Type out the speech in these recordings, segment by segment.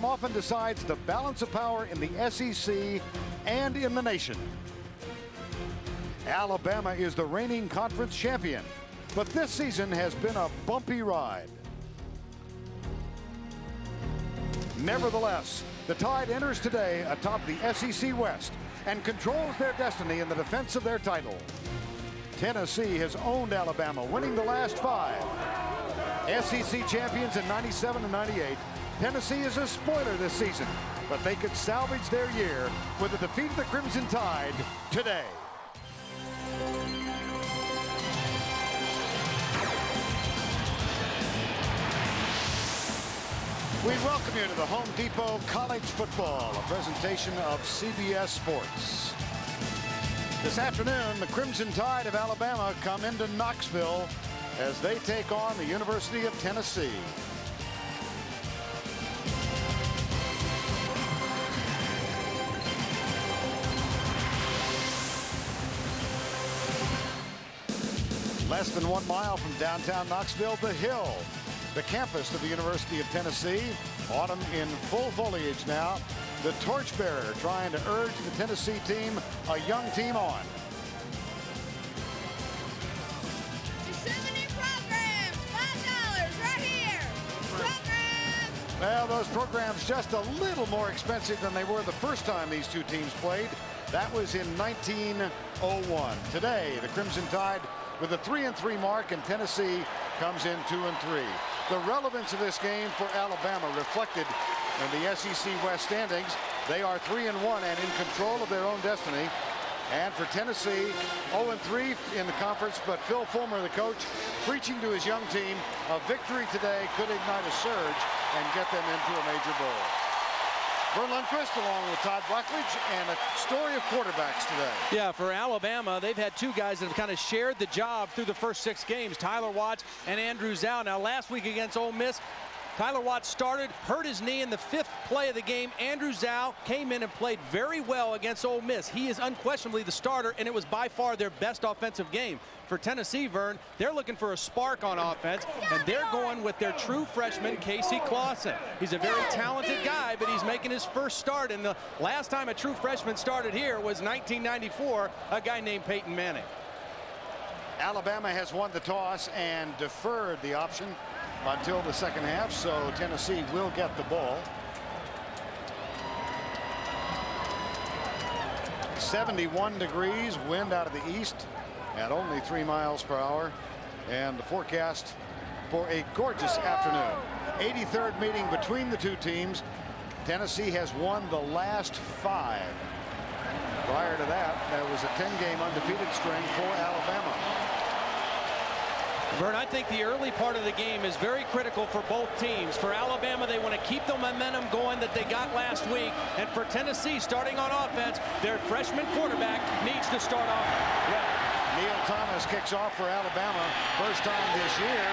often decides the balance of power in the SEC and in the nation. Alabama is the reigning conference champion, but this season has been a bumpy ride. Nevertheless, the Tide enters today atop the SEC West and controls their destiny in the defense of their title. Tennessee has owned Alabama, winning the last 5. SEC champions in '97 and '98. Tennessee is a spoiler this season, but they could salvage their year with a defeat of the Crimson Tide today. We welcome you to the Home Depot College Football, a presentation of CBS Sports. This afternoon, the Crimson Tide of Alabama come into Knoxville as they take on the University of Tennessee. Less than 1 mile from downtown Knoxville, the Hill, the campus of the University of Tennessee. Autumn in full foliage now. The torchbearer trying to urge the Tennessee team, a young team, on. 7 new programs, $5 right here. Programs. Well, those programs just a little more expensive than they were the first time these two teams played. That was in 1901. Today, the Crimson Tide with a 3-3 mark, and Tennessee comes in 2-3. The relevance of this game for Alabama reflected in the SEC West standings. They are 3-1 and in control of their own destiny. And for Tennessee, 0-3 in the conference, but Phil Fulmer, the coach, preaching to his young team, a victory today could ignite a surge and get them into a major bowl. Vern Lundquist along with Todd Blackledge, and a story of quarterbacks today. Yeah, for Alabama, they've had 2 guys that have kind of shared the job through the first 6 games, Tyler Watts and Andrew Zhao. Now, last week against Ole Miss, Tyler Watts started, hurt his knee in the 5th play of the game. Andrew Zhao came in and played very well against Ole Miss. He is unquestionably the starter, and it was by far their best offensive game. For Tennessee, Vern, they're looking for a spark on offense, and they're going with their true freshman, Casey Clausen. He's a very talented guy, but he's making his first start, and the last time a true freshman started here was 1994, a guy named Peyton Manning. Alabama has won the toss and deferred the option until the second half, so Tennessee will get the ball. 71 degrees, wind out of the east at only 3 miles per hour, and the forecast for a gorgeous afternoon. 83rd meeting between the two teams. Tennessee has won the last 5. Prior to that, there was a 10-game undefeated string for Alabama. Vern, I think the early part of the game is very critical for both teams. For Alabama, they want to keep the momentum going that they got last week. And for Tennessee, starting on offense, their freshman quarterback needs to start off well. Neil Thomas kicks off for Alabama, first time this year.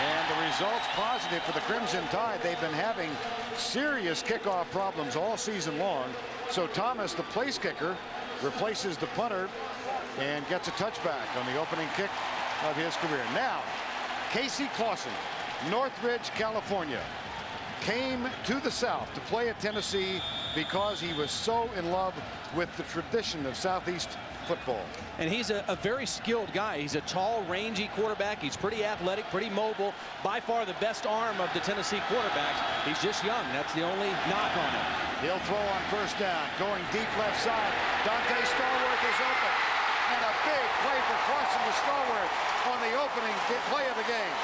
And the results positive for the Crimson Tide. They've been having serious kickoff problems all season long. So Thomas, the place kicker, replaces the punter and gets a touchback on the opening kick of his career. Now, Casey Clausen, Northridge, California, came to the South to play at Tennessee because he was so in love with the tradition of Southeast football. And he's a very skilled guy. He's a tall, rangy quarterback. He's pretty athletic, pretty mobile. By far the best arm of the Tennessee quarterbacks. He's just young. That's the only knock on him. He'll throw on first down. Going deep left side. Dante Stallworth is open. And a big play for Clausen to Stallworth on the opening play of the game.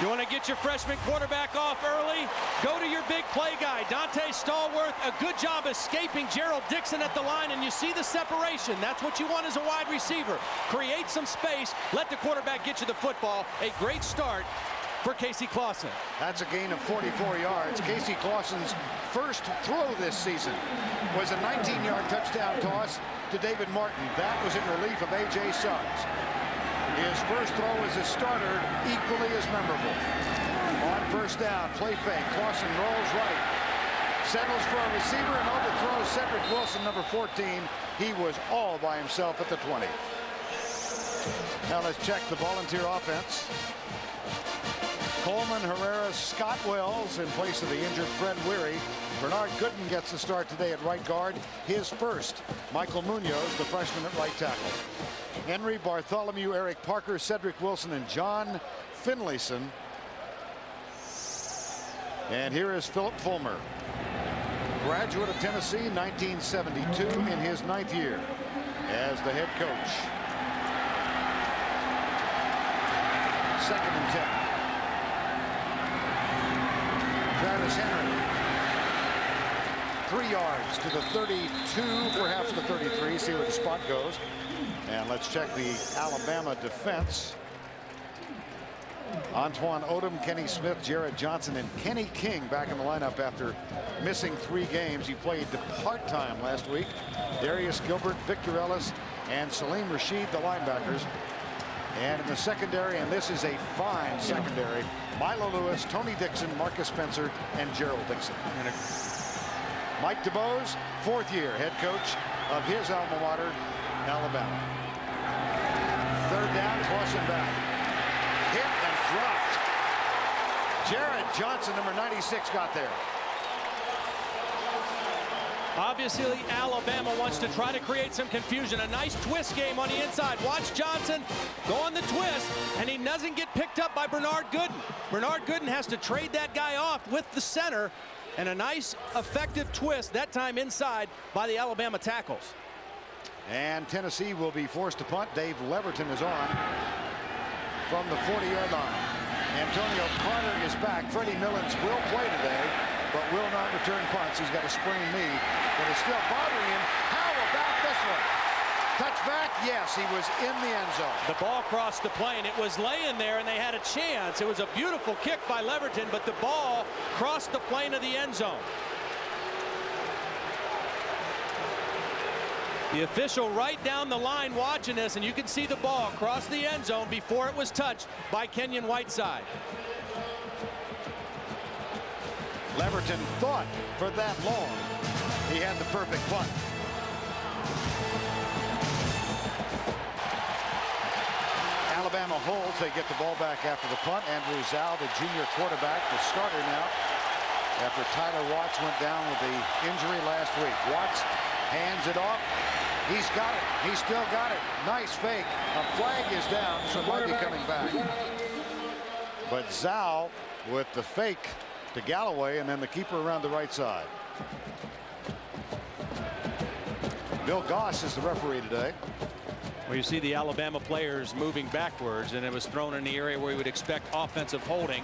You want to get your freshman quarterback off early? Go to your big play guy, Dante Stallworth. A good job escaping Gerald Dixon at the line, and you see the separation. That's what you want as a wide receiver. Create some space, let the quarterback get you the football. A great start for Casey Clausen. That's a gain of 44 yards. Casey Clausen's first throw this season was a 19-yard touchdown toss to David Martin. That was in relief of A.J. Suggs. His first throw as a starter, equally as memorable. On first down, play fake. Clausen rolls right. Settles for a receiver and overthrows Cedric Wilson, number 14. He was all by himself at the 20. Now let's check the Volunteer offense. Coleman, Herrera, Scott Wells in place of the injured Fred Weary. Bernard Gooden gets the start today at right guard. His first. Michael Munoz, the freshman at right tackle. Henry, Bartholomew, Eric Parker, Cedric Wilson, and John Finlayson. And here is Philip Fulmer, graduate of Tennessee, 1972, in his 9th year as the head coach. 2nd and 10. Travis Henry, 3 yards to the 32, perhaps the 33. See where the spot goes. And let's check the Alabama defense. Antoine Odom, Kenny Smith, Jared Johnson, and Kenny King back in the lineup after missing 3 games. He played part-time last week. Darius Gilbert, Victor Ellis, and Salim Rashid, the linebackers. And in the secondary, and this is a fine secondary, Milo Lewis, Tony Dixon, Marcus Spencer, and Gerald Dixon. Mike DeBose, 4th year head coach of his alma mater, Alabama. 3rd down, crossing back. Hit and dropped. Jared Johnson, number 96, got there. Obviously, Alabama wants to try to create some confusion. A nice twist game on the inside. Watch Johnson go on the twist, and he doesn't get picked up by Bernard Gooden. Bernard Gooden has to trade that guy off with the center, and a nice, effective twist, that time inside by the Alabama tackles. And Tennessee will be forced to punt. Dave Leverton is on from the 40-yard line. Antonio Carter is back. Freddie Millens will play today, but will not return punts. He's got a sprained knee that is still bothering him. How about this one? Touchback? Yes, he was in the end zone. The ball crossed the plane. It was laying there, and they had a chance. It was a beautiful kick by Leverton, but the ball crossed the plane of the end zone. The official right down the line watching this, and you can see the ball cross the end zone before it was touched by Kenyon Whiteside. Leverton thought for that long he had the perfect punt. Alabama holds. They get the ball back after the punt. Andrew Zal, the junior quarterback, the starter now, after Tyler Watts went down with the injury last week. Watts hands it off. He's got it. He's still got it. Nice fake. A flag is down, so it might be coming back. But Zal with the fake to Galloway, and then the keeper around the right side. Bill Goss is the referee today. Well, you see the Alabama players moving backwards, and it was thrown in the area where you would expect offensive holding.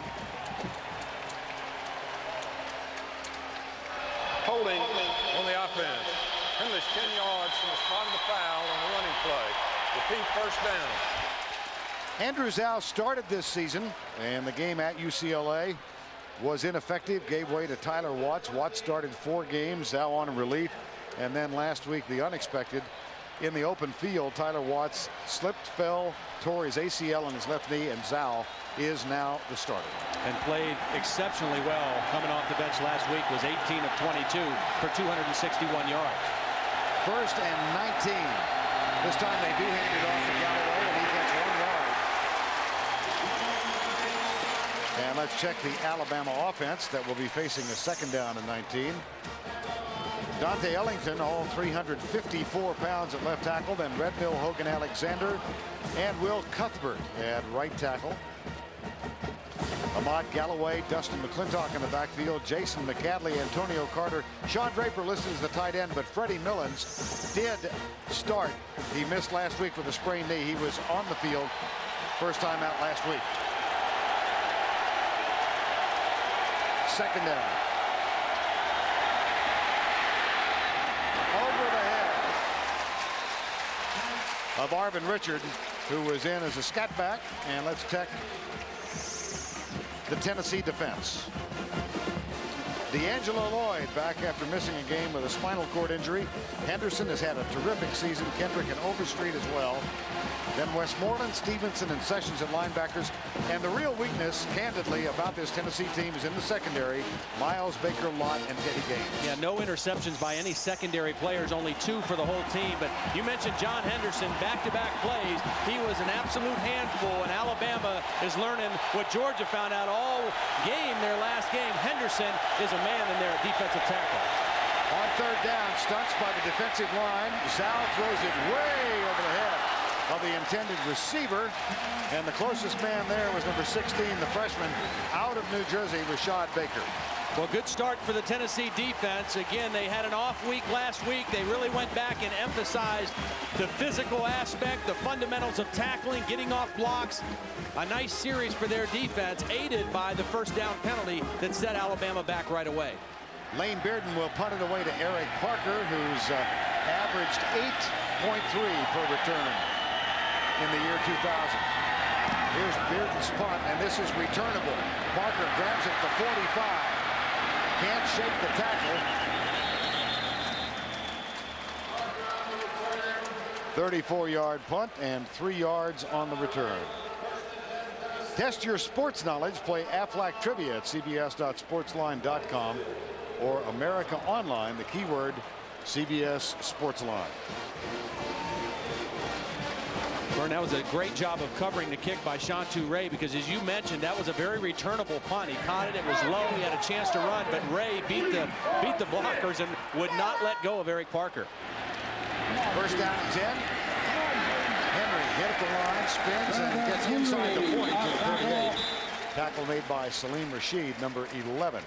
Holding on the offense. Penalty 10 yards from the spot of the foul on the running play. Repeat, first down. Andrew Zal started this season, and the game at UCLA was ineffective, gave way to Tyler Watts. Watts started 4 games, Zal on relief, and then last week the unexpected. In the open field, Tyler Watts slipped, fell, tore his ACL on his left knee, and Zal is now the starter. And played exceptionally well coming off the bench last week. Was 18 of 22 for 261 yards. 1st and 19. This time they do hand it off to Galloway, and he gets 1 yard. And let's check the Alabama offense that will be facing a 2nd down and 19. Dante Ellington, all 354 pounds at left tackle. Then Redmill, Hogan Alexander, and Will Cuthbert at right tackle. Ahmad Galloway, Dustin McClintock in the backfield, Jason McAdley, Antonio Carter, Sean Draper listed as the tight end, but Freddie Millens did start. He missed last week with a sprained knee. He was on the field first time out last week. 2nd down. Over the head of Arvin Richard, who was in as a scat back. And let's check the Tennessee defense. D'Angelo Lloyd back after missing a game with a spinal cord injury. Henderson has had a terrific season. Kendrick and Overstreet as well. Then Westmoreland, Stevenson, and Sessions at linebackers. And the real weakness, candidly, about this Tennessee team is in the secondary. Miles, Baker, Lott, and Teddy Gaines. Yeah, no interceptions by any secondary players, only 2 for the whole team. But you mentioned John Henderson, back-to-back plays. He was an absolute handful, and Alabama is learning what Georgia found out all game, their last game. Henderson is a man in their defensive tackle. On third down, stunts by the defensive line. Zal throws it way over the head of the intended receiver. And the closest man there was number 16, the freshman out of New Jersey, Rashad Baker. Well, good start for the Tennessee defense. Again, they had an off week last week. They really went back and emphasized the physical aspect, the fundamentals of tackling, getting off blocks. A nice series for their defense, aided by the first down penalty that set Alabama back right away. Lane Bearden will punt it away to Eric Parker, who's averaged 8.3 per return in the year 2000. Here's Bearden's punt, and this is returnable. Parker grabs it at the 45. Can't shake the tackle. 34-yard punt and 3 yards on the return. Test your sports knowledge. Play Aflac Trivia at cbs.sportsline.com or America Online, the keyword CBS Sportsline. That was a great job of covering the kick by Shantu Ray, because as you mentioned, that was a very returnable punt. He caught it, it was low, he had a chance to run, but Ray beat the blockers and would not let go of Eric Parker. First down and 10. Henry hit at the line, spins, and gets inside the point to the 38. Tackle made by Salim Rashid, number 11.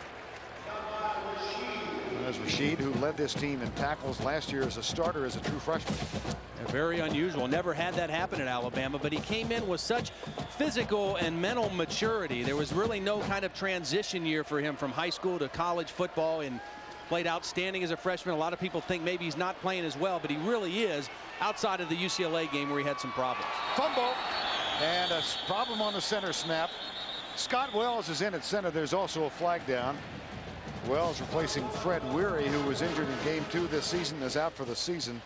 As Rashid, who led this team in tackles last year as a starter as a true freshman. Very unusual. Never had that happen at Alabama, but he came in with such physical and mental maturity. There was really no kind of transition year for him from high school to college football, and played outstanding as a freshman. A lot of people think maybe he's not playing as well, but he really is, outside of the UCLA game where he had some problems. Fumble, and a problem on the center snap. Scott Wells is in at center. There's also a flag down. Wells replacing Fred Weary, who was injured in game 2 this season, is out for the season.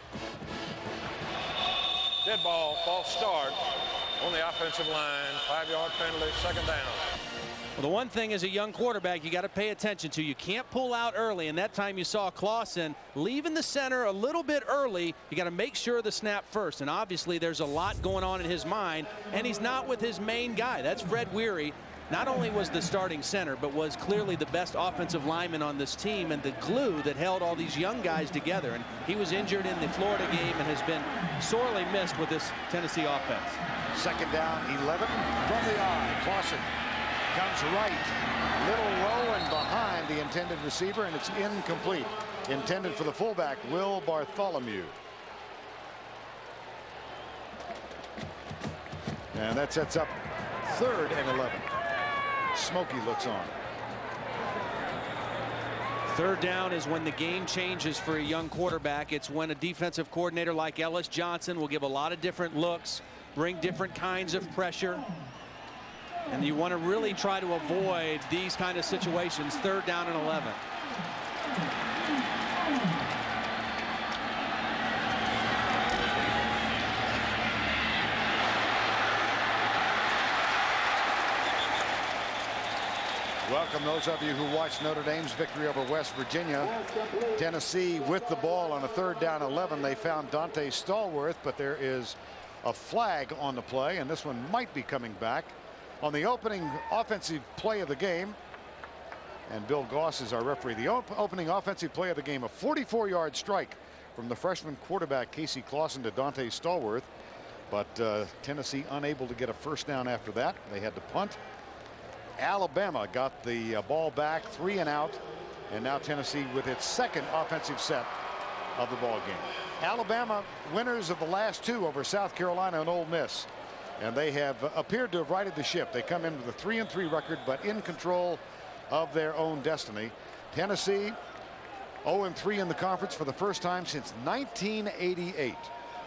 Dead ball, false start on the offensive line. 5-yard penalty, second down. Well, the one thing as a young quarterback you got to pay attention to, you can't pull out early, and that time you saw Clausen leaving the center a little bit early. You got to make sure the snap first, and obviously there's a lot going on in his mind, and he's not with his main guy. That's Fred Weary. Not only was the starting center, but was clearly the best offensive lineman on this team and the glue that held all these young guys together. And he was injured in the Florida game and has been sorely missed with this Tennessee offense. Second down, 11 from the eye. Clausen comes right, little low and behind the intended receiver, and it's incomplete. Intended for the fullback, Will Bartholomew. And that sets up 3rd and 11. Smokey looks on. 3rd down is when the game changes for a young quarterback. It's when a defensive coordinator like Ellis Johnson will give a lot of different looks, bring different kinds of pressure. And you want to really try to avoid these kind of situations. 3rd down and 11. Welcome those of you who watched Notre Dame's victory over West Virginia. Tennessee with the ball on a 3rd down 11. They found Dante Stallworth, but there is a flag on the play, and this one might be coming back on the opening offensive play of the game. And Bill Goss is our referee. The opening offensive play of the game, a 44-yard strike from the freshman quarterback Casey Clausen to Dante Stallworth, but Tennessee unable to get a first down after that. They had to punt. Alabama got the ball back, 3 and out, and now Tennessee with its 2nd offensive set of the ball game. Alabama winners of the last 2 over South Carolina and Ole Miss, and they have appeared to have righted the ship. They come in with a 3-3 record, but in control of their own destiny. Tennessee 0-3 in the conference for the first time since 1988,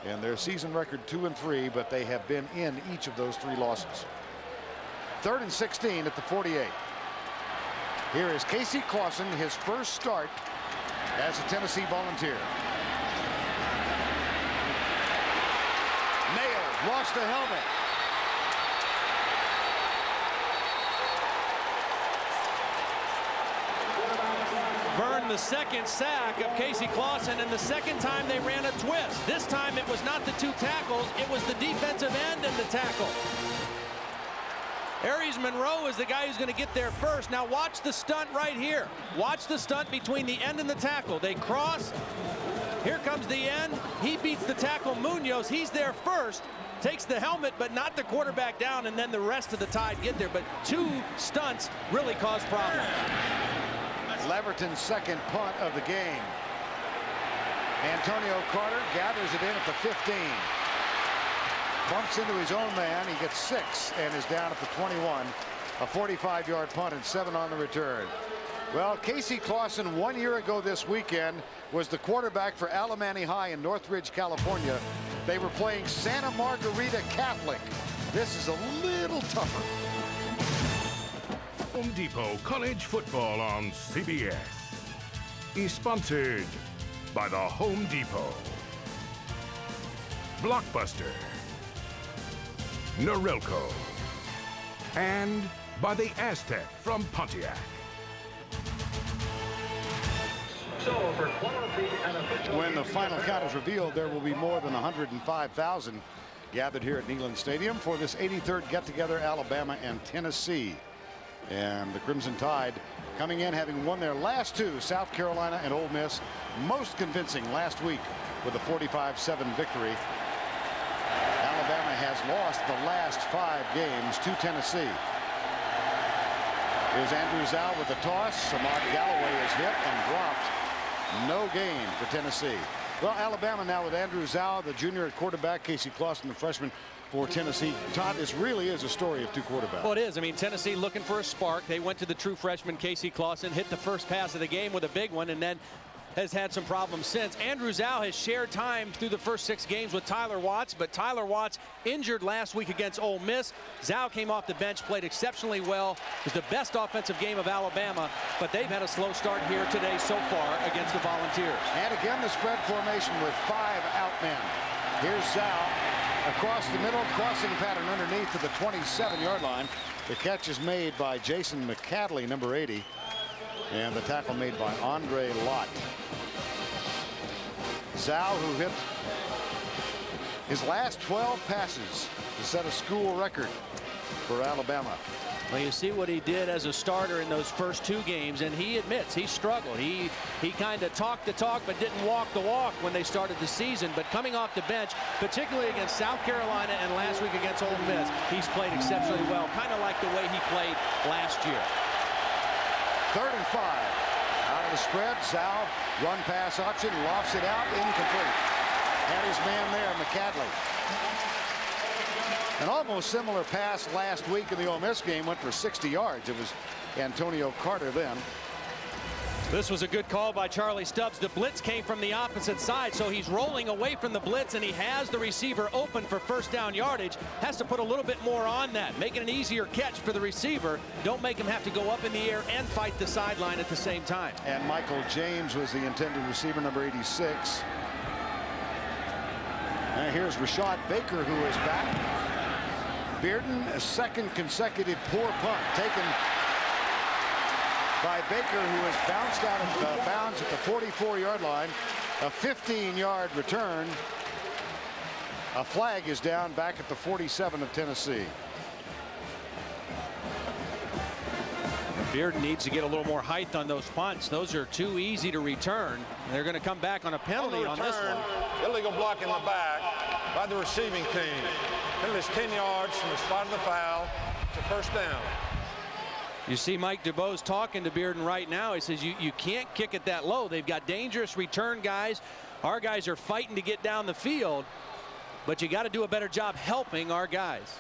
and their season record 2-3, but they have been in each of those 3 losses. 3rd and 16 at the 48. Here is Casey Clausen, his first start as a Tennessee Volunteer. Nailed, across the helmet. Vern, the second sack of Casey Clausen, and the second time they ran a twist. This time it was not the two tackles, it was the defensive end and the tackle. Aries Monroe is the guy who's going to get there first. Now watch the stunt right here. Watch the stunt between the end and the tackle. They cross. Here comes the end. He beats the tackle, Munoz. He's there first. Takes the helmet, but not the quarterback down, and then the rest of the Tide get there. But two stunts really cause problems. Leverton's second punt of the game. Antonio Carter gathers it in at the 15. Bumps into his own man. He gets 6 and is down at the 21. A 45-yard punt and 7 on the return. Well, Casey Clausen 1 year ago this weekend was the quarterback for Alemany High in Northridge, California. They were playing Santa Margarita Catholic. This is a little tougher. Home Depot College Football on CBS is sponsored by the Home Depot, Blockbuster, Norelco, and by the Aztec from Pontiac. When the final count is revealed, there will be more than 105,000 gathered here at Neyland Stadium for this 83rd get-together, Alabama and Tennessee. And the Crimson Tide coming in having won their last two, South Carolina and Ole Miss, most convincing last week with a 45-7 victory. Alabama has lost the last 5 games to Tennessee. Here's Andrew Zhao with the toss. Ahmad Galloway is hit and dropped. No gain for Tennessee. Well, Alabama now with Andrew Zhao, the junior at quarterback, Casey Clausen, the freshman for Tennessee. Todd, this really is a story of two quarterbacks. Well, it is. I mean, Tennessee looking for a spark. They went to the true freshman, Casey Clausen, hit the first pass of the game with a big one, and then has had some problems since. Andrew Zhao has shared time through the first 6 games with Tyler Watts, but Tyler Watts injured last week against Ole Miss. Zhao came off the bench, played exceptionally well. It was the best offensive game of Alabama, but they've had a slow start here today so far against the Volunteers. And again, the spread formation with 5 out men. Here's Zhao across the middle, crossing pattern underneath to the 27-yard line. The catch is made by Jason McCadley, number 80. And the tackle made by Andre Lott. Zhao, who hit his last 12 passes to set a school record for Alabama. Well, you see what he did as a starter in those first 2 games, and he admits he struggled. He kind of talked the talk but didn't walk the walk when they started the season. But coming off the bench, particularly against South Carolina and last week against Ole Miss, he's played exceptionally well, kind of like the way he played last year. 3rd and 5. Out of the spread, Zhao, run pass option, lofts it out, incomplete. Had his man there, McCadley. An almost similar pass last week in the Ole Miss game, went for 60 yards. It was Antonio Carter then. This was a good call by Charlie Stubbs. The blitz came from the opposite side, so he's rolling away from the blitz, and he has the receiver open for first down yardage. Has to put a little bit more on that, make it an easier catch for the receiver. Don't make him have to go up in the air and fight the sideline at the same time. And Michael James was the intended receiver, number 86. And here's Rashad Baker, who is back. Bearden, a second consecutive poor punt taken by Baker, who has bounced out of bounds at the 44-yard line. A 15-yard return. A flag is down back at the 47 of Tennessee. Bearden needs to get a little more height on those punts. Those are too easy to return. They're going to come back on a penalty on this one. Illegal block in the back by the receiving team. Penalty is 10 yards from the spot of the foul to first down. You see Mike DuBose talking to Bearden right now. He says you can't kick it that low. They've got dangerous return guys. Our guys are fighting to get down the field, but you got to do a better job helping our guys.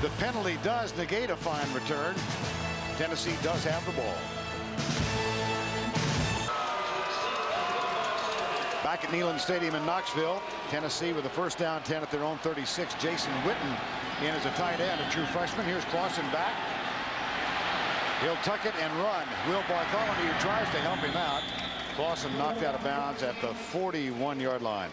The penalty does negate a fine return. Tennessee does have the ball. Back at Neyland Stadium in Knoxville, Tennessee with a first down 10 at their own 36. Jason Witten in as a tight end, a true freshman. Here's Clausen back. He'll tuck it and run. Will Bartholomew tries to help him out. Clausen knocked out of bounds at the 41-yard line.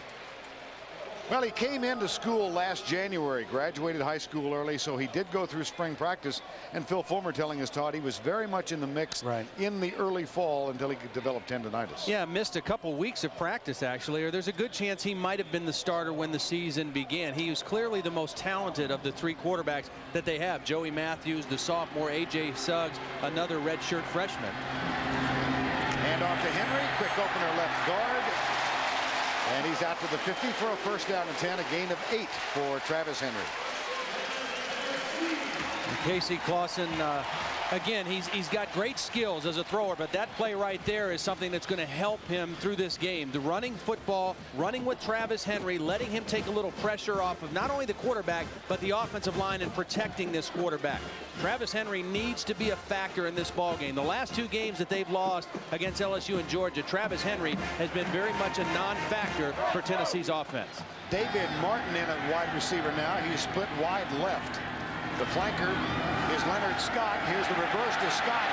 Well, he came into school last January, graduated high school early, so he did go through spring practice. And Phil Fulmer telling us, Todd, he was very much in the mix in the early fall until he could develop tendonitis. Yeah, missed a couple weeks of practice, actually, or there's a good chance he might have been the starter when the season began. He was clearly the most talented of the 3 quarterbacks that they have. Joey Matthews, the sophomore, A.J. Suggs, another redshirt freshman. Hand off to Henry, quick opener left guard. And he's out to the 50 for a first down and 10, a gain of 8 for Travis Henry. And Casey Clausen, again, he's got great skills as a thrower, but that play right there is something that's going to help him through this game. The running football, running with Travis Henry, letting him take a little pressure off of not only the quarterback, but the offensive line and protecting this quarterback. Travis Henry needs to be a factor in this ball game. The last 2 games that they've lost against LSU and Georgia, Travis Henry has been very much a non-factor for Tennessee's offense. David Martin in at wide receiver now. He's split wide left. The flanker is Leonard Scott. Here's the reverse to Scott.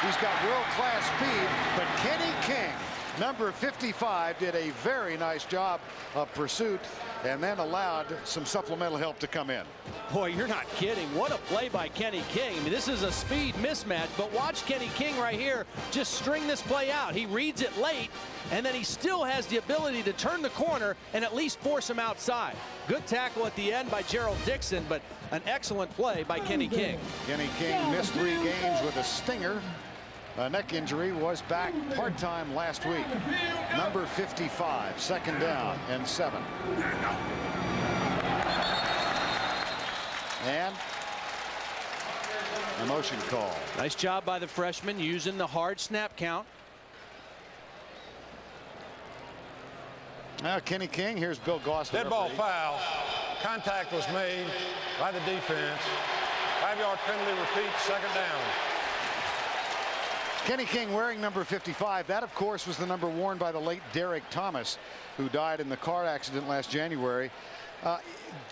He's got world-class speed, but Kenny King, number 55, did a very nice job of pursuit and then allowed some supplemental help to come in. Boy, you're not kidding. What a play by Kenny King. I mean, this is a speed mismatch, but watch Kenny King right here just string this play out. He reads it late, and then he still has the ability to turn the corner and at least force him outside. Good tackle at the end by Gerald Dixon, but an excellent play by Kenny King. Kenny King missed 3 games with a stinger. A neck injury, was back part-time last week. Number 55, second down and 7. And a motion call. Nice job by the freshman using the hard snap count. Now Kenny King, here's Bill Goss. Dead ball foul. Contact was made by the defense. 5-yard penalty, repeat, second down. Kenny King wearing number 55. That, of course, was the number worn by the late Derek Thomas, who died in the car accident last January.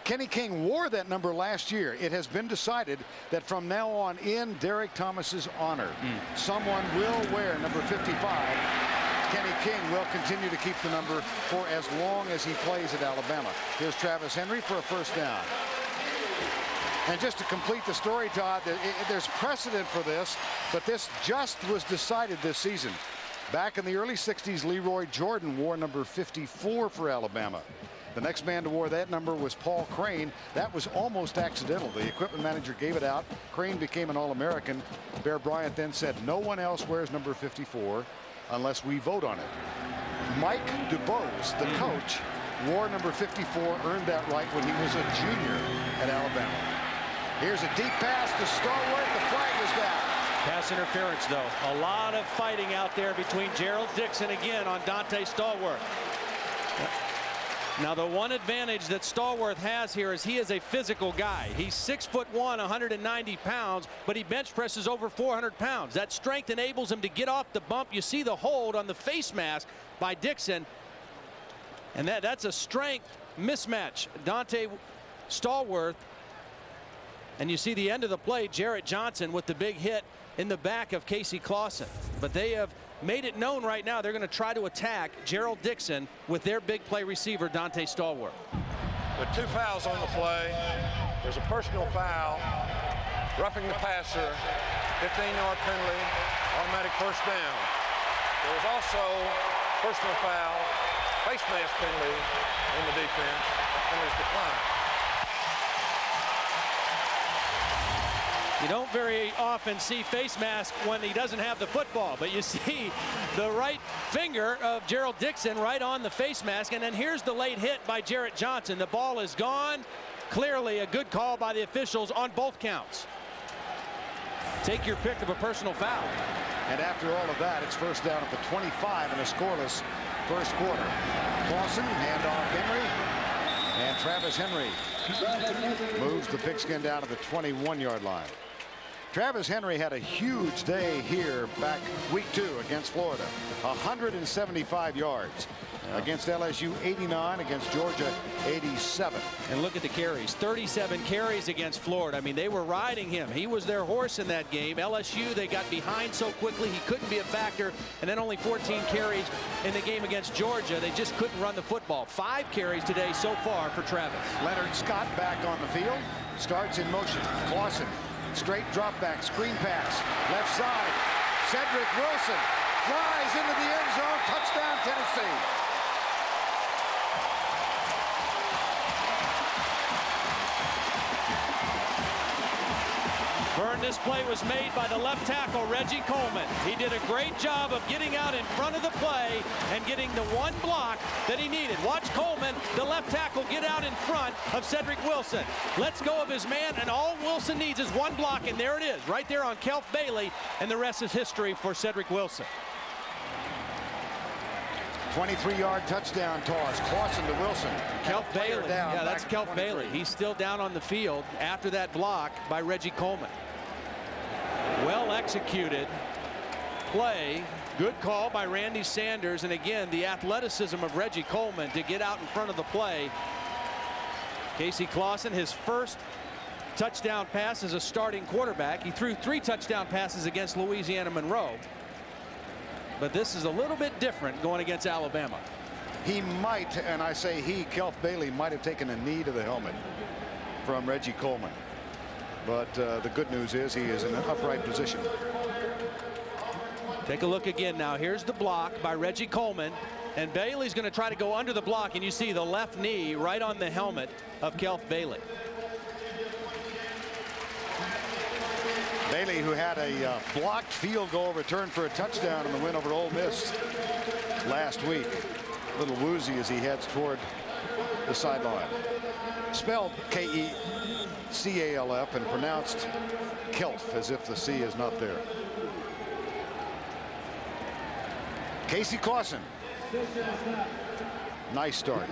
Kenny King wore that number last year. It has been decided that from now on, in Derek Thomas's honor, someone will wear number 55. Kenny King will continue to keep the number for as long as he plays at Alabama. Here's Travis Henry for a first down. And just to complete the story, Todd, there's precedent for this, but this just was decided this season. Back in the early 60s, Leroy Jordan wore number 54 for Alabama. The next man to wear that number was Paul Crane. That was almost accidental. The equipment manager gave it out. Crane became an All-American. Bear Bryant then said, no one else wears number 54 unless we vote on it. Mike DuBose, the coach, wore number 54, earned that right when he was a junior at Alabama. Here's a deep pass to Stallworth. The flag is down. Pass interference, though. A lot of fighting out there between Gerald Dixon again on Dante Stallworth. Now, the one advantage that Stallworth has here is he is a physical guy. He's 6'1", 190 pounds, but he bench presses over 400 pounds. That strength enables him to get off the bump. You see the hold on the face mask by Dixon, and that's a strength mismatch. Dante Stallworth. And you see the end of the play, Jarrett Johnson with the big hit in the back of Casey Clausen. But they have made it known right now they're going to try to attack Gerald Dixon with their big play receiver, Dante Stallworth. With 2 fouls on the play, there's a personal foul, roughing the passer, 15-yard penalty, automatic first down. There was also personal foul, face mask penalty in the defense, and there's decline. You don't very often see face mask when he doesn't have the football, but you see the right finger of Gerald Dixon right on the face mask. And then here's the late hit by Jarrett Johnson. The ball is gone. Clearly a good call by the officials on both counts. Take your pick of a personal foul. And after all of that, it's first down at the 25 in a scoreless first quarter. Clausen, handoff Henry, and Travis Henry moves the pigskin down to the 21-yard line. Travis Henry had a huge day here back week 2 against Florida. 175 yards. Against LSU, 89. Against Georgia, 87. And look at the carries. 37 carries against Florida. I mean, they were riding him. He was their horse in that game. LSU, they got behind so quickly he couldn't be a factor. And then only 14 carries in the game against Georgia. They just couldn't run the football. 5 carries today so far for Travis. Leonard Scott back on the field. Starts in motion. Clausen. Straight drop back. Screen pass. Left side. Cedric Wilson flies into the end zone. Touchdown, Tennessee. Vern, this play was made by the left tackle, Reggie Coleman. He did a great job of getting out in front of the play and getting the one block that he needed. Watch Coleman, the left tackle, get out in front of Cedric Wilson. Lets go of his man, and all Wilson needs is one block, and there it is, right there on Kelf Bailey, and the rest is history for Cedric Wilson. 23-yard touchdown toss. Clausen to Wilson. Kelf Bailey. Down, yeah, that's Kelf Bailey. He's still down on the field after that block by Reggie Coleman. Well executed play. Good call by Randy Sanders. And again, the athleticism of Reggie Coleman to get out in front of the play. Casey Clausen, his first touchdown pass as a starting quarterback. He threw 3 touchdown passes against Louisiana Monroe. But this is a little bit different going against Alabama. He might, and I say he, Kelf Bailey, might have taken a knee to the helmet from Reggie Coleman. But the good news is he is in an upright position. Take a look again now. Here's the block by Reggie Coleman. And Bailey's going to try to go under the block. And you see the left knee right on the helmet of Kelf Bailey. Bailey, who had a blocked field goal return for a touchdown in the win over Ole Miss last week. A little woozy as he heads toward the sideline. Spelled K-E-C-A-L-F and pronounced Kelf as if the C is not there. Casey Clausen. Nice start.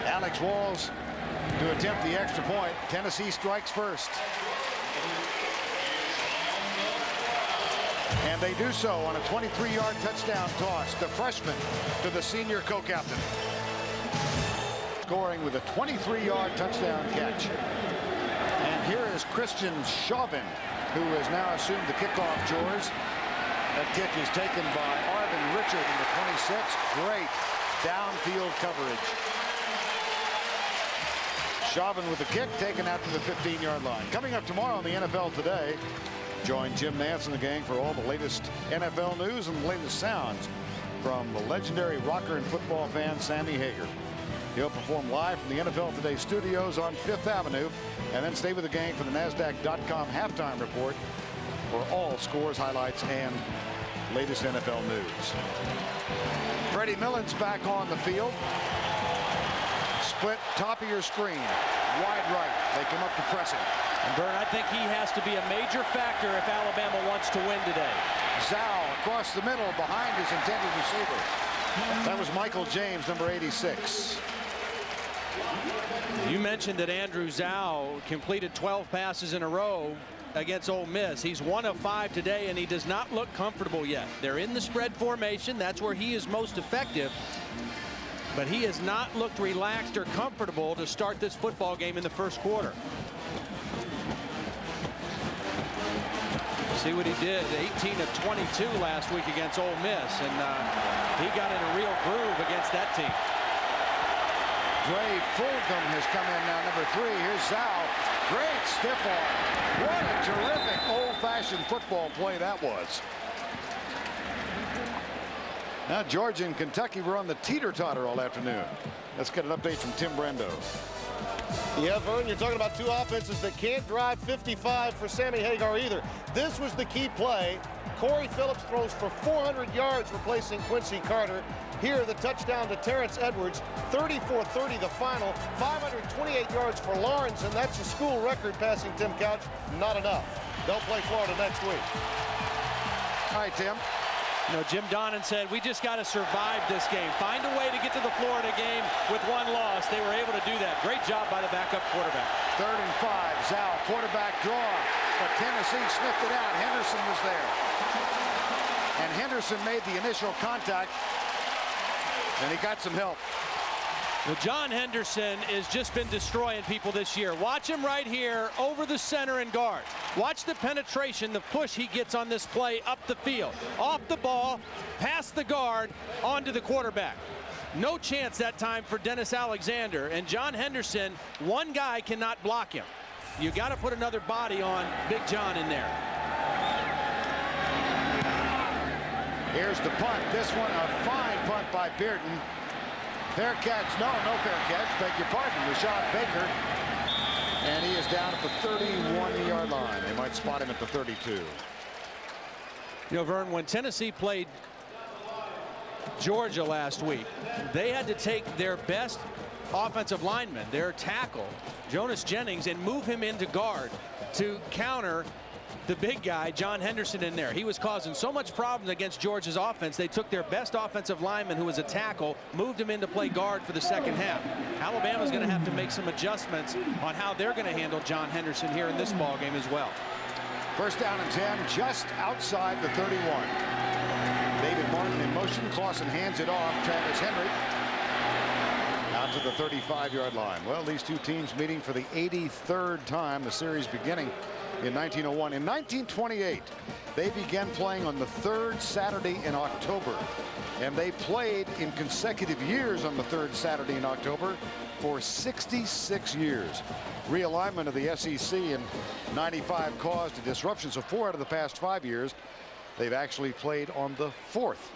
Alex Walls to attempt the extra point. Tennessee strikes first. And they do so on a 23-yard touchdown toss. The freshman to the senior co-captain. Scoring with a 23-yard touchdown catch. And here is Christian Chauvin, who has now assumed the kickoff chores. That kick is taken by Arvin Richard in the 26. Great downfield coverage. Chauvin with the kick taken out to the 15-yard line. Coming up tomorrow on the NFL Today, join Jim Nance and the gang for all the latest NFL news and the latest sounds from the legendary rocker and football fan Sammy Hagar. He'll perform live from the NFL Today studios on 5th Avenue, and then stay with the gang for the NASDAQ.com halftime report for all scores, highlights, and latest NFL news. Freddie Millen's back on the field. Split top of your screen. Wide right. They come up to pressing. And Vern, I think he has to be a major factor if Alabama wants to win today. Zhao across the middle behind his intended receiver. That was Michael James, number 86. You mentioned that Andrew Zhao completed 12 passes in a row against Ole Miss. He's 1 of 5 today, and he does not look comfortable yet. They're in the spread formation. That's where he is most effective. But he has not looked relaxed or comfortable to start this football game in the first quarter. See what he did, 18 of 22 last week against Ole Miss, and he got in a real groove against that team. Dre Fulgham has come in now, number 3. Here's Zhao. Great stiff arm. What a terrific old-fashioned football play that was. Now Georgia and Kentucky were on the teeter-totter all afternoon. Let's get an update from Tim Brando. Yeah, Vern, you're talking about two offenses that can't drive 55 for Sammy Hagar either. This was the key play. Corey Phillips throws for 400 yards, replacing Quincy Carter. Here, the touchdown to Terrence Edwards, 34-30 the final, 528 yards for Lawrence, and that's a school record passing Tim Couch. Not enough. They'll play Florida next week. All right, Tim. You know, Jim Donnan said, we just got to survive this game. Find a way to get to the Florida game with one loss. They were able to do that. Great job by the backup quarterback. 3rd and 5. Zhao, quarterback draw, but Tennessee sniffed it out. Henderson was there. And Henderson made the initial contact, and he got some help. Well, John Henderson has just been destroying people this year. Watch him right here over the center and guard. Watch the penetration, the push he gets on this play up the field. Off the ball, past the guard, onto the quarterback. No chance that time for Dennis Alexander. And John Henderson, one guy cannot block him. You got to put another body on Big John in there. Here's the punt. This one, a fine punt by Bearden. Fair catch. No fair catch. Beg your pardon. Rashad Baker. And he is down at the 31-yard line. They might spot him at the 32. You know, Vern, when Tennessee played Georgia last week, they had to take their best offensive lineman, their tackle, Jonas Jennings, and move him into guard to counter the big guy, John Henderson, in there. He was causing so much problems against Georgia's offense. They took their best offensive lineman, who was a tackle, moved him in to play guard for the second half. Alabama's going to have to make some adjustments on how they're going to handle John Henderson here in this ball game as well. 1st down and 10, just outside the 31. David Martin in motion. Clausen hands it off. Travis Henry out to the 35-yard line. Well, these two teams meeting for the 83rd time, the series beginning in 1901. In 1928, they began playing on the 3rd Saturday in October, and they played in consecutive years on the 3rd Saturday in October for 66 years. Realignment of the SEC in 95 caused a disruption, so 4 out of the past 5 years they've actually played on the 4th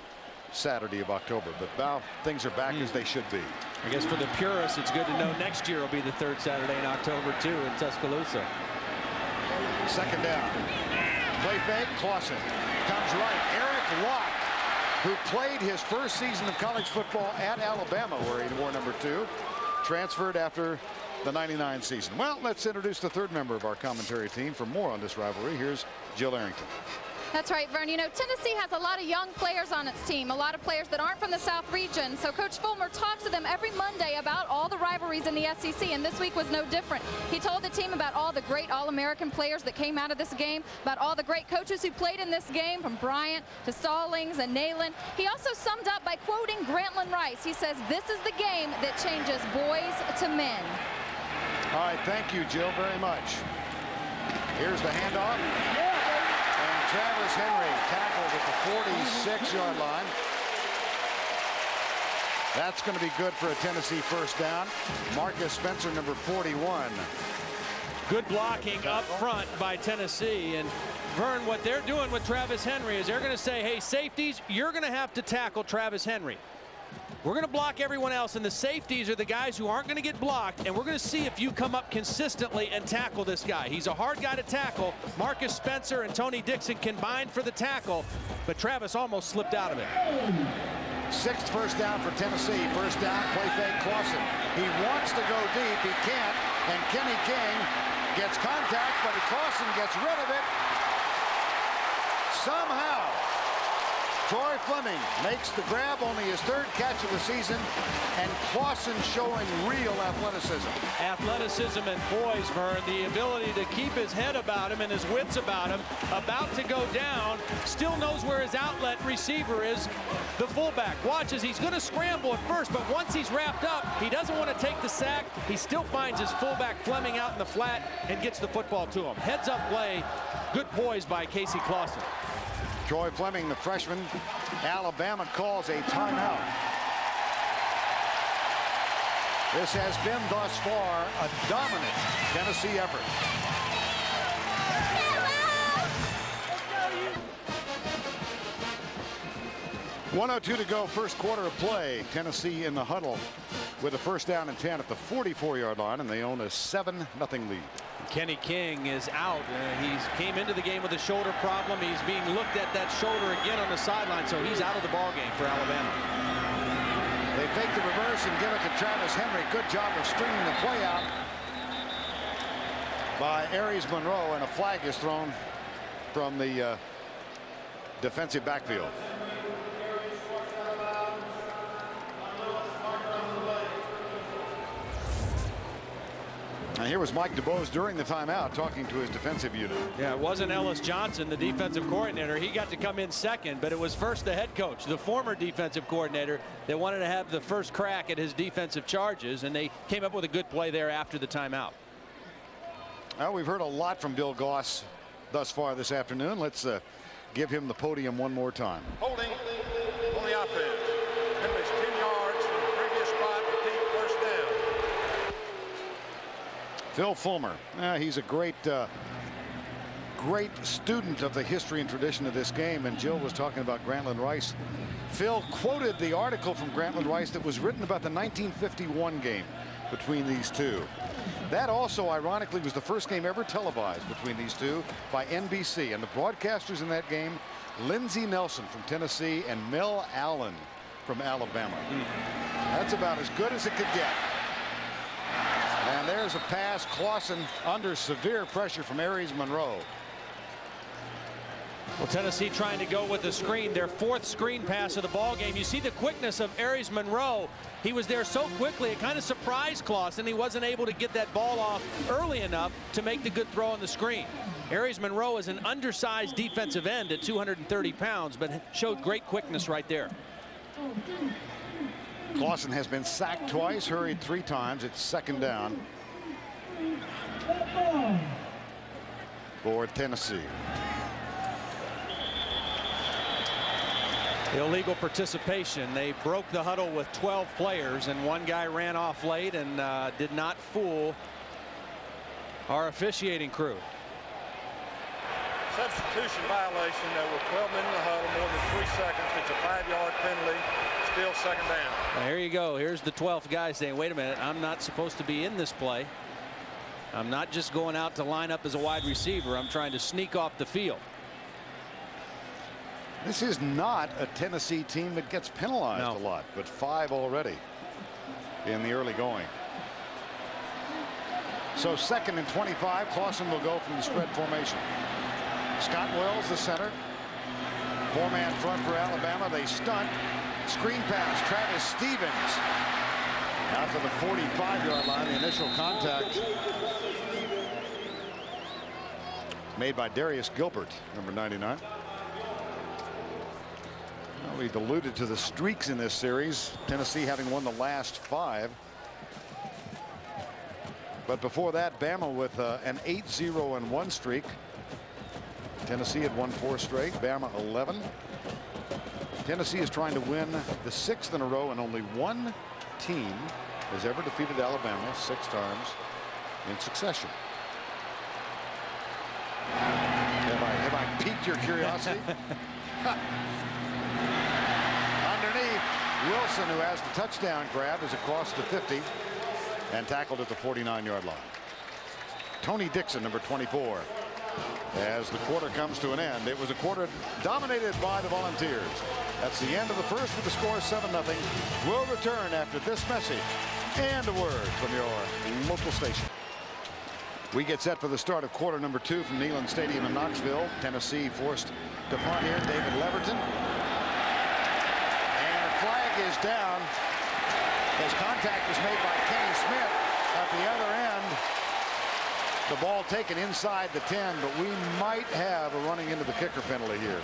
Saturday of October. But now things are back as they should be. I guess for the purists, it's good to know next year will be the 3rd Saturday in October too in Tuscaloosa. 2nd down. Play fake. Clausen comes right. Eric Lott, who played his first season of college football at Alabama, where he wore number 2, transferred after the 99 season. Well, let's introduce the 3rd member of our commentary team. For more on this rivalry, here's Jill Arrington. That's right, Vern. You know, Tennessee has a lot of young players on its team, a lot of players that aren't from the South region. So Coach Fulmer talks to them every Monday about all the rivalries in the SEC, and this week was no different. He told the team about all the great All-American players that came out of this game, about all the great coaches who played in this game, from Bryant to Stallings and Neyland. He also summed up by quoting Grantland Rice. He says, "This is the game that changes boys to men." All right, thank you, Jill, very much. Here's the handoff. Travis Henry tackled at the 46-yard line. That's going to be good for a Tennessee 1st down. Marcus Spencer, number 41. Good blocking up front by Tennessee. And Vern, what they're doing with Travis Henry is they're going to say, hey, safeties, you're going to have to tackle Travis Henry. We're going to block everyone else, and the safeties are the guys who aren't going to get blocked, and we're going to see if you come up consistently and tackle this guy. He's a hard guy to tackle. Marcus Spencer and Tony Dixon combined for the tackle, but Travis almost slipped out of it. 6th 1st down for Tennessee. 1st down, play fake, Clausen. He wants to go deep. He can't, and Kenny King gets contact, but Clausen gets rid of it. Somehow, Troy Fleming makes the grab, only his 3rd catch of the season, and Clausen showing real athleticism. Athleticism and poise, Vern, the ability to keep his head about him and his wits about him, about to go down, still knows where his outlet receiver is, the fullback. Watches, he's going to scramble at first, but once he's wrapped up, he doesn't want to take the sack. He still finds his fullback Fleming out in the flat and gets the football to him. Heads up play, good poise by Casey Clausen. Troy Fleming, the freshman. Alabama calls a timeout. This has been thus far a dominant Tennessee effort. 1:02 to go, 1st quarter of play. Tennessee in the huddle with a 1st down and 10 at the 44-yard line, and they own a 7-0 lead. Kenny King is out. He came into the game with a shoulder problem. He's being looked at that shoulder again on the sideline, so he's out of the ball game for Alabama. They fake the reverse and give it to Travis Henry. Good job of stringing the play out by Aries Monroe, and a flag is thrown from the defensive backfield. And here was Mike DuBose during the timeout talking to his defensive unit. Yeah, it wasn't Ellis Johnson, the defensive coordinator. He got to come in second, but it was first the head coach, the former defensive coordinator, that wanted to have the first crack at his defensive charges, and they came up with a good play there after the timeout. Well, we've heard a lot from Bill Goss thus far this afternoon. Let's give him the podium one more time. Holding on the offense. Penalties 10 yards from the previous spot. Repeat, first down. Phil Fulmer. He's a great student of the history and tradition of this game. And Jill was talking about Grantland Rice. Phil quoted the article from Grantland Rice that was written about the 1951 game between these two. That also, ironically, was the first game ever televised between these two by NBC. And the broadcasters in that game, Lindsey Nelson from Tennessee and Mel Allen from Alabama. That's about as good as it could get. And there's a pass. Clausen under severe pressure from Aries Monroe. Well, Tennessee trying to go with the screen, their fourth screen pass of the ball game. You see the quickness of Aries Monroe. He was there so quickly, it kind of surprised Clausen. He wasn't able to get that ball off early enough to make the good throw on the screen. Aries Monroe is an undersized defensive end at 230 pounds, but showed great quickness right there. Clausen has been sacked twice, hurried 3 times. It's second down for Tennessee. Illegal participation. They broke the huddle with 12 players, and one guy ran off late and did not fool our officiating crew. Substitution violation. There were 12 men in the huddle, more than 3 seconds. It's a 5-yard penalty. Still second down. Well, here you go. Here's the 12th guy saying, wait a minute, I'm not supposed to be in this play. I'm not just going out to line up as a wide receiver. I'm trying to sneak off the field. This is not a Tennessee team that gets penalized a lot, but 5 already in the early going. So 2nd and 25. Clausen will go from the spread formation. Scott Wells, the center. 4-man front for Alabama. They stunt. Screen pass. Travis Stevens out to the 45-yard line. The initial contact made by Darius Gilbert, number 99. Well, we've alluded to the streaks in this series. Tennessee having won the last 5. But before that, Bama with an 8-0-1 streak. Tennessee had won 4 straight. Bama 11. Tennessee is trying to win the 6th in a row, and only one team has ever defeated Alabama 6 times in succession. Have I piqued your curiosity? Underneath, Wilson, who has the touchdown grab, is across the 50 and tackled at the 49-yard line. Tony Dixon, number 24. As the quarter comes to an end, it was a quarter dominated by the Volunteers. That's the end of the first with the score 7-0. We'll return after this message and a word from your local station. We get set for the start of quarter number 2 from Neyland Stadium in Knoxville. Tennessee forced to punt here. David Leverton. And a flag is down as contact was made by Kenny Smith at the other end. The ball taken inside the 10, but we might have a running into the kicker penalty here.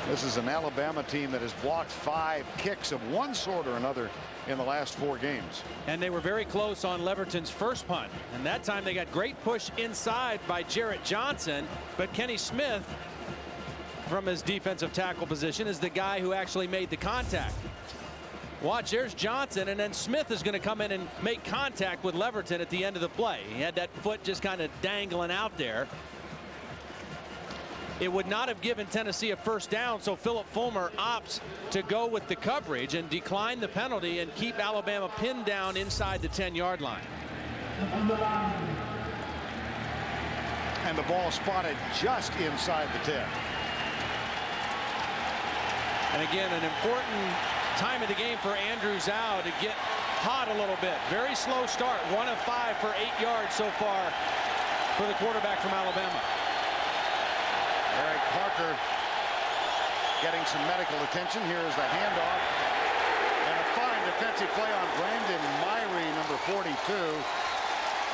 This is an Alabama team that has blocked 5 kicks of one sort or another in the last 4 games. And they were very close on Leverton's first punt. And that time they got great push inside by Jarrett Johnson. But Kenny Smith, from his defensive tackle position, is the guy who actually made the contact. Watch, there's Johnson, and then Smith is going to come in and make contact with Leverton at the end of the play. He had that foot just kind of dangling out there. It would not have given Tennessee a first down, so Philip Fulmer opts to go with the coverage and decline the penalty and keep Alabama pinned down inside the 10-yard line. And the ball spotted just inside the 10. And again, an important time of the game for Andrew Zhao to get hot a little bit. Very slow start. 1 of 5 for 8 yards so far for the quarterback from Alabama. Eric Parker getting some medical attention. Here is the handoff and a fine to defensive play on Brandon Myrie, number 42.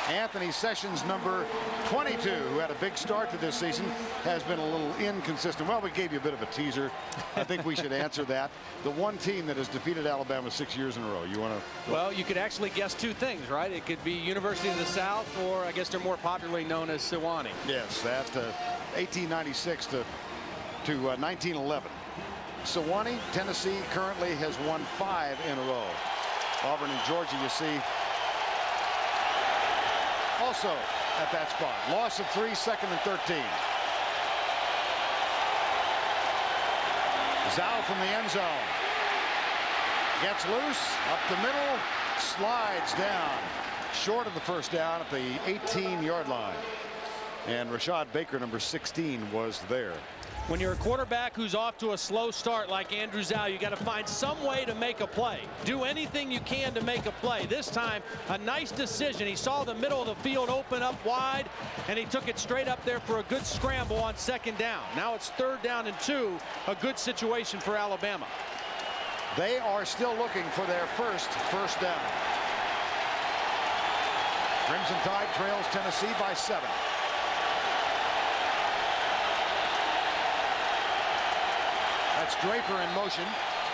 Anthony Sessions, number 22, who had a big start to this season, has been a little inconsistent. Well, we gave you a bit of a teaser. I think we should answer that. The one team that has defeated Alabama 6 years in a row. You want to? Well, you could actually guess two things, right? It could be University of the South, or I guess they're more popularly known as Sewanee. Yes, that 1896 to 1911. Sewanee, Tennessee currently has won 5 in a row. Auburn and Georgia, you see, also at that spot. Loss of 3, 2nd and 13. Zhao from the end zone. Gets loose, up the middle, slides down. Short of the first down at the 18-yard line. And Rashad Baker, number 16, was there. When you're a quarterback who's off to a slow start like Andrew Zhao, you got to find some way to make a play. Do anything you can to make a play. This time, a nice decision. He saw the middle of the field open up wide, and he took it straight up there for a good scramble on 2nd down. Now it's 3rd down and 2, a good situation for Alabama. They are still looking for their first down. Crimson Tide trails Tennessee by 7. That's Draper in motion.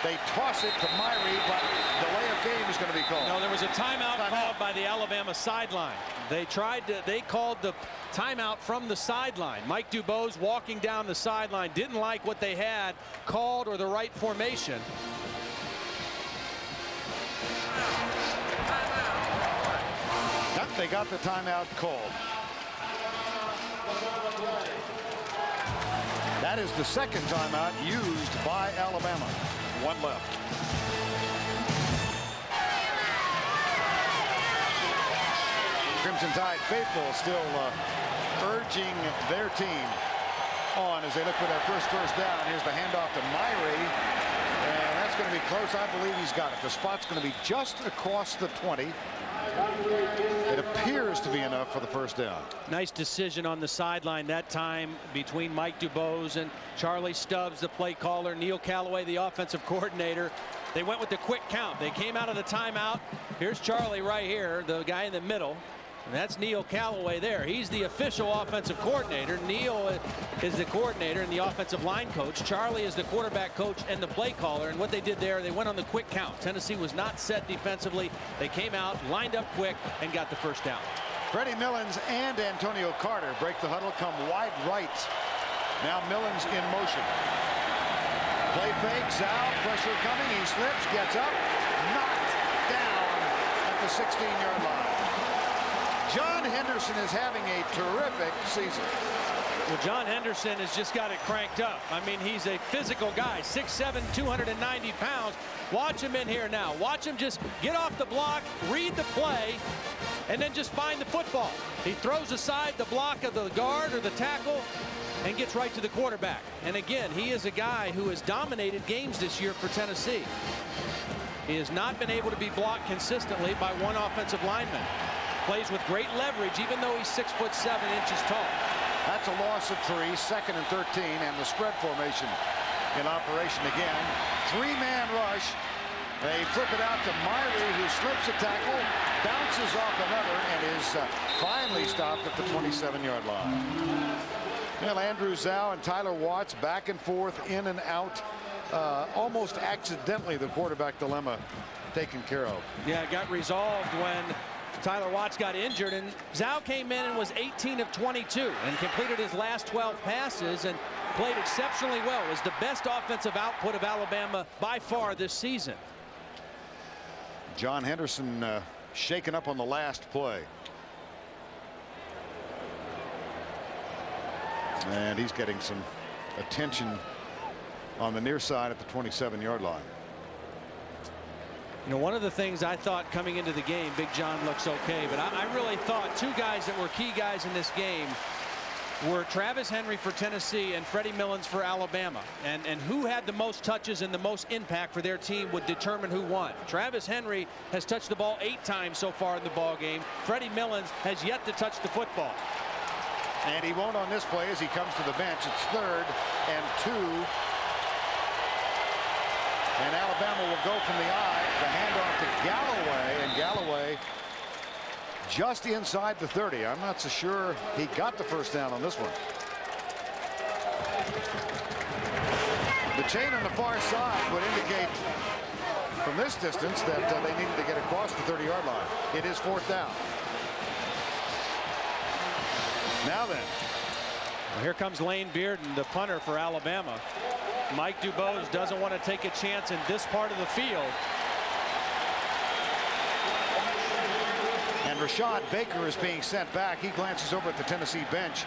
They toss it to Myrie, but delay of game is going to be called. No, there was a timeout called by the Alabama sideline. They called the timeout from the sideline. Mike Dubose walking down the sideline, didn't like what they had called or the right formation. Yep, they got the timeout called. That is the 2nd timeout used by Alabama. 1 left. Crimson Tide faithful still urging their team on as they look for their first down. Here's the handoff to Myrie, and that's going to be close. I believe he's got it. The spot's going to be just across the 20. It appears to be enough for the first down. Nice decision on the sideline that time between Mike Dubose and Charlie Stubbs, the play caller, Neil Callaway, the offensive coordinator. They went with the quick count. They came out of the timeout. Here's Charlie right here, the guy in the middle. And that's Neil Callaway there. He's the official offensive coordinator. Neil is the coordinator and the offensive line coach. Charlie is the quarterback coach and the play caller. And what they did there, they went on the quick count. Tennessee was not set defensively. They came out, lined up quick, and got the first down. Freddie Millens and Antonio Carter break the huddle, come wide right. Now Millens in motion. Play fake, Zhao, pressure coming. He slips, gets up, knocked down at the 16-yard line. John Henderson is having a terrific season. Well, John Henderson has just got it cranked up. I mean, he's a physical guy, 6'7", 290 pounds. Watch him in here now. Watch him just get off the block, read the play, and then just find the football. He throws aside the block of the guard or the tackle and gets right to the quarterback. And again, he is a guy who has dominated games this year for Tennessee. He has not been able to be blocked consistently by one offensive lineman. Plays with great leverage, even though he's 6'7" tall. That's a loss of 3, 2nd and 13, and the spread formation in operation again. 3-man rush. They flip it out to Myrie, who slips a tackle, bounces off another, and is finally stopped at the 27-yard line. Well, Andrew Zhao and Tyler Watts back and forth, in and out. Almost accidentally, the quarterback dilemma taken care of. Yeah, it got resolved when Tyler Watts got injured, and Zhao came in and was 18 of 22 and completed his last 12 passes and played exceptionally well. It was the best offensive output of Alabama by far this season. John Henderson shaken up on the last play. And he's getting some attention on the near side at the 27-yard line. You know, one of the things I thought coming into the game, Big John looks okay, but I really thought two guys that were key guys in this game were Travis Henry for Tennessee and Freddie Millens for Alabama. And who had the most touches and the most impact for their team would determine who won. Travis Henry has touched the ball 8 times so far in the ball game. Freddie Millens has yet to touch the football. And he won't on this play as he comes to the bench. It's 3rd and 2. And Alabama will go from the I The handoff to Galloway, and Galloway just inside the 30. I'm not so sure he got the first down on this one. The chain on the far side would indicate from this distance that they needed to get across the 30-yard line. It is 4th down. Now then. Well, here comes Lane Bearden, the punter for Alabama. Mike Dubose doesn't want to take a chance in this part of the field. And Rashad Baker is being sent back. He glances over at the Tennessee bench.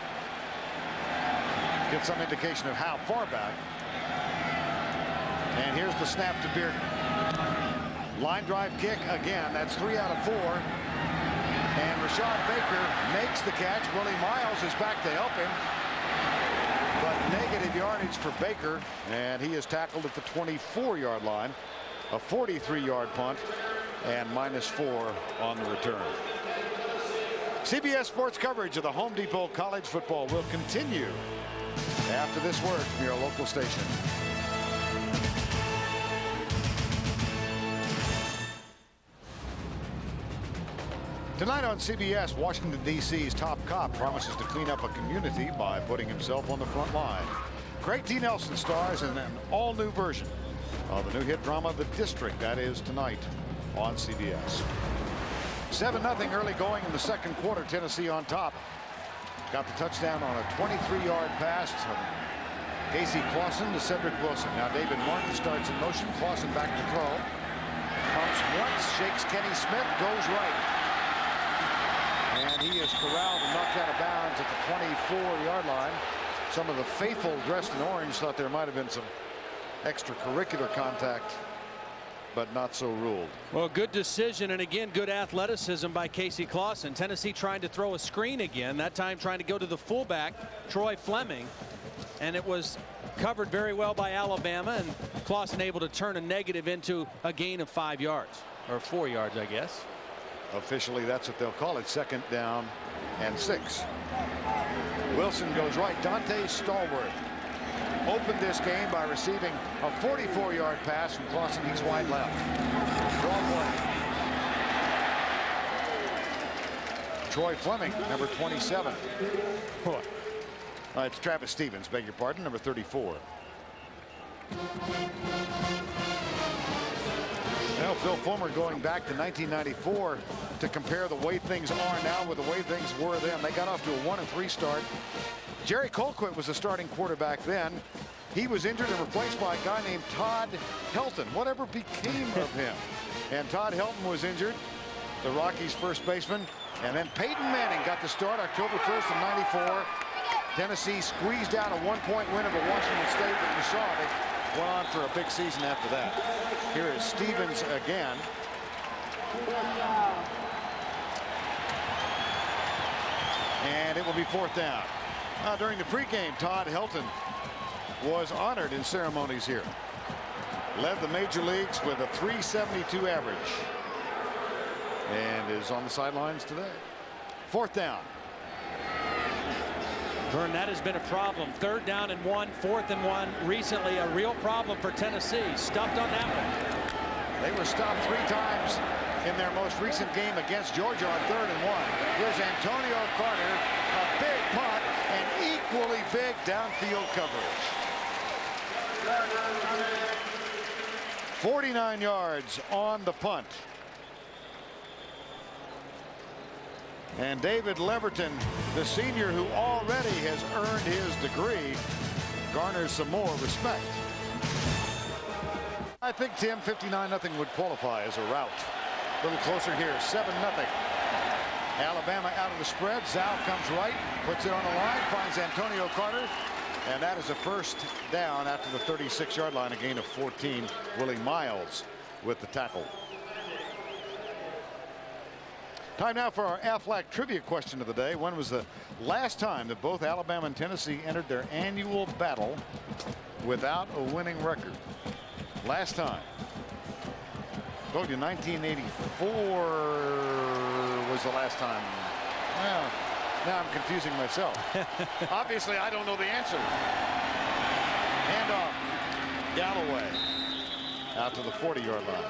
Get some indication of how far back. And here's the snap to Bearden. Line drive kick again. That's 3 out of 4. And Rashad Baker makes the catch. Willie Miles is back to help him. But negative yardage for Baker. And he is tackled at the 24-yard line. A 43-yard punt. And -4 on the return. CBS Sports coverage of the Home Depot College football will continue after this word from your local station. Tonight on CBS, Washington, D.C.'s top cop promises to clean up a community by putting himself on the front line. Craig T. Nelson stars in an all-new version of the new hit drama, The District. That is tonight on CBS. 7-0 early going in the second quarter. Tennessee on top. Got the touchdown on a 23-yard pass from Casey Clausen to Cedric Wilson. Now David Martin starts in motion. Clausen back to throw. Pumps once, shakes Kenny Smith, goes right. And he is corralled and knocked out of bounds at the 24-yard line. Some of the faithful dressed in orange thought there might have been some extracurricular contact, but not so ruled. Well, good decision, and again, good athleticism by Casey Clausen. Tennessee trying to throw a screen again, that time trying to go to the fullback, Troy Fleming, and it was covered very well by Alabama, and Clausen able to turn a negative into a gain of 5 yards, or 4 yards, I guess. Officially, that's what they'll call it. 2nd down and 6. Wilson goes right. Dante Stallworth opened this game by receiving a 44-yard pass from Clausen. He's wide left. Draw play. Troy Fleming, number 27. It's Travis Stevens, beg your pardon, number 34. Now Phil Fulmer going back to 1994 to compare the way things are now with the way things were then. They got off to a 1-3 start. Jerry Colquitt was the starting quarterback then. He was injured and replaced by a guy named Todd Helton. Whatever became of him? And Todd Helton was injured, the Rockies' first baseman. And then Peyton Manning got the start October 1st of '94. Tennessee squeezed out a 1-point win over Washington State, but you saw they went on for a big season after that. Here is Stevens again. And it will be 4th down. During the pregame, Todd Helton was honored in ceremonies here. Led the major leagues with a .372 average. And is on the sidelines today. 4th down. Vern, that has been a problem. 3rd down and 1, 4th and 1. Recently, a real problem for Tennessee. Stuffed on that one. They were stopped 3 times in their most recent game against Georgia on 3rd and 1. Here's Antonio Carter, a big punt and equally big downfield coverage. 49 yards on the punt. And David Leverton, the senior who already has earned his degree, garners some more respect. I think, Tim, 59-0 would qualify as a rout. A little closer here, 7-0. Alabama out of the spread. Zhao comes right, puts it on the line, finds Antonio Carter. And that is a 1st down after the 36-yard line, a gain of 14. Willie Miles with the tackle. Time now for our Aflac trivia question of the day. When was the last time that both Alabama and Tennessee entered their annual battle without a winning record? Last time. Told you 1984 was the last time. Well, now I'm confusing myself. Obviously, I don't know the answer. Handoff. Galloway out to the 40-yard line.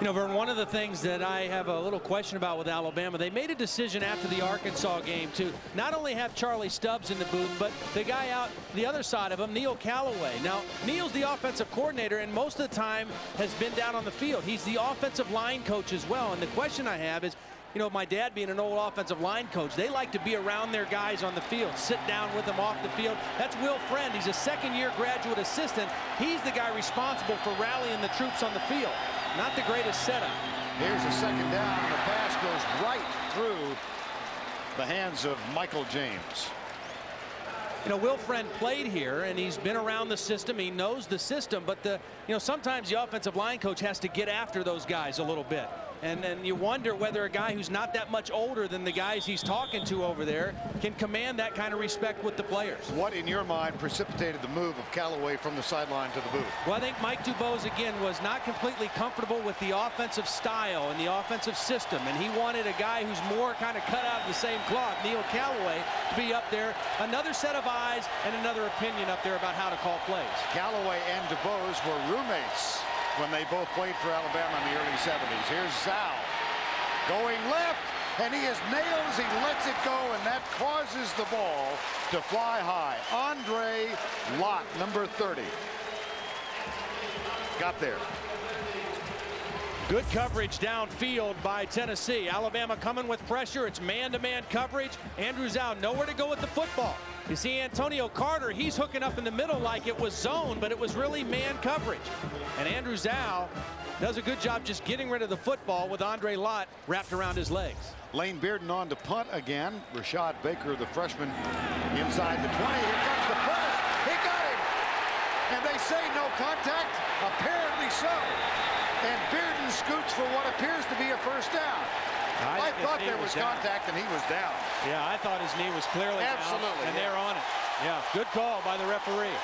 You know, Vern, one of the things that I have a little question about with Alabama, they made a decision after the Arkansas game to not only have Charlie Stubbs in the booth, but the guy out the other side of him, Neil Callaway. Now, Neil's the offensive coordinator, and most of the time has been down on the field. He's the offensive line coach as well. And the question I have is, you know, my dad being an old offensive line coach, they like to be around their guys on the field, sit down with them off the field. That's Will Friend. He's a second-year graduate assistant. He's the guy responsible for rallying the troops on the field. Not the greatest setup. Here's a second down, and the pass goes right through the hands of Michael James. You know, Will Friend played here, and he's been around the system. He knows the system, but sometimes the offensive line coach has to get after those guys a little bit. And then you wonder whether a guy who's not that much older than the guys he's talking to over there can command that kind of respect with the players. What, in your mind, precipitated the move of Callaway from the sideline to the booth? Well, I think Mike DuBose, again, was not completely comfortable with the offensive style and the offensive system, and he wanted a guy who's more kind of cut out of the same cloth, Neil Callaway, to be up there. Another set of eyes and another opinion up there about how to call plays. Callaway and DuBose were roommates when they both played for Alabama in the early 70s. Here's Zal going left, and he is nailed as he lets it go, and that causes the ball to fly high. Andre Lott, number 30. Got there. Good coverage downfield by Tennessee. Alabama coming with pressure. It's man-to-man coverage. Andrew Zal nowhere to go with the football. You see Antonio Carter, he's hooking up in the middle like it was zone, but it was really man coverage. And Andrew Zal does a good job just getting rid of the football with Andre Lott wrapped around his legs. Lane Bearden on to punt again. Rashad Baker, the freshman, inside the 20. Here comes the punt. He got him. And they say no contact. Apparently so. And Bearden scoots for what appears to be a first down. I thought there was contact, and he was down. Yeah, I thought his knee was clearly absolutely down, and yeah. they're on it. Yeah, good call by the referee.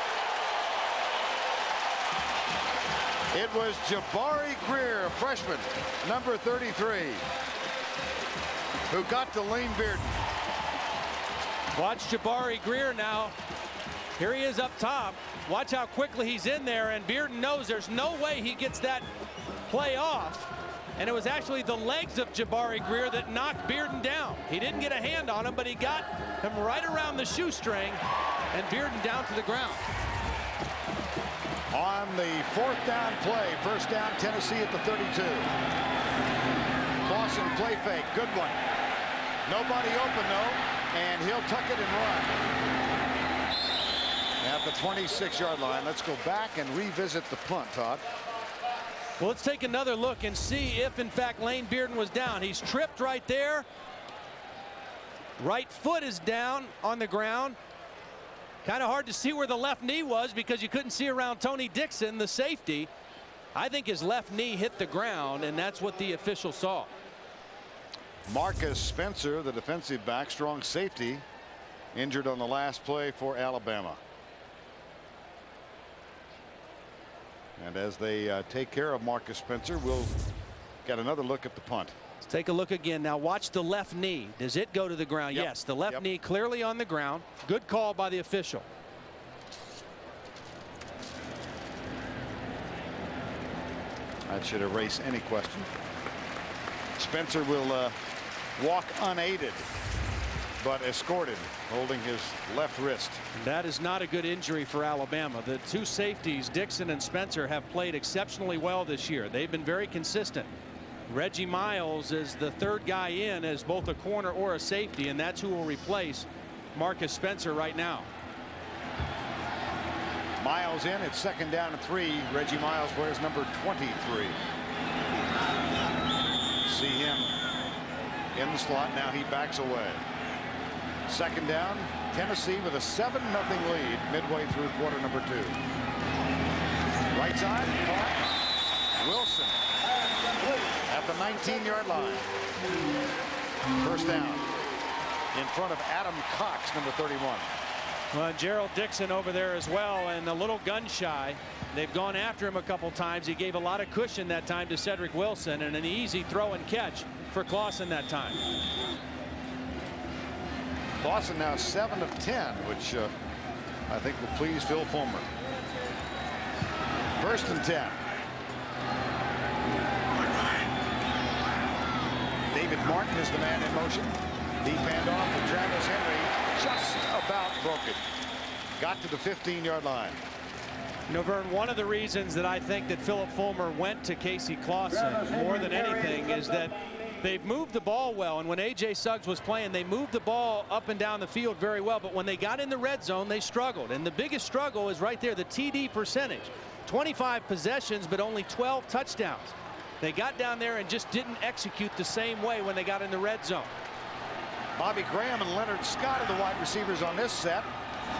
It was Jabari Greer, a freshman, number 33, who got to Lane Bearden. Watch Jabari Greer now. Here he is up top. Watch how quickly he's in there, and Bearden knows there's no way he gets that play off. And it was actually the legs of Jabari Greer that knocked Bearden down. He didn't get a hand on him, but he got him right around the shoestring, and Bearden down to the ground. On the fourth down play, first down Tennessee at the 32. Clausen play fake, good one. Nobody open though, and he'll tuck it and run. At the 26-yard line, let's go back and revisit the punt, Todd. Well, let's take another look and see if, in fact, Lane Bearden was down. He's tripped right there. Right foot is down on the ground. Kind of hard to see where the left knee was because you couldn't see around Tony Dixon, the safety. I think his left knee hit the ground, and that's what the official saw. Marcus Spencer, the defensive back, strong safety, injured on the last play for Alabama. And as they take care of Marcus Spencer, we'll get another look at the punt. Let's take a look again. Now watch the left knee. Does it go to the ground? Yep. Yes, the left knee clearly on the ground. Good call by the official. That should erase any question. Spencer will walk unaided, but escorted, holding his left wrist. That is not a good injury for Alabama. The two safeties, Dixon and Spencer, have played exceptionally well this year. They've been very consistent. Reggie Miles is the third guy in as both a corner or a safety, and that's who will replace Marcus Spencer right now. Miles in, it's second down and 3. Reggie Miles wears number 23. See him in the slot. Now he backs away. Second down, Tennessee with a 7-0 lead midway through quarter number 2. Right side, caught. Wilson at the 19-yard line. First down in front of Adam Cox, number 31. Well, Gerald Dixon over there as well, and a little gun shy. They've gone after him a couple times. He gave a lot of cushion that time to Cedric Wilson, and an easy throw and catch for Clausen that time. Clausen now 7 of 10, which I think will please Phil Fulmer. First and 10. David Martin is the man in motion. Deep handoff to Travis Henry. Just about broke it. Got to the 15-yard line. You know, Vern, one of the reasons that I think that Philip Fulmer went to Casey Clausen more than anything is that they've moved the ball well. And when A.J. Suggs was playing, they moved the ball up and down the field very well. But when they got in the red zone, they struggled. And the biggest struggle is right there, the TD percentage. 25 possessions, but only 12 touchdowns. They got down there and just didn't execute the same way when they got in the red zone. Bobby Graham and Leonard Scott are the wide receivers on this set.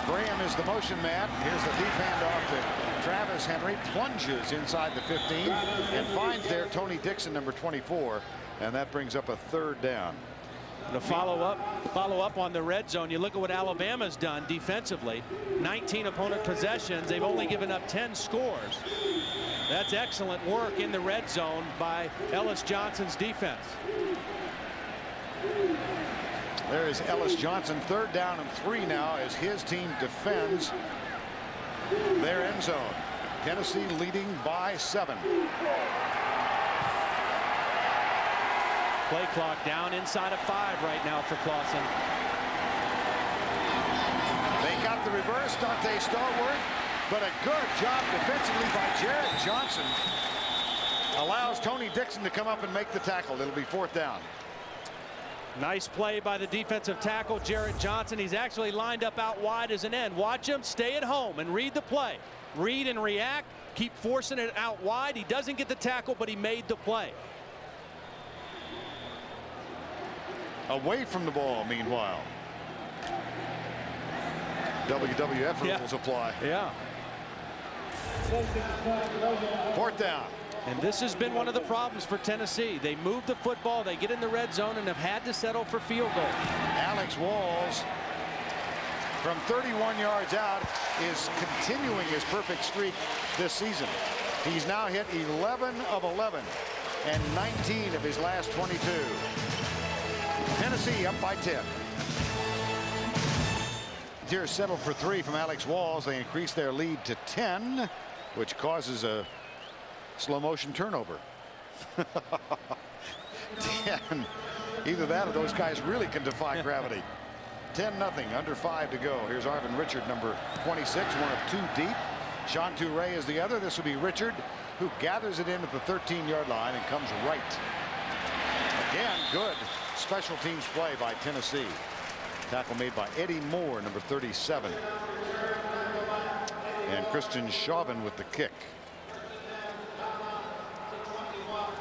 Graham is the motion man. Here's the deep handoff to Travis Henry. Plunges inside the 15 and finds there Tony Dixon, number 24. And that brings up a 3rd down. To follow up on the red zone, you look at what Alabama's done defensively. 19 opponent possessions. They've only given up 10 scores. That's excellent work in the red zone by Ellis Johnson's defense. There is Ellis Johnson, 3rd down and 3 now as his team defends their end zone. Tennessee leading by 7. Play clock down inside of 5 right now for Clausen. They got the reverse, Dante Stallworth, but a good job defensively by Jared Johnson. Allows Tony Dixon to come up and make the tackle. It'll be 4th down. Nice play by the defensive tackle, Jared Johnson. He's actually lined up out wide as an end. Watch him stay at home and read the play. Read and react. Keep forcing it out wide. He doesn't get the tackle, but he made the play. Away from the ball, meanwhile. WWF rules apply. Yeah. 4th down. And this has been one of the problems for Tennessee. They move the football, they get in the red zone, and have had to settle for field goals. Alex Walls, from 31 yards out, is continuing his perfect streak this season. He's now hit 11 of 11 and 19 of his last 22. Tennessee up by 10. Deer settled for 3 from Alex Walls. They increase their lead to 10, which causes a slow motion turnover. 10. Either that or those guys really can defy gravity. 10-0, under 5 to go. Here's Arvin Richard, number 26, one of 2 deep. Sean Toure is the other. This will be Richard, who gathers it in at the 13-yard line and comes right. Again, good special teams play by Tennessee. Tackle made by Eddie Moore, number 37. And Christian Chauvin with the kick.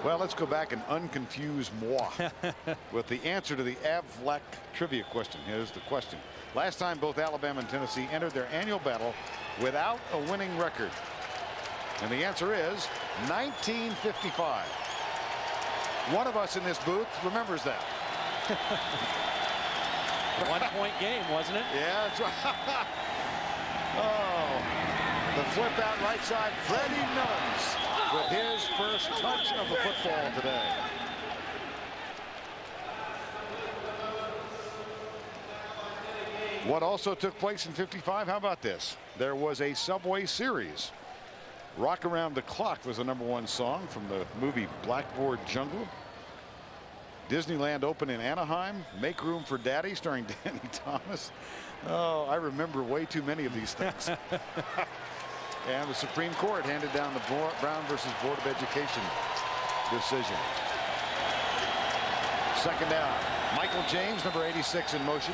Well, let's go back and unconfuse moi with the answer to the Avlac trivia question. Here's the question. Last time both Alabama and Tennessee entered their annual battle without a winning record. And the answer is 1955. One of us in this booth remembers that. 1-point game, wasn't it? Yeah, that's right. Oh, the flip out right side, Freddie Millens with his first touch of the football today. What also took place in 55? How about this? There was a Subway series. Rock Around the Clock was the #1 song from the movie Blackboard Jungle. Disneyland opened in Anaheim. Make Room for Daddy, starring Danny Thomas. Oh, I remember way too many of these things. And the Supreme Court handed down the Brown versus Board of Education decision. 2nd down. Michael James, number 86, in motion.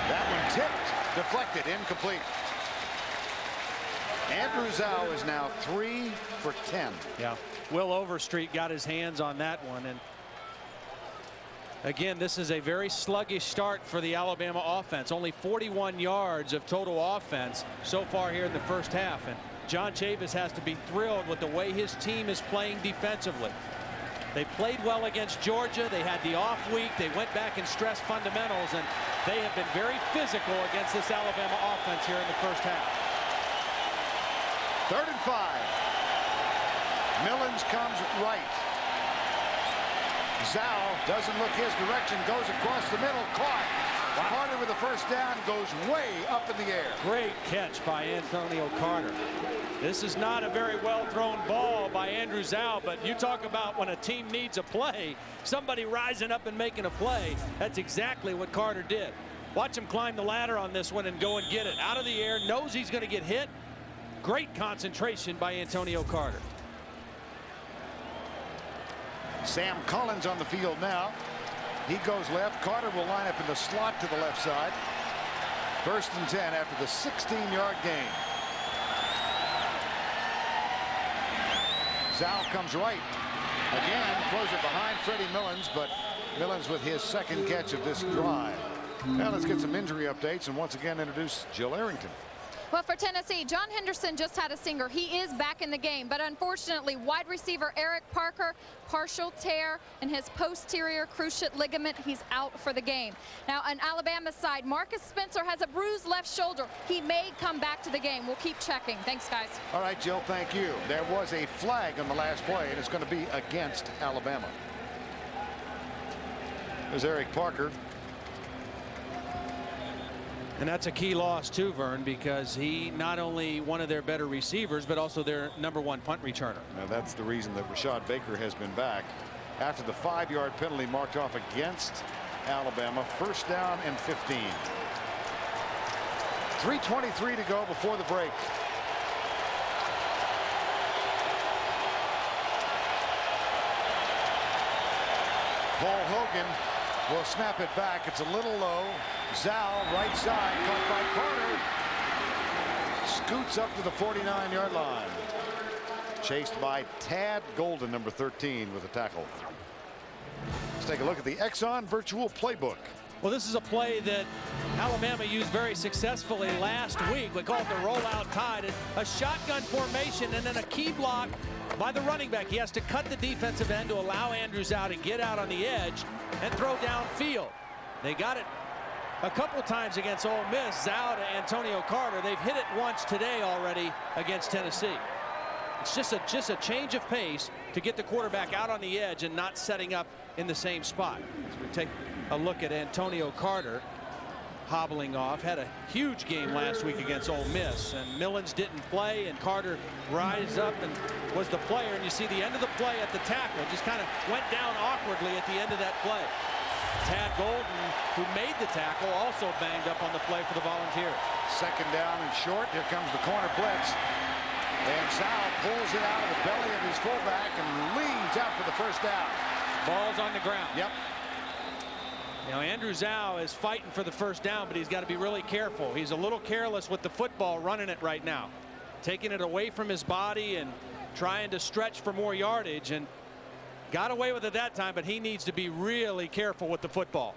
That one tipped, deflected, incomplete. Andrew Zhao is now 3 for 10. Yeah. Will Overstreet got his hands on that one. And again, this is a very sluggish start for the Alabama offense. Only 41 yards of total offense so far here in the first half. And John Chavis has to be thrilled with the way his team is playing defensively. They played well against Georgia. They had the off week. They went back and stressed fundamentals, and they have been very physical against this Alabama offense here in the first half. 3rd and 5. Millens comes right. Zhao doesn't look his direction, goes across the middle, caught. Carter with the first down, goes way up in the air. Great catch by Antonio Carter. This is not a very well thrown ball by Andrew Zhao, but you talk about when a team needs a play, somebody rising up and making a play. That's exactly what Carter did. Watch him climb the ladder on this one and go and get it out of the air. Knows he's going to get hit. Great concentration by Antonio Carter. Sam Collins on the field now. He goes left. Carter will line up in the slot to the left side. 1st and 10 after the 16-yard gain. Zhao comes right. Again, throws it behind Freddie Millens, but Millens with his second catch of this drive. Now let's get some injury updates and once again introduce Jill Arrington. Well, for Tennessee, John Henderson just had a stinger. He is back in the game, but unfortunately, wide receiver Eric Parker, partial tear in his posterior cruciate ligament. He's out for the game. Now, on Alabama's side, Marcus Spencer has a bruised left shoulder. He may come back to the game. We'll keep checking. Thanks, guys. All right, Jill, thank you. There was a flag on the last play, and it's going to be against Alabama. There's Eric Parker. And that's a key loss too, Vern, because he not only one of their better receivers, but also their #1 punt returner. Now that's the reason that Rashad Baker has been back after the 5-yard penalty marked off against Alabama. 1st down and 15. 3:23 to go before the break. Paul Hogan will snap it back. It's a little low. Zhao, right side, caught by Carter. Scoots up to the 49-yard line. Chased by Tad Golden, number 13, with a tackle. Let's take a look at the Exxon Virtual Playbook. Well, this is a play that Alabama used very successfully last week. We call it the rollout tide. A shotgun formation and then a key block by the running back. He has to cut the defensive end to allow Andrew Zhao to get out on the edge and throw downfield. They got it a couple times against Ole Miss. Zhao to Antonio Carter. They've hit it once today already against Tennessee. It's just a change of pace to get the quarterback out on the edge and not setting up in the same spot. So we take a look at Antonio Carter hobbling off. Had a huge game last week against Ole Miss, and Millens didn't play, and Carter rise up and was the player. And you see the end of the play at the tackle. Just kind of went down awkwardly at the end of that play. Tad Golden, who made the tackle, also banged up on the play for the Volunteers. 2nd down and short. Here comes the corner blitz. And Zhao pulls it out of the belly of his fullback and leads out for the 1st down. Ball's on the ground. Yep. Now, Andrew Zhao is fighting for the 1st down, but he's got to be really careful. He's a little careless with the football running it right now. Taking it away from his body and trying to stretch for more yardage, and got away with it that time, but he needs to be really careful with the football.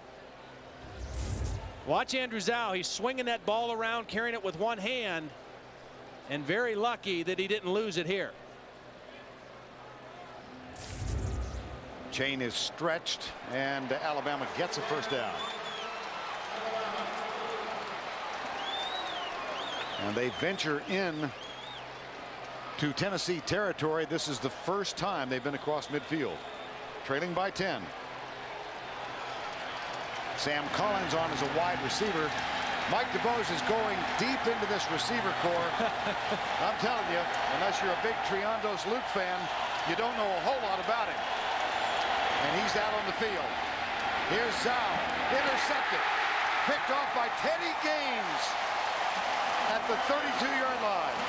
Watch Andrew Zhao. He's swinging that ball around, carrying it with one hand, and very lucky that he didn't lose it here. Chain is stretched, and Alabama gets a 1st down. And they venture in to Tennessee territory. This is the first time they've been across midfield. Trailing by 10. Sam Collins on as a wide receiver. Mike DeBose is going deep into this receiver corps. I'm telling you, unless you're a big Triandos Luke fan, you don't know a whole lot about him. And he's out on the field. Here's Zhao, intercepted, picked off by Teddy Gaines at the 32-yard line.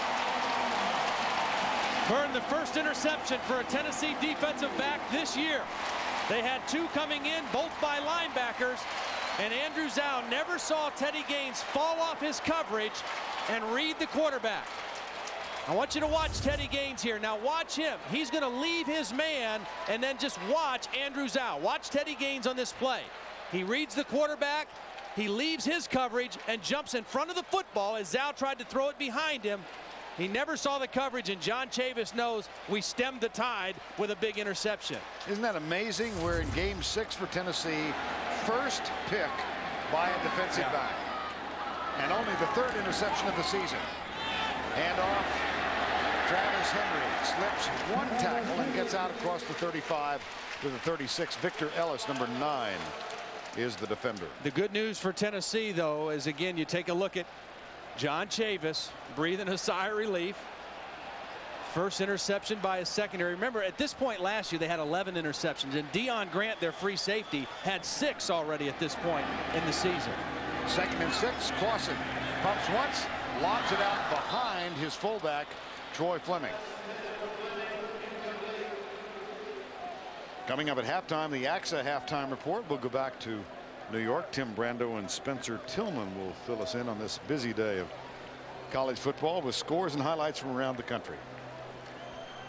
Vern, the first interception for a Tennessee defensive back this year. They had 2 coming in, both by linebackers, and Andrew Zhao never saw Teddy Gaines fall off his coverage and read the quarterback. I want you to watch Teddy Gaines here. Now watch him. He's going to leave his man and then just watch Andrew Zhao. Watch Teddy Gaines on this play. He reads the quarterback. He leaves his coverage and jumps in front of the football as Zhao tried to throw it behind him. He never saw the coverage, and John Chavis knows we stemmed the tide with a big interception. Isn't that amazing? We're in game 6 for Tennessee. First pick by a defensive back. And only the 3rd interception of the season. Hand off. Travis Henry slips 1 tackle and gets out across the 35 to the 36. Victor Ellis, number 9. is the defender. The good news for Tennessee, though, is again, you take a look at John Chavis breathing a sigh of relief. First interception by a secondary. Remember, at this point last year, they had 11 interceptions, and Deion Grant, their free safety, had 6 already at this point in the season. 2nd and 6. Clausen pumps once, lobs it out behind his fullback, Troy Fleming. Coming up at halftime, the AXA halftime report. We'll go back to New York. Tim Brando and Spencer Tillman will fill us in on this busy day of college football with scores and highlights from around the country.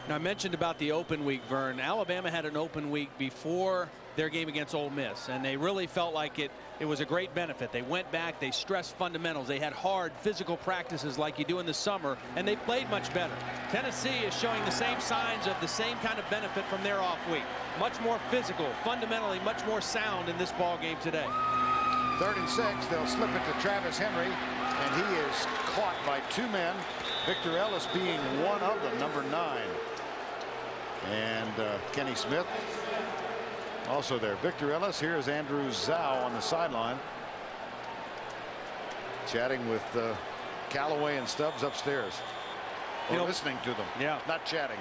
Now, I mentioned about the open week, Vern. Alabama had an open week before their game against Ole Miss, and they really felt like it was a great benefit. They went back, they stressed fundamentals, they had hard physical practices like you do in the summer, and they played much better. Tennessee is showing the same signs of the same kind of benefit from their off week. Much more physical, fundamentally much more sound in this ball game today. 3rd and 6. They'll slip it to Travis Henry, and he is caught by 2 men, Victor Ellis being one of them, number 9. And Kenny Smith also there. Victor Ellis. Here is Andrew Zhao on the sideline, chatting with Callaway and Stubbs upstairs, or listening to them. Yeah, not chatting.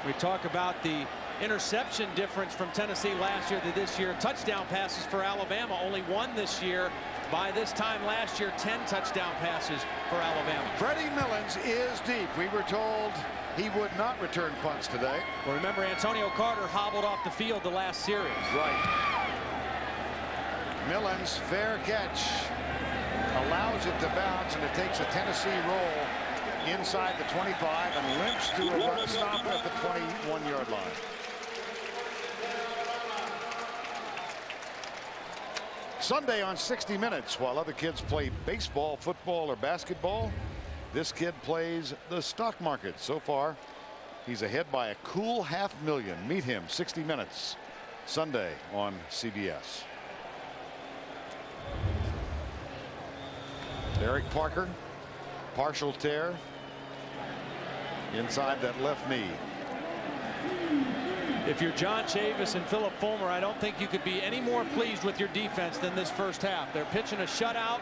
We talk about the interception difference from Tennessee last year to this year. Touchdown passes for Alabama, only 1 this year. By this time last year, 10 touchdown passes for Alabama. Freddie Millens is deep. We were told he would not return punts today. Well, remember, Antonio Carter hobbled off the field the last series. Right. Millens, fair catch, allows it to bounce, and it takes a Tennessee roll inside the 25 and limps to a run stop at the 21-yard line. Sunday on 60 Minutes, while other kids play baseball, football, or basketball, this kid plays the stock market. So far, he's ahead by a cool $500,000. Meet him, 60 Minutes, Sunday on CBS. Derek Parker, partial tear inside that left knee. If you're John Chavis and Philip Fulmer, I don't think you could be any more pleased with your defense than this first half. They're pitching a shutout.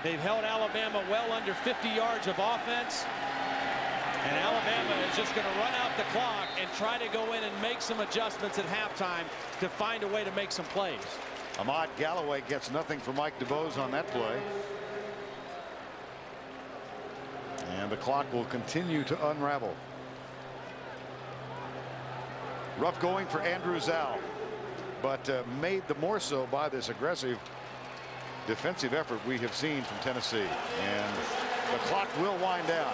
They've held Alabama well under 50 yards of offense. And Alabama is just going to run out the clock and try to go in and make some adjustments at halftime to find a way to make some plays. Ahmad Galloway gets nothing for Mike DeBose on that play. And the clock will continue to unravel. Rough going for Andrew Zhao, but made the more so by this aggressive defensive effort we have seen from Tennessee. And the clock will wind down.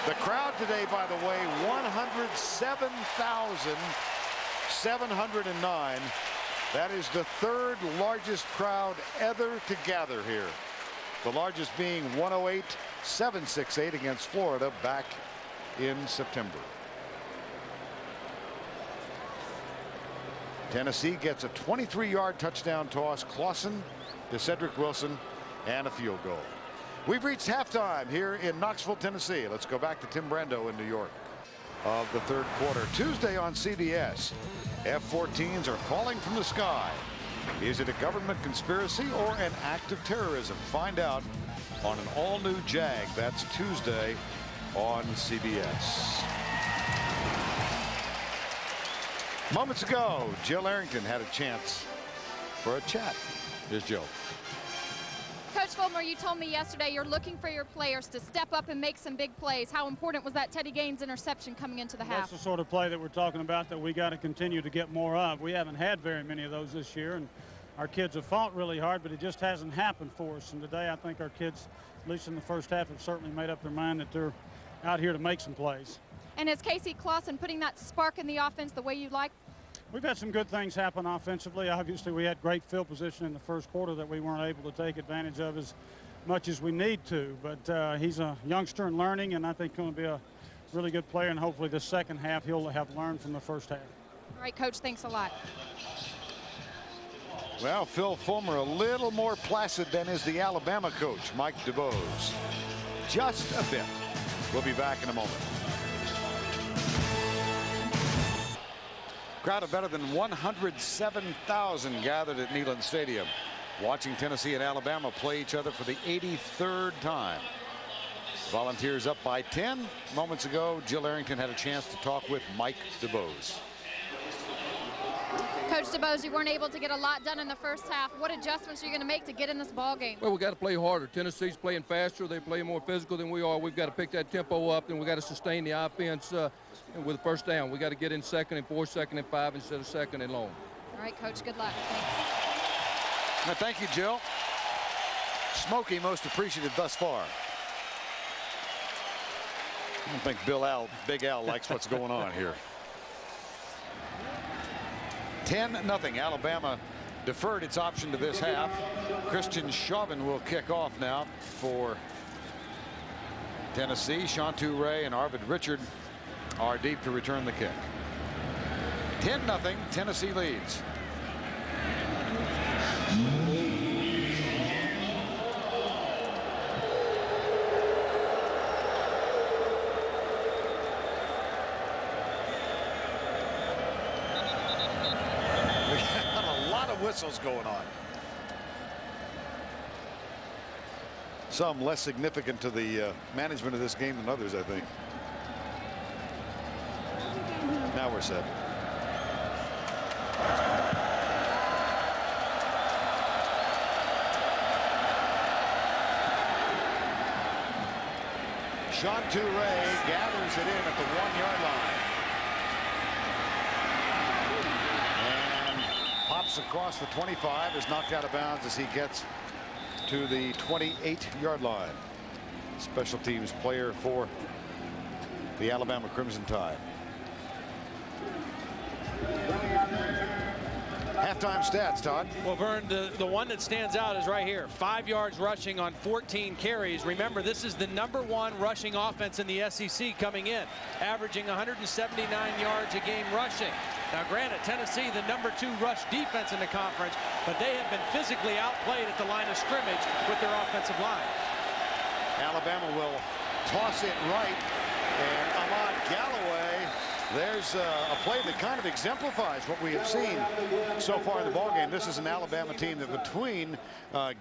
The crowd today, by the way, 107,709. That is the 3rd largest crowd ever to gather here. The largest being 108,768 against Florida back in September. Tennessee gets a 23-yard touchdown toss. Clausen to Cedric Wilson, and a field goal. We've reached halftime here in Knoxville, Tennessee. Let's go back to Tim Brando in New York. Of the 3rd quarter, Tuesday on CBS. F-14s are falling from the sky. Is it a government conspiracy or an act of terrorism? Find out on an all-new Jag. That's Tuesday on CBS. Moments ago, Jill Arrington had a chance for a chat. Here's Jill. Coach Fulmer, you told me yesterday you're looking for your players to step up and make some big plays. How important was that Teddy Gaines interception coming into the half? That's the sort of play that we're talking about that we got to continue to get more of. We haven't had very many of those this year, and our kids have fought really hard, but it just hasn't happened for us. And today I think our kids, at least in the first half, have certainly made up their mind that they're out here to make some plays. And is Casey Clausen putting that spark in the offense the way you like? We've had some good things happen offensively. Obviously, we had great field position in the first quarter that we weren't able to take advantage of as much as we need to. But he's a youngster and learning, and I think going to be a really good player. And hopefully the second half he'll have learned from the first half. All right, Coach, thanks a lot. Well, Phil Fulmer a little more placid than is the Alabama coach, Mike DeBose. Just a bit. We'll be back in a moment. Crowd of better than 107,000 gathered at Neyland Stadium, watching Tennessee and Alabama play each other for the 83rd time. Volunteers up by 10. Moments ago, Jill Arrington had a chance to talk with Mike DuBose. Coach DuBose, you weren't able to get a lot done in the first half. What adjustments are you going to make to get in this ball game? Well, we got to play harder. Tennessee's playing faster. They play more physical than we are. We've got to pick that tempo up, and we got to sustain the offense with first down. We got to get in 2nd and 4, 2nd and 5 instead of 2nd and long. All right, Coach. Good luck. Thanks. Now, thank you, Jill. Smokey most appreciative thus far. I don't think Big Al likes what's going on here. 10-0. Alabama deferred its option to this half. Christian Chauvin will kick off now for Tennessee. Shantu Ray and Arvid Richard are deep to return the kick. 10-0. Tennessee leads. Whistles going on. Some less significant to the management of this game than others, I think. Now we're set. Shantu Ray gathers it in at the 1-yard line. Pops across the 25, is knocked out of bounds as he gets to the 28-yard line. Special teams player for the Alabama Crimson Tide. Halftime stats, Todd. Well, Vern, the one that stands out is right here. 5 yards rushing on 14 carries. Remember, this is the #1 rushing offense in the SEC coming in, averaging 179 yards a game rushing. Now, granted, Tennessee, the #2 rush defense in the conference, but they have been physically outplayed at the line of scrimmage with their offensive line. Alabama will toss it right, and Ahmad Galloway, there's a play that kind of exemplifies what we have seen so far in the ballgame. This is an Alabama team that between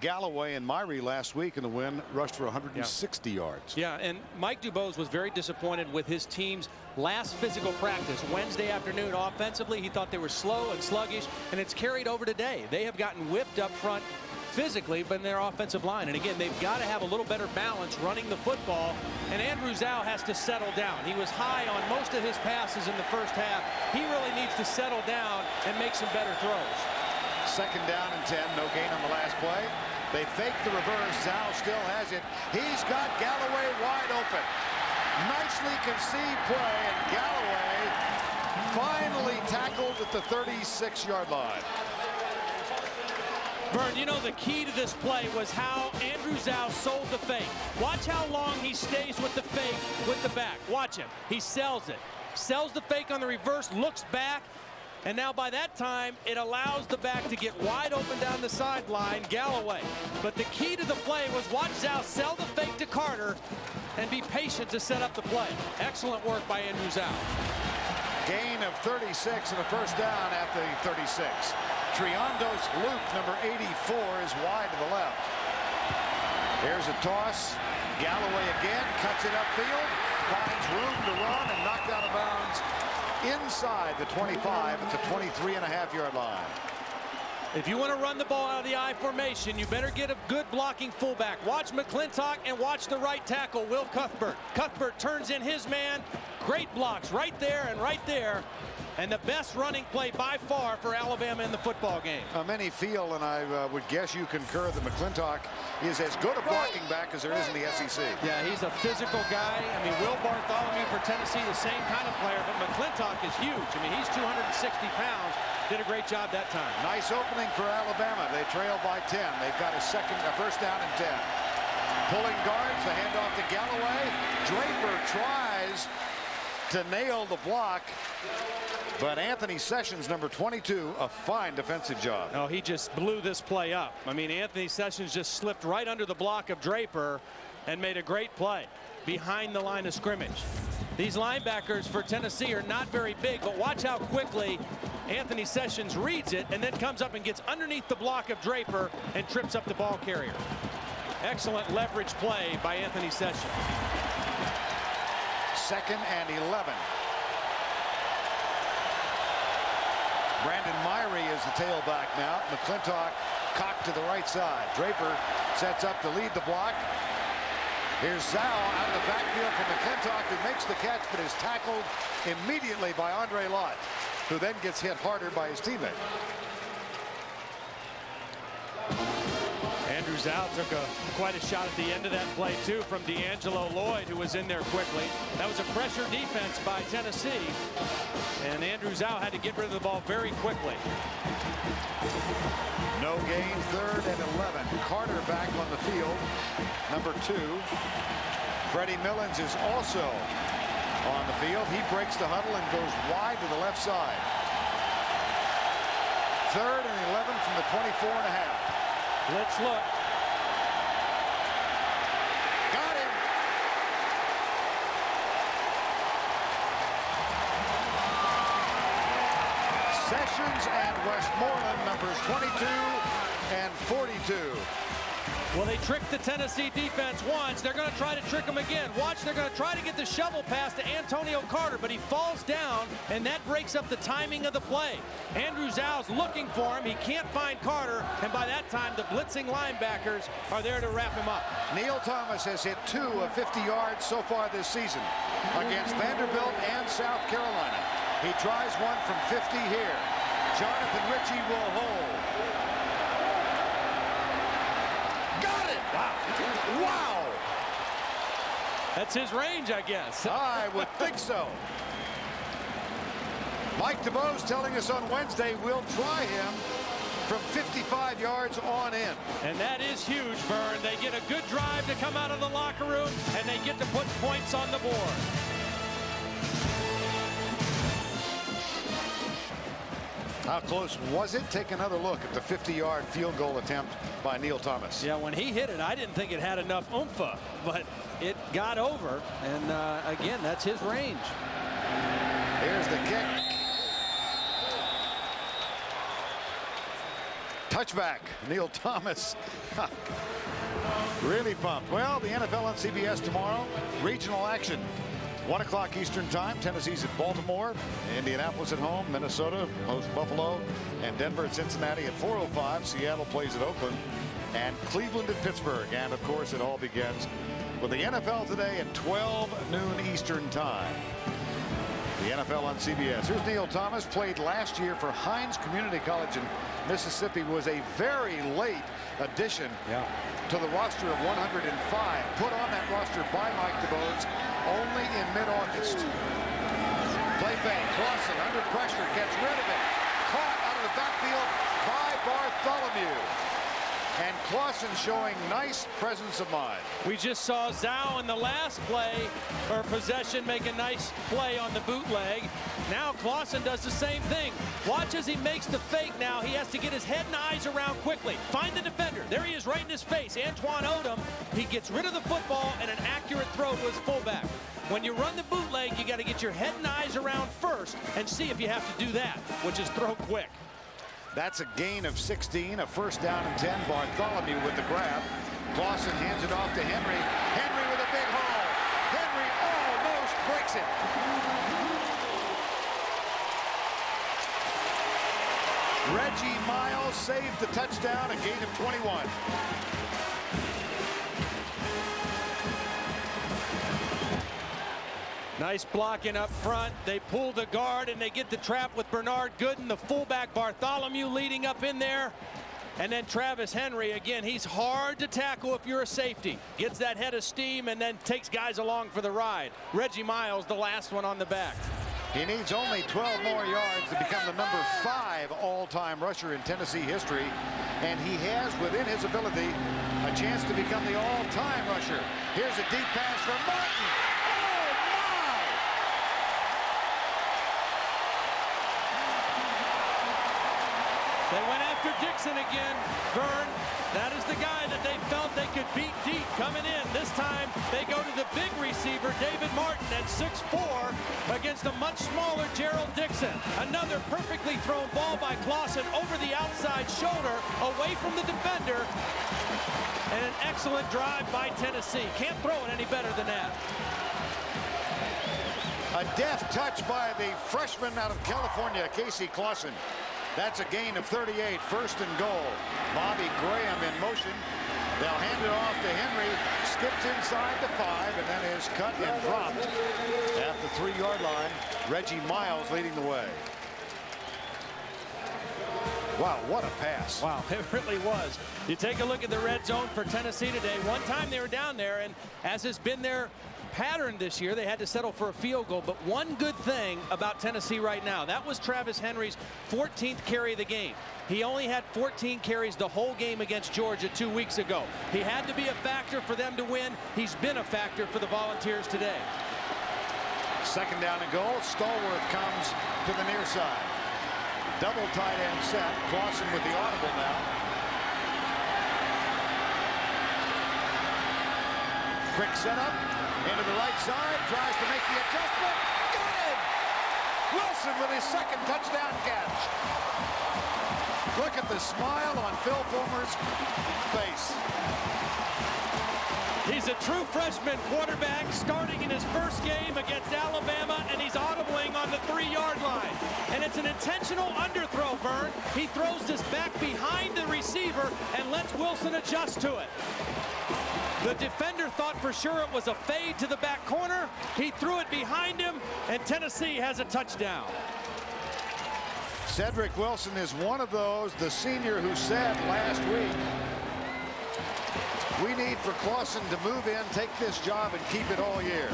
Galloway and Myrie last week in the win rushed for 160 yards. Yeah, and Mike DuBose was very disappointed with his team's last physical practice Wednesday afternoon. Offensively, he thought they were slow and sluggish, and it's carried over today. They have gotten whipped up front physically, but in their offensive line. And again, they've got to have a little better balance running the football, and Andrew Zhao has to settle down. He was high on most of his passes in the first half. He really needs to settle down and make some better throws. 2nd down and 10, no gain on the last play. They fake the reverse. Zhao still has it. He's got Galloway wide open. Nicely conceived play, and Galloway finally tackled at the 36-yard line. Vern, you know, the key to this play was how Andrew Zhao sold the fake. Watch how long he stays with the fake with the back. Watch him. He sells it. Sells the fake on the reverse, looks back, and now by that time, it allows the back to get wide open down the sideline, Galloway. But the key to the play was watch Zhao sell the fake to Carter and be patient to set up the play. Excellent work by Andrew Zhao. Gain of 36 and a first down at the 36. Triandos Luke, number 84, is wide to the left. Here's a toss. Galloway again cuts it upfield, finds room to run, and knocked out of bounds inside the 25 at the 23.5-yard line. If you want to run the ball out of the I formation, you better get a good blocking fullback. Watch McClintock and watch the right tackle, Will Cuthbert. Cuthbert turns in his man. Great blocks right there and right there. And the best running play by far for Alabama in the football game. Many feel, and I would guess you concur, that McClintock is as good a blocking back as there is in the SEC. Yeah, he's a physical guy. I mean, Will Bartholomew for Tennessee, the same kind of player, but McClintock is huge. I mean, he's 260 pounds. Did a great job that time. Nice opening for Alabama. They trail by 10. They've got a first down and 10. Pulling guards, the handoff to Galloway. Draper tries to nail the block, but Anthony Sessions, number 22, a fine defensive job. Oh, he just blew this play up. I mean, Anthony Sessions just slipped right under the block of Draper and made a great play behind the line of scrimmage. These linebackers for Tennessee are not very big, but watch how quickly Anthony Sessions reads it and then comes up and gets underneath the block of Draper and trips up the ball carrier. Excellent leverage play by Anthony Sessions. 2nd and 11. Brandon Myrie is the tailback now. McClintock cocked to the right side. Draper sets up to lead the block. Here's Zhao out of the backfield for McClintock, who makes the catch but is tackled immediately by Andre Lott, who then gets hit harder by his teammate. Andrew Zhao took quite a shot at the end of that play, too, from D'Angelo Lloyd, who was in there quickly. That was a pressure defense by Tennessee, and Andrew Zhao had to get rid of the ball very quickly. No gain, 3rd and 11. Carter back on the field, number 2. Freddie Millens is also on the field. He breaks the huddle and goes wide to the left side. 3rd and 11 from the 24.5. Let's look. Got him. Sessions and Westmoreland, numbers 22 and 42. Well, they tricked the Tennessee defense once. They're going to try to trick them again. Watch, they're going to try to get the shovel pass to Antonio Carter, but he falls down, and that breaks up the timing of the play. Andrew Zhao's looking for him. He can't find Carter, and by that time, the blitzing linebackers are there to wrap him up. Neil Thomas has hit 2 of 50 yards so far this season against Vanderbilt and South Carolina. He tries one from 50 here. Jonathan Ritchie will hold. Wow! That's his range, I guess. I would think so. Mike DeBose telling us on Wednesday we'll try him from 55 yards on in. And that is huge, Vern. They get a good drive to come out of the locker room, and they get to put points on the board. How close was it? Take another look at the 50-yard field goal attempt by Neil Thomas. Yeah, when he hit it, I didn't think it had enough oomph, but it got over. And again, that's his range. Here's the kick. Touchback, Neil Thomas. Really pumped. Well, the NFL on CBS tomorrow. Regional action. 1 o'clock Eastern time. Tennessee's at Baltimore, Indianapolis at home, Minnesota hosts Buffalo, and Denver at Cincinnati at 4:05. Seattle plays at Oakland, and Cleveland at Pittsburgh. And of course, it all begins with the NFL today at 12 noon Eastern time. The NFL on CBS. Here's Neil Thomas, played last year for Hines Community College in Mississippi, was a very late addition to the roster of 105. Put on that roster by Mike DeBose only in mid-August. Play fake. Clausen under pressure, gets rid of it. Caught out of the backfield by Bartholomew. And Clausen showing nice presence of mind. We just saw Zhao in the last play or possession make a nice play on the bootleg. Now Clausen does the same thing. Watch as he makes the fake now. He has to get his head and eyes around quickly. Find the defender. There he is right in his face. Antoine Odom. He gets rid of the football and an accurate throw to his fullback. When you run the bootleg, you got to get your head and eyes around first and see if you have to do that, which is throw quick. That's a gain of 16, a first down and 10. Bartholomew with the grab. Clausen hands it off to Henry. Henry with a big haul. Henry almost breaks it. Reggie Miles saved the touchdown, a gain of 21. Nice blocking up front. They pull the guard and they get the trap with Bernard Gooden, the fullback. Bartholomew leading up in there. And then Travis Henry, again, he's hard to tackle if you're a safety. Gets that head of steam and then takes guys along for the ride. Reggie Miles, the last one on the back. He needs only 12 more yards to become the number 5 all-time rusher in Tennessee history. And he has, within his ability, a chance to become the all-time rusher. Here's a deep pass from Martin. They went after Dixon again, Vern. That is the guy that they felt they could beat deep coming in. This time they go to the big receiver, David Martin, at 6'4", against a much smaller Gerald Dixon. Another perfectly thrown ball by Clausen over the outside shoulder, away from the defender. And an excellent drive by Tennessee. Can't throw it any better than that. A deft touch by the freshman out of California, Casey Clausen. That's a gain of 38, first and goal. Bobby Graham in motion. They'll hand it off to Henry. Skips inside the 5 and then is cut and dropped at the 3-yard line. Reggie Miles leading the way. Wow, what a pass. Wow, it really was. You take a look at the red zone for Tennessee today. One time they were down there, and as has been their pattern this year, they had to settle for a field goal. But one good thing about Tennessee right now, that was Travis Henry's 14th carry of the game. He only had 14 carries the whole game against Georgia 2 weeks ago. He had to be a factor for them to win. He's been a factor for the Volunteers today. Second down and goal. Stallworth comes to the near side. Double tight end set. Clausen with the audible now. Quick setup. Into the right side. Tries to make the adjustment. Got it! Wilson with his second touchdown catch. Look at the smile on Phil Fulmer's face. He's a true freshman quarterback starting in his first game against Alabama, and he's audibling on the 3-yard line. And it's an intentional underthrow, Vern. He throws this back behind the receiver and lets Wilson adjust to it. The defender thought for sure it was a fade to the back corner. He threw it behind him, and Tennessee has a touchdown. Cedric Wilson is one of those, the senior who said last week, we need for Clausen to move in, take this job, and keep it all year.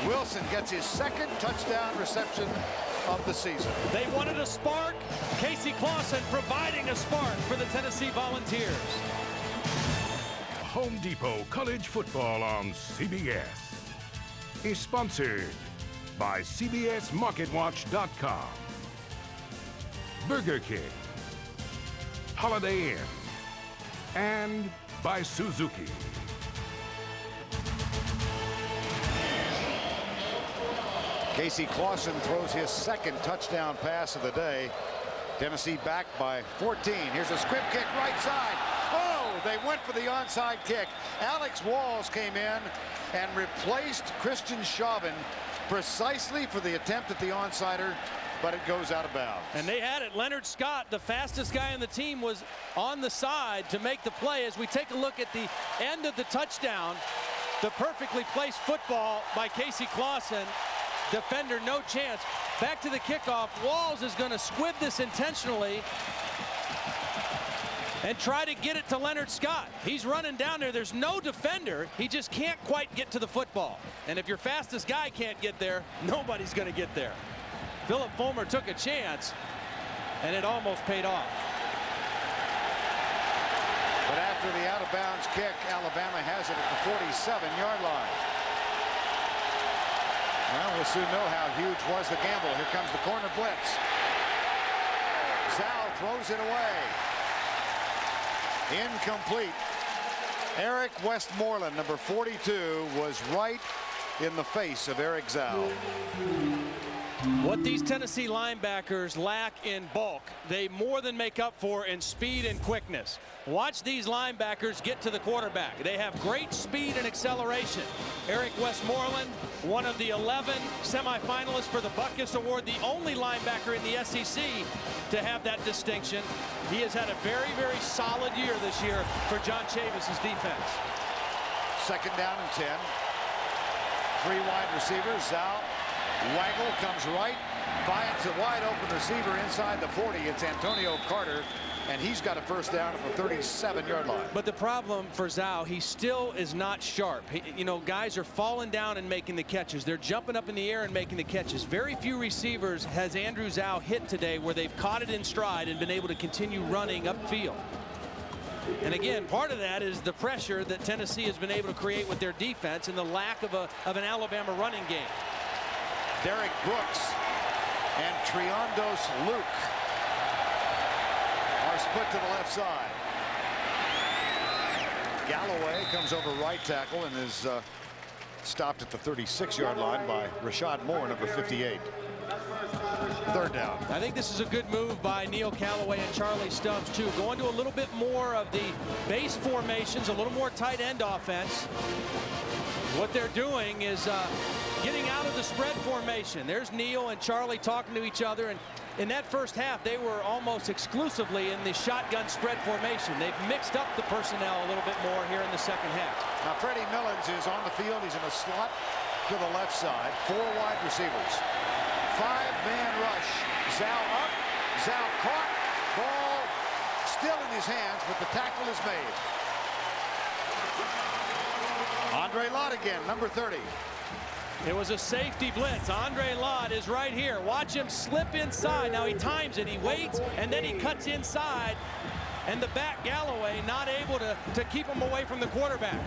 Wilson gets his second touchdown reception of the season. They wanted a spark. Casey Clausen providing a spark for the Tennessee Volunteers. Home Depot College Football on CBS is sponsored by CBSMarketWatch.com, Burger King, Holiday Inn, and by Suzuki. Casey Clausen throws his second touchdown pass of the day. Tennessee back by 14. Here's a squib kick right side. Oh, they went for the onside kick. Alex Walls came in and replaced Christian Chauvin precisely for the attempt at the onsider, but it goes out of bounds. And they had it. Leonard Scott, the fastest guy on the team, was on the side to make the play. As we take a look at the end of the touchdown, the perfectly placed football by Casey Clausen. Defender, no chance. Back to the kickoff. Walls is going to squib this intentionally and try to get it to Leonard Scott. He's running down there. There's no defender. He just can't quite get to the football. And if your fastest guy can't get there, nobody's going to get there. Philip Fulmer took a chance, and it almost paid off. But after the out-of-bounds kick, Alabama has it at the 47-yard line. Well, we'll soon know how huge was the gamble. Here comes the corner blitz. Zhao throws it away. Incomplete. Eric Westmoreland, number 42, was right in the face of Eric Zhao. What these Tennessee linebackers lack in bulk, they more than make up for in speed and quickness. Watch these linebackers get to the quarterback. They have great speed and acceleration. Eric Westmoreland, one of the 11 semifinalists for the Butkus Award, the only linebacker in the SEC to have that distinction. He has had a very, very solid year this year for John Chavis's defense. Second down and 10. 3 wide receivers. Zhao. Waggle comes right, finds a wide open receiver inside the 40. It's Antonio Carter, and he's got a first down at the 37-yard line. But the problem for Zhao, he still is not sharp. You know, guys are falling down and making the catches. They're jumping up in the air and making the catches. Very few receivers has Andrew Zhao hit today where they've caught it in stride and been able to continue running upfield. And again, part of that is the pressure that Tennessee has been able to create with their defense and the lack of an Alabama running game. Derek Brooks and Triondos Luke split to the left side. Galloway comes over right tackle and is stopped at the 36-yard line by Rashad Moore, number 58. Third down. I think this is a good move by Neil Callaway and Charlie Stubbs, too. Going to a little bit more of the base formations, a little more tight end offense. What they're doing is getting out of the spread formation. There's Neil and Charlie talking to each other, and in that first half, they were almost exclusively in the shotgun spread formation. They've mixed up the personnel a little bit more here in the second half. Now, Freddie Millens is on the field. He's in a slot to the left side. 4 wide receivers. 5-man rush. Zal up. Zal caught. Ball still in his hands, but the tackle is made. Andre Lott again, number 30. It was a safety blitz. Andre Lott is right here. Watch him slip inside. Now he times it. He waits, and then he cuts inside. And the back, Galloway, not able to keep him away from the quarterback.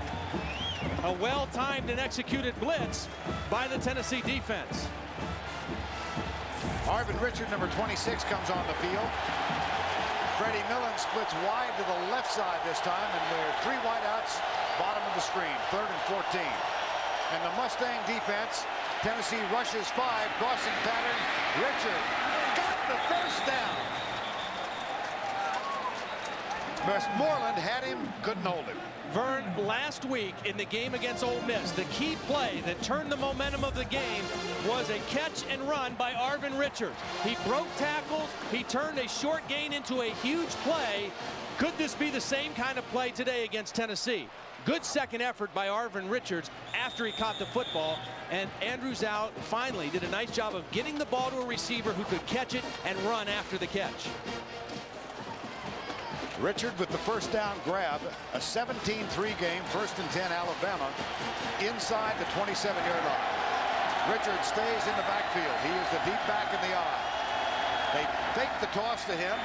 A well-timed and executed blitz by the Tennessee defense. Arvin Richard, number 26, comes on the field. Freddie Millen splits wide to the left side this time, and there are 3 wideouts, bottom of the screen, 3rd and 14. And the Mustang defense, Tennessee rushes 5, crossing pattern. Richard got the first down. Westmoreland had him, couldn't hold him. Vern, last week in the game against Ole Miss, the key play that turned the momentum of the game was a catch and run by Arvin Richards. He broke tackles. He turned a short gain into a huge play. Could this be the same kind of play today against Tennessee? Good second effort by Arvin Richards after he caught the football. And Andrew Zal finally did a nice job of getting the ball to a receiver who could catch it and run after the catch. Richard with the first down grab, a 17-3 game, 1st and 10 Alabama, inside the 27-yard line. Richard stays in the backfield. He is the deep back in the eye. They fake the toss to him.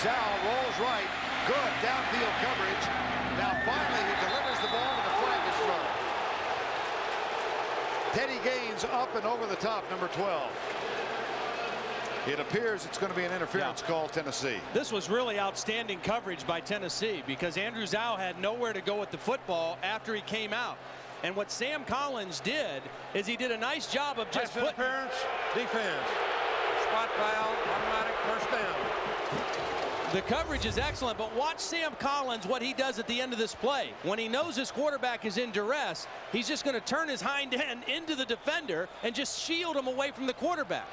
Zal rolls right. Good downfield coverage. Now finally he delivers the ball and the flag is thrown. Teddy Gaines up and over the top, number 12. It appears it's going to be an interference call, Tennessee. This was really outstanding coverage by Tennessee because Andrew Zal had nowhere to go with the football after he came out. And what Sam Collins did is he did a nice job of just putting... interference, defense, spot foul, automatic first down. The coverage is excellent, but watch Sam Collins, what he does at the end of this play. When he knows his quarterback is in duress, he's just going to turn his hind end into the defender and just shield him away from the quarterback.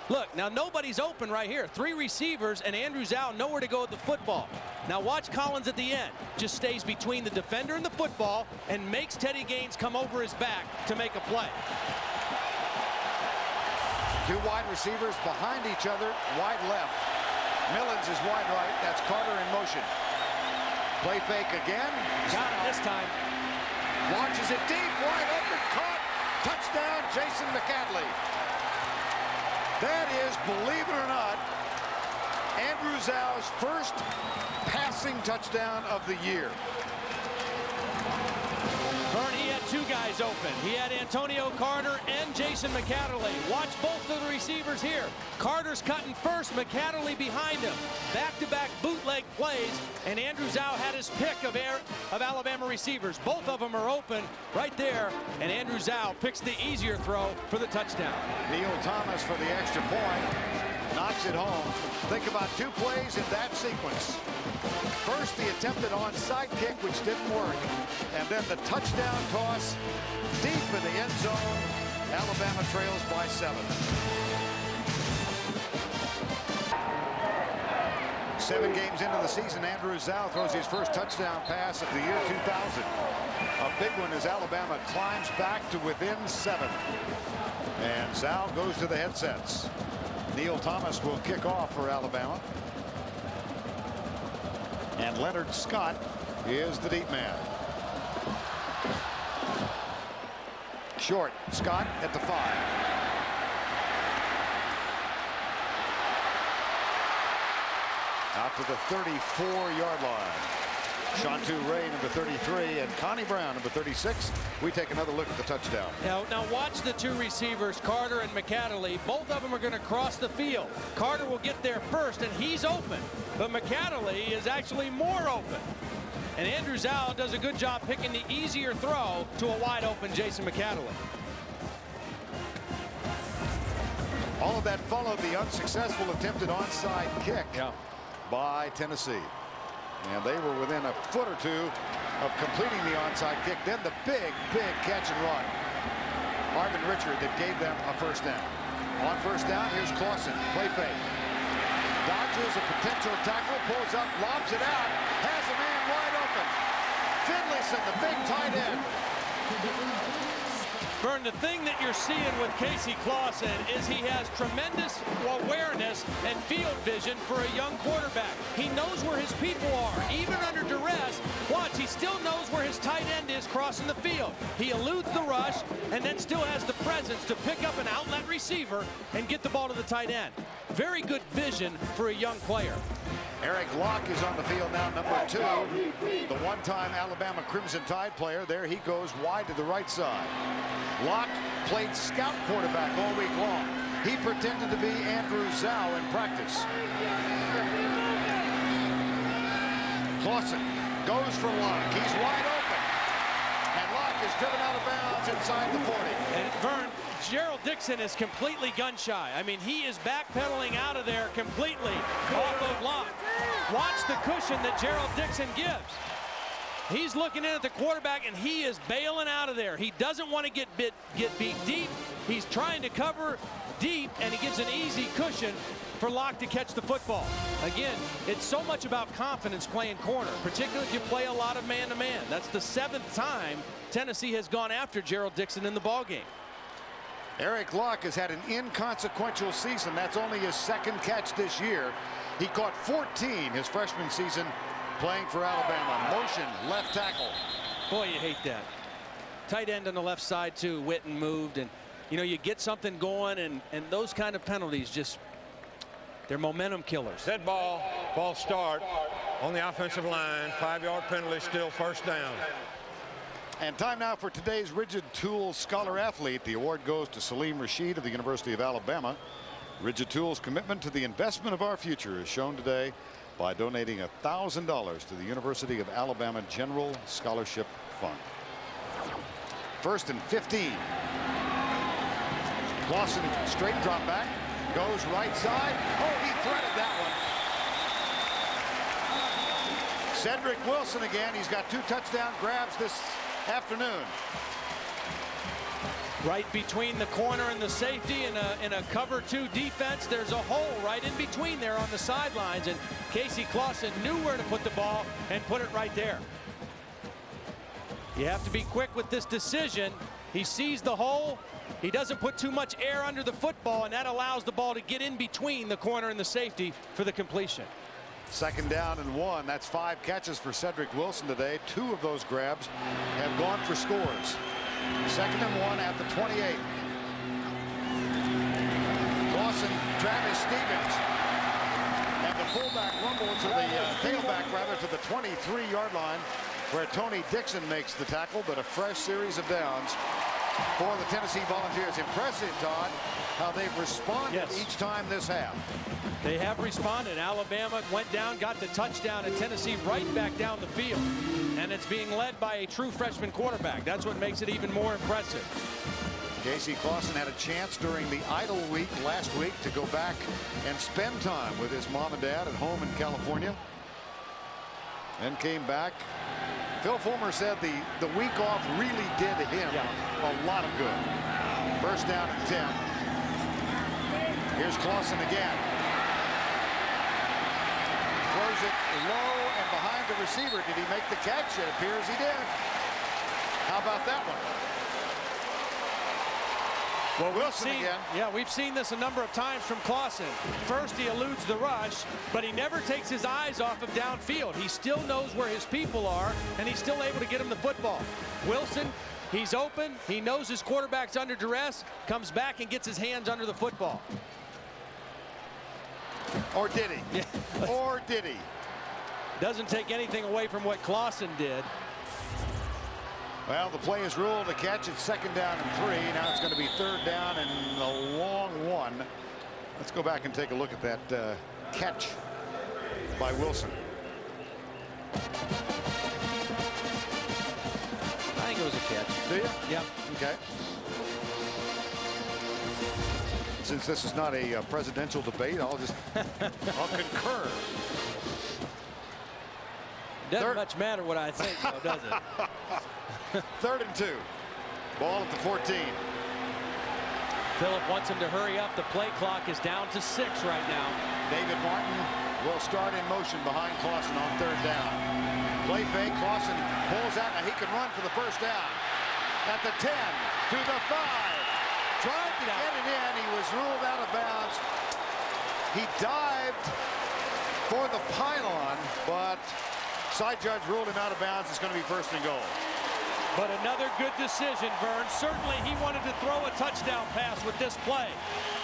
Look, now nobody's open right here. 3 receivers and Andrew Zal nowhere to go with the football. Now watch Collins at the end. Just stays between the defender and the football and makes Teddy Gaines come over his back to make a play. 2 wide receivers behind each other, wide left. Millens is wide right. That's Carter in motion. Play fake again. Got it this time. Launches it deep, wide open, caught. Touchdown, Jason McAdley. That is, believe it or not, Andrew Zal's first passing touchdown of the year. Vern, he had 2 guys open. He had Antonio Carter and Jason McAdley. Watch both of the receivers here. Carter's cutting first, McAdley behind him. Back-to-back bootleg plays, and Andrew Zal had his pick of Alabama receivers. Both of them are open right there, and Andrew Zal picks the easier throw for the touchdown. Neil Thomas for the extra point. Knocks it home. Think about 2 plays in that sequence. First, the attempted onside kick, which didn't work. And then the touchdown toss deep in the end zone. Alabama trails by 7. 7 games into the season, Andrew Zal throws his first touchdown pass of the year 2000. A big one as Alabama climbs back to within 7. And Zal goes to the headsets. Neil Thomas will kick off for Alabama. And Leonard Scott is the deep man. Short, Scott at the 5. Out to the 34-yard line. Shantu Ray, number 33, and Connie Brown, number 36. We take another look at the touchdown. Now watch the two receivers, Carter and McAdely. Both of them are going to cross the field. Carter will get there first, and he's open. But McAdely is actually more open. And Andrew Zhao does a good job picking the easier throw to a wide open Jason McAdely. All of that followed the unsuccessful attempted onside kick by Tennessee. And they were within a foot or two of completing the onside kick. Then the big catch and run. Marvin Richard that gave them a first down. On first down, here's Clausen. Play fake. Dodges a potential tackle, pulls up, lobs it out, has a man wide open. Finlayson, the big tight end. Vern, the thing that you're seeing with Casey Clausen is he has tremendous awareness and field vision for a young quarterback. He knows where his people are. Even under duress, watch, he still knows where his tight end is crossing the field. He eludes the rush and then still has the presence to pick up an outlet receiver and get the ball to the tight end. Very good vision for a young player. Eric Locke is on the field now, number 2. The one-time Alabama Crimson Tide player. There he goes wide to the right side. Locke played scout quarterback all week long. He pretended to be Andrew Zhao in practice. Clausen goes for Locke. He's wide open. And Locke is driven out of bounds inside the 40. And Vern, Gerald Dixon is completely gun shy. I mean, he is backpedaling out of there completely off of Locke. Watch the cushion that Gerald Dixon gives. He's looking in at the quarterback, and he is bailing out of there. He doesn't want to get beat deep. He's trying to cover deep, and he gives an easy cushion for Locke to catch the football. Again, it's so much about confidence playing corner, particularly if you play a lot of man-to-man. That's the 7th time Tennessee has gone after Gerald Dixon in the ballgame. Eric Locke has had an inconsequential season. That's only his 2nd catch this year. He caught 14 his freshman season playing for Alabama. Motion, left tackle. Boy, you hate that. Tight end on the left side, too. Witten moved, and, you know, you get something going, and those kind of penalties just, they're momentum killers. Dead ball, false start on the offensive line. 5-yard penalty, still first down. And time now for today's Rigid Tools Scholar Athlete. The award goes to Salim Rashid of the University of Alabama. Rigid Tools' commitment to the investment of our future is shown today by donating $1,000 to the University of Alabama General Scholarship Fund. 1st and 15. Clausen straight drop back, goes right side. Oh, he threaded that one. Cedric Wilson again. He's got 2 touchdown grabs this afternoon. Right between the corner and the safety in a cover 2 defense. There's a hole right in between there on the sidelines, and Casey Clausen knew where to put the ball and put it right there. You have to be quick with this decision. He sees the hole. He doesn't put too much air under the football, and that allows the ball to get in between the corner and the safety for the completion. 2nd down and 1. That's 5 catches for Cedric Wilson today. 2 of those grabs have gone for scores. 2nd and 1 at the 28. Clausen, Travis Stevens, and the fullback rumble to the tailback, rather, to the 23-yard line, where Tony Dixon makes the tackle, but a fresh series of downs for the Tennessee Volunteers. Impressive, Todd, how they've responded each time this half. They have responded. Alabama went down, got the touchdown, and Tennessee right back down the field. And it's being led by a true freshman quarterback. That's what makes it even more impressive. Casey Clausen had a chance during the idle week last week to go back and spend time with his mom and dad at home in California. Then came back. Phil Fulmer said the week off really did him a lot of good. 1st down and 10. Here's Clausen again. Throws it low and behind the receiver. Did he make the catch? It appears he did. How about that one? Well, Wilson again. Yeah, we've seen this a number of times from Clausen. First, he eludes the rush, but he never takes his eyes off of downfield. He still knows where his people are, and he's still able to get him the football. Wilson, he's open. He knows his quarterback's under duress, comes back and gets his hands under the football. Or did he? Yeah. Or did he? Doesn't take anything away from what Clausen did. Well, the play is ruled a catch. It's 2nd down and 3. Now it's going to be 3rd down and a long one. Let's go back and take a look at that catch by Wilson. I think it was a catch. Do you? Yep. Okay. Since this is not a presidential debate, I'll concur. Doesn't much matter what I think, though, does it? 3rd and 2. Ball at the 14. Phillip wants him to hurry up. The play clock is down to 6 right now. David Martin will start in motion behind Clausen on 3rd down. Play fake. Clausen pulls out, and he can run for the 1st down. At the 10, to the 5. Tried to get it in. He was ruled out of bounds. He dived for the pylon, but side judge ruled him out of bounds. It's going to be 1st and goal. But another good decision, Vern. Certainly he wanted to throw a touchdown pass with this play.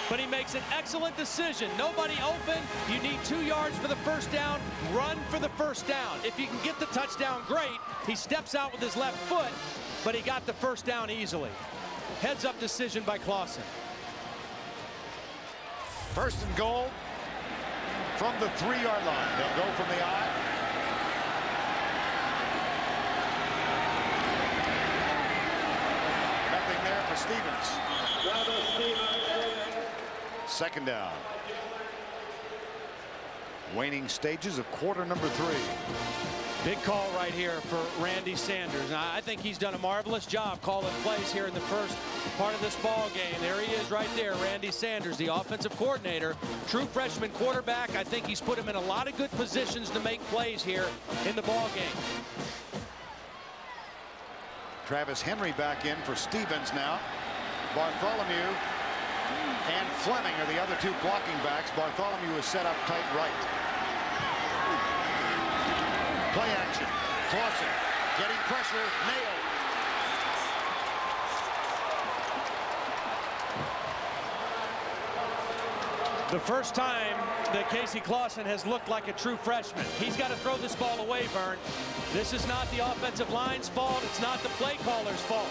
But he makes an excellent decision. Nobody open. You need 2 yards for the 1st down. Run for the 1st down. If you can get the touchdown, great. He steps out with his left foot, but he got the 1st down easily. Heads-up decision by Clausen. 1st and goal from the 3-yard line. They'll go from the eye. Nothing there for Stevens. 2nd down. Waning stages of quarter number 3. Big call right here for Randy Sanders. Now, I think he's done a marvelous job calling plays here in the first part of this ball game. There he is right there, Randy Sanders, the offensive coordinator. True freshman quarterback. I think he's put him in a lot of good positions to make plays here in the ball game. Travis Henry back in for Stevens now. Bartholomew and Fleming are the other 2 blocking backs. Bartholomew is set up tight right. Play action. Clausen getting pressure. Nailed. The first time that Casey Clausen has looked like a true freshman. He's got to throw this ball away, Vern. This is not the offensive line's fault. It's not the play caller's fault.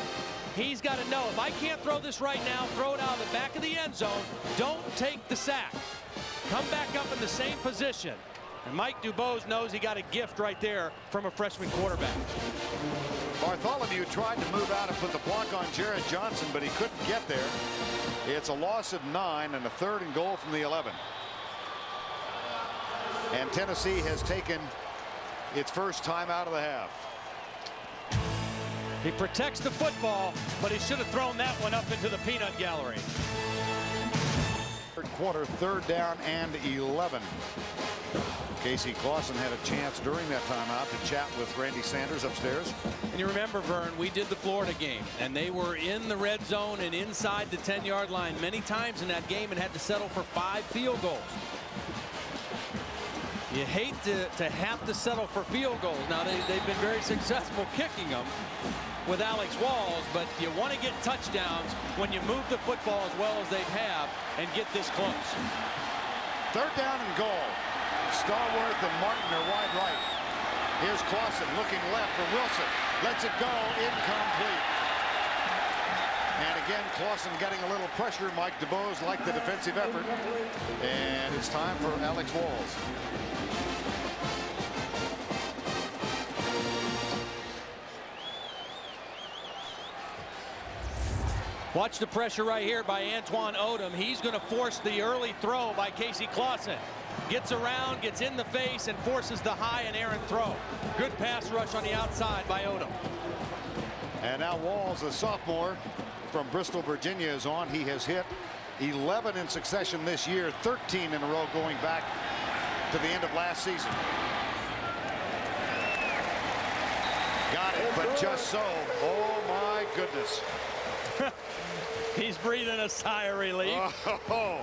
He's got to know, if I can't throw this right now, throw it out of the back of the end zone. Don't take the sack. Come back up in the same position. And Mike Dubose knows he got a gift right there from a freshman quarterback. Bartholomew tried to move out and put the block on Jared Johnson, but he couldn't get there. It's a loss of 9 and a 3rd and goal from the 11. And Tennessee has taken its first time out of the half. He protects the football, but he should have thrown that one up into the peanut gallery. 3rd quarter, 3rd down and 11. Casey Clausen had a chance during that timeout to chat with Randy Sanders upstairs. And you remember, Vern, we did the Florida game, and they were in the red zone and inside the 10-yard line many times in that game and had to settle for 5 field goals. You hate to have to settle for field goals. Now, they've been very successful kicking them with Alex Walls, but you want to get touchdowns when you move the football as well as they have and get this close. 3rd down and goal. Starworth and Martin are wide right. Here's Clausen looking left for Wilson. Lets it go, incomplete. And again, Clausen getting a little pressure. Mike Dubose liked the defensive effort. And it's time for Alex Walls. Watch the pressure right here by Antoine Odom. He's going to force the early throw by Casey Clausen. Gets around, gets in the face, and forces the high and errant throw. Good pass rush on the outside by Odom. And now Walls, a sophomore from Bristol, Virginia, is on. He has hit 11 in succession this year, 13 in a row going back to the end of last season. Got it, but just so. Oh, my goodness. He's breathing a sigh of relief. Oh.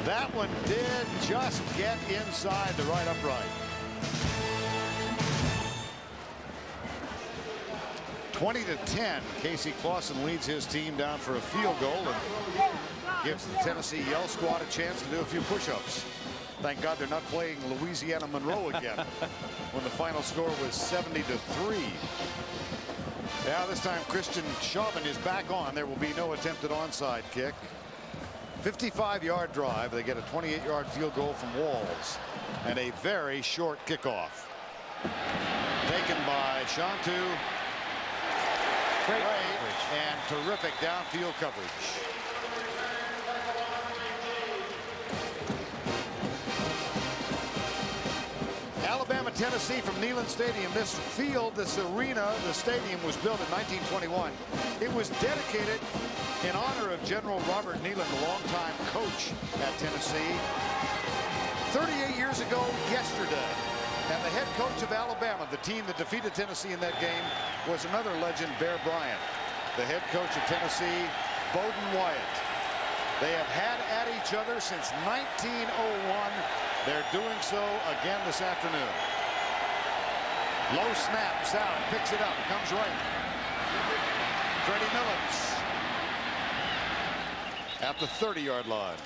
That one did just get inside the right upright. 20-10. Casey Clausen leads his team down for a field goal and gives the Tennessee Yell Squad a chance to do a few push-ups. Thank God they're not playing Louisiana Monroe again when the final score was 70-3. Now this time Christian Chauvin is back on. There will be no attempted onside kick. 55-yard drive. They get a 28-yard field goal from Walls and a very short kickoff. Taken by Shantu. Great and terrific downfield coverage. Alabama, Tennessee from Neyland Stadium. This field, this arena, the stadium was built in 1921. It was dedicated in honor of General Robert Neyland, the longtime coach at Tennessee. 38 years ago yesterday. And the head coach of Alabama, the team that defeated Tennessee in that game, was another legend, Bear Bryant. The head coach of Tennessee, Bowden Wyatt. They have had at each other since 1901. They're doing so again this afternoon. Low snap, South picks it up, comes right. Freddie Millens at the 30-yard line.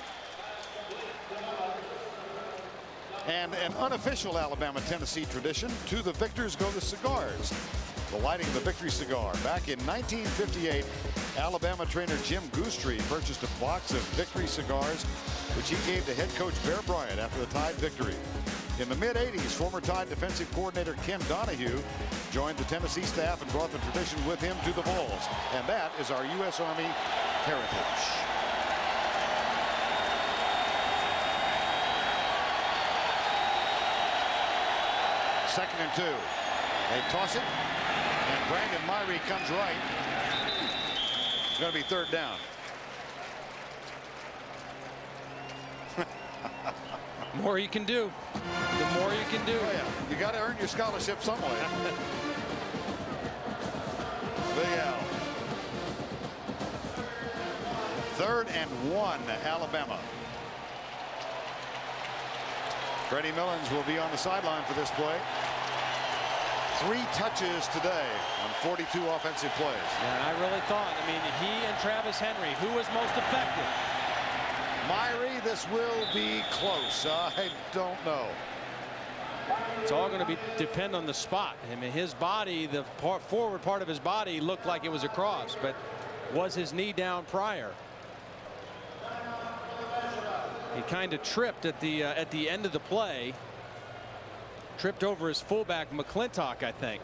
And an unofficial Alabama-Tennessee tradition, to the victors go the cigars. The lighting of the victory cigar. Back in 1958, Alabama trainer Jim Goostrey purchased a box of victory cigars, which he gave to head coach Bear Bryant after the Tide victory. In the mid-'80s, former Tide defensive coordinator Ken Donahue joined the Tennessee staff and brought the tradition with him to the Vols. And that is our U.S. Army heritage. Second and 2. They toss it, and Brandon Myrie comes right. It's going to be third down. The more you can do, the more you can do. Oh, yeah. You got to earn your scholarship some way. Big Al. 3rd and 1, Alabama. Freddie Millens will be on the sideline for this play. 3 touches today on 42 offensive plays. Yeah, I really thought, I mean, he and Travis Henry, who was most effective? Myrie, this will be close. I don't know. It's all going to depend on the spot. I mean, his body, the forward part of his body looked like it was a cross, but was his knee down prior? He kind of tripped at the end of the play. Tripped over his fullback McClintock, I think.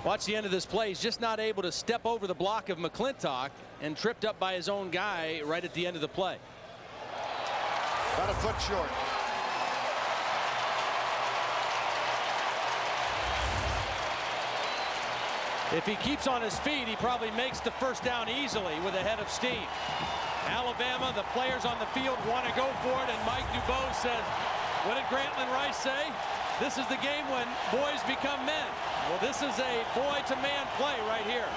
Watch the end of this play. He's just not able to step over the block of McClintock and tripped up by his own guy right at the end of the play. About a foot short. If he keeps on his feet, he probably makes the first down easily with a head of steam. Alabama, the players on the field want to go for it, and Mike Dubose says, what did Grantland Rice say? This is the game when boys become men. Well, this is a boy-to-man play right here.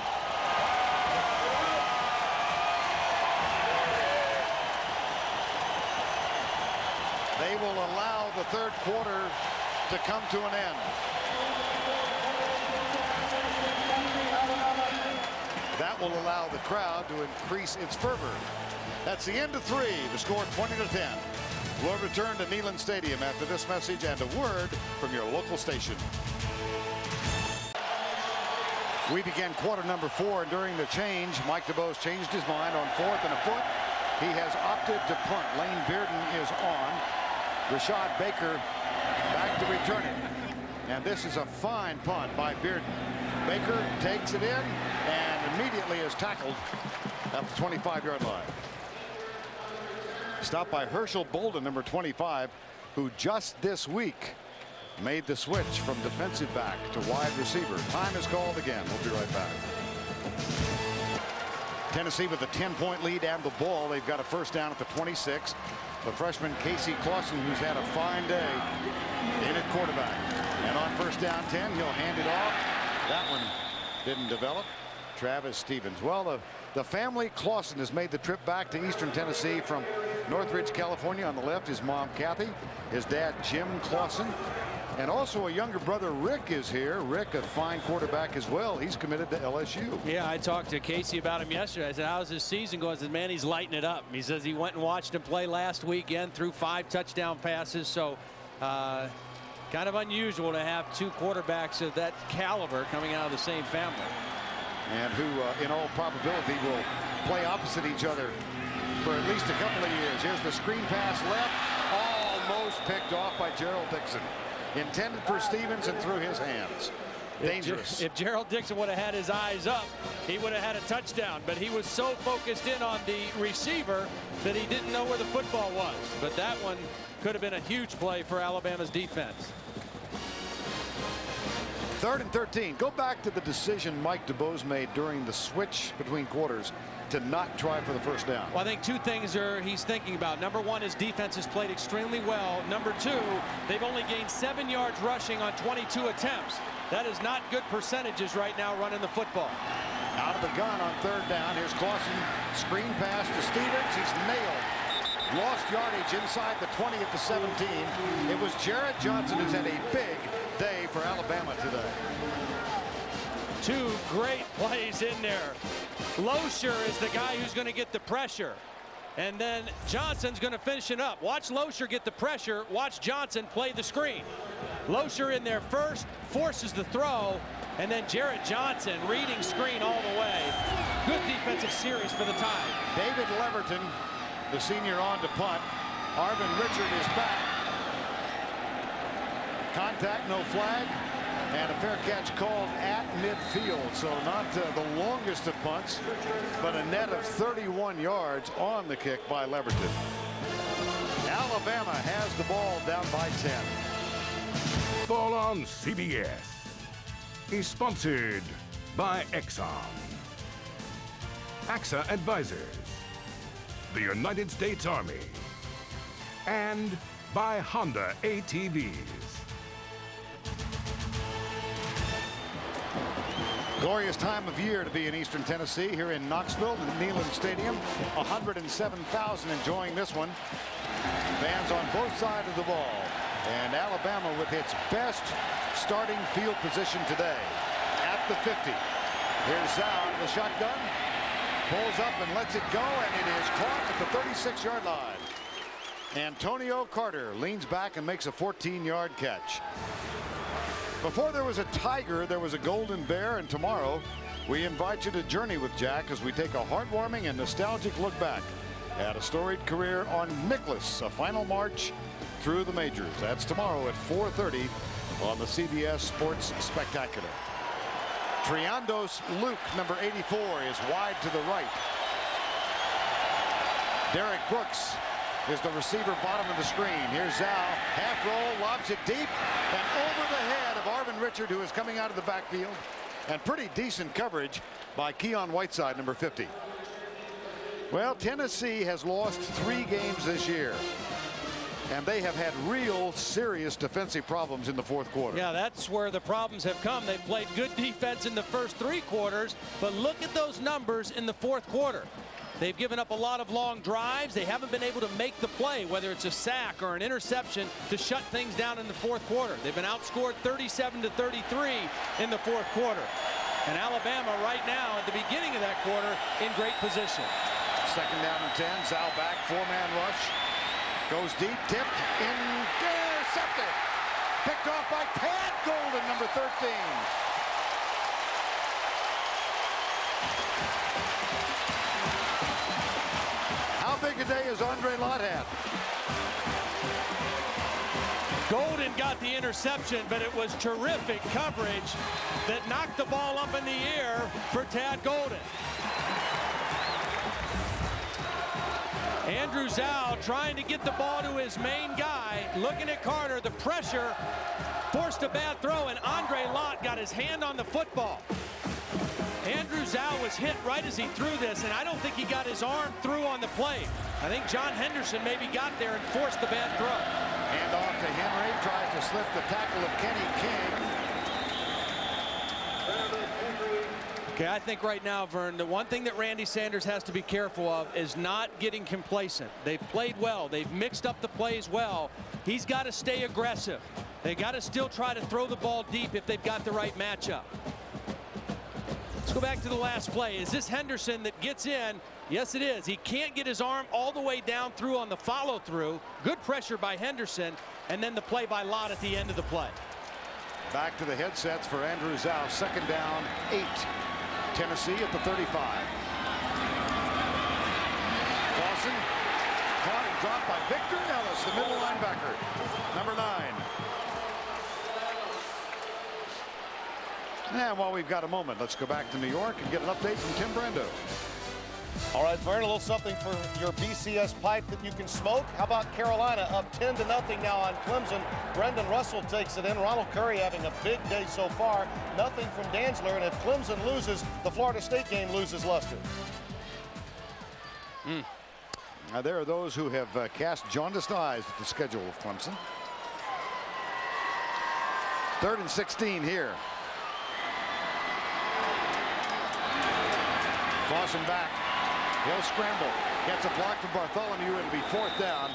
They will allow the third quarter to come to an end. That will allow the crowd to increase its fervor. That's the end of 3. The score 20-10. We'll return to Neyland Stadium after this message and a word from your local station. We begin quarter number 4, and during the change, Mike Dubose changed his mind on 4th and a foot. He has opted to punt. Lane Bearden is on. Rashad Baker back to return it. And this is a fine punt by Bearden. Baker takes it in and immediately is tackled at the 25-yard line. Stopped by Herschel Bolden, number 25, who just this week made the switch from defensive back to wide receiver. Time is called again. We'll be right back. Tennessee with a 10-point lead and the ball. They've got a first down at the 26. The freshman Casey Clausen, who's had a fine day in at quarterback. And on first down 10, he'll hand it off. That one didn't develop. Travis Stevens. Well, the family Clausen has made the trip back to Eastern Tennessee from Northridge, California. On the left, his mom, Kathy, his dad, Jim Clausen, And also a younger brother, Rick, is here. Rick, a fine quarterback as well. He's committed to LSU. Yeah, I talked to Casey about him yesterday. I said, how's his season going? I said, man, he's lighting it up. He says he went and watched him play last weekend, threw 5 touchdown passes. So kind of unusual to have 2 quarterbacks of that caliber coming out of the same family. And who, in all probability, will play opposite each other for at least a couple of years. Here's the screen pass left, almost picked off by Gerald Dixon. Intended for Stevens and through his hands. Dangerous. If Gerald Dixon would have had his eyes up, he would have had a touchdown. But he was so focused in on the receiver that he didn't know where the football was. But that one could have been a huge play for Alabama's defense. 3rd and 13. Go back to the decision Mike DuBose made during the switch between quarters to not try for the first down. Well, I think 2 things he's thinking about. Number 1, his defense has played extremely well. Number 2, they've only gained 7 yards rushing on 22 attempts. That is not good percentages right now running the football. Out of the gun on 3rd down. Here's Clausen. Screen pass to Stevens. He's nailed. Lost yardage inside the 20 at the 17. It was Jarrett Johnson who's had a big day for Alabama today. 2 great plays in there. Losher is the guy who's going to get the pressure. And then Johnson's going to finish it up. Watch Losher get the pressure. Watch Johnson play the screen. Losher in there first, forces the throw. And then Jarrett Johnson reading screen all the way. Good defensive series for the Tide. David Leverton, the senior, on to punt. Arvin Richard is back. Contact, no flag. And a fair catch called at midfield. So not the longest of punts, but a net of 31 yards on the kick by Leverton. Alabama has the ball down by 10. Ball on CBS is sponsored by Exxon, AXA Advisors, the United States Army, and by Honda ATVs. Glorious time of year to be in Eastern Tennessee, here in Knoxville, in Neyland Stadium. 107,000 enjoying this one. Fans on both sides of the ball. And Alabama with its best starting field position today at the 50. Here's Zhao in the shotgun. Pulls up and lets it go, and it is caught at the 36-yard line. Antonio Carter leans back and makes a 14-yard catch. Before there was a tiger, there was a golden bear, and tomorrow we invite you to journey with Jack as we take a heartwarming and nostalgic look back at a storied career on Nicklaus, a final march through the majors. That's tomorrow at 4:30 on the CBS Sports Spectacular. Triandos Luke, number 84, is wide to the right. Derek Brooks is the receiver bottom of the screen. Here's Zhao, half roll, lobs it deep, and over the head of Arvin Richard, who is coming out of the backfield. And pretty decent coverage by Keon Whiteside, number 50. Well, Tennessee has lost 3 games this year, and they have had real serious defensive problems in the 4th quarter. Yeah, that's where the problems have come. They've played good defense in the first 3 quarters, but look at those numbers in the 4th quarter. They've given up a lot of long drives. They haven't been able to make the play, whether it's a sack or an interception, to shut things down in the 4th quarter. They've been outscored 37-33 in the 4th quarter. And Alabama right now at the beginning of that quarter in great position. 2nd down and 10. Zhao back, 4-man rush. Goes deep, tipped, intercepted. Picked off by Tad Golden, number 13. How big a day has Andre Lott had? Golden got the interception, but it was terrific coverage that knocked the ball up in the air for Tad Golden. Andrew Zhao trying to get the ball to his main guy, looking at Carter. The pressure forced a bad throw, and Andre Lott got his hand on the football. Andrew Zhao was hit right as he threw this, and I don't think he got his arm through on the play. I think John Henderson maybe got there and forced the bad throw. Hand off to Henry, tries to slip the tackle of Kenny King. Okay, I think right now, Vern, the one thing that Randy Sanders has to be careful of is not getting complacent. They've played well. They've mixed up the plays well. He's got to stay aggressive. They got to still try to throw the ball deep if they've got the right matchup. Let's go back to the last play. Is this Henderson that gets in? Yes, it is. He can't get his arm all the way down through on the follow through. Good pressure by Henderson, and then the play by Lott at the end of the play. Back to the headsets for Andrew Zow. 2nd down, 8. Tennessee at the 35. Dawson caught and dropped by Victor Ellis, the middle linebacker, number 9. And while we've got a moment, let's go back to New York and get an update from Tim Brando. All right, Vern, a little something for your BCS pipe that you can smoke. How about Carolina up 10-0 now on Clemson? Brendan Russell takes it in. Ronald Curry having a big day so far. Nothing from Dantzler, and if Clemson loses, the Florida State game loses luster. Now, there are those who have cast jaundiced eyes at the schedule of Clemson. 3rd and 16 here. Dawson back. He'll scramble. Gets a block from Bartholomew. It'll be 4th down.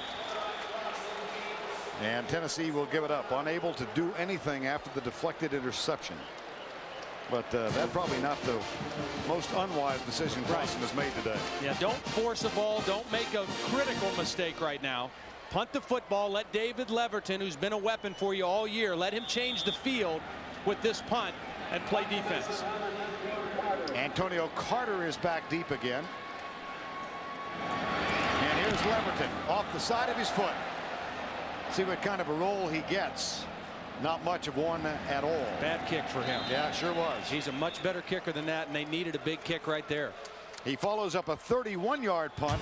And Tennessee will give it up. Unable to do anything after the deflected interception. But that's probably not the most unwise decision Clemson has made today. Yeah, don't force a ball. Don't make a critical mistake right now. Punt the football. Let David Leverton, who's been a weapon for you all year, let him change the field with this punt and play defense. Antonio Carter is back deep again. And here's Leverton off the side of his foot. See what kind of a roll he gets. Not much of one at all. Bad kick for him. Yeah, it sure was. He's a much better kicker than that, and they needed a big kick right there. He follows up a 31-yard punt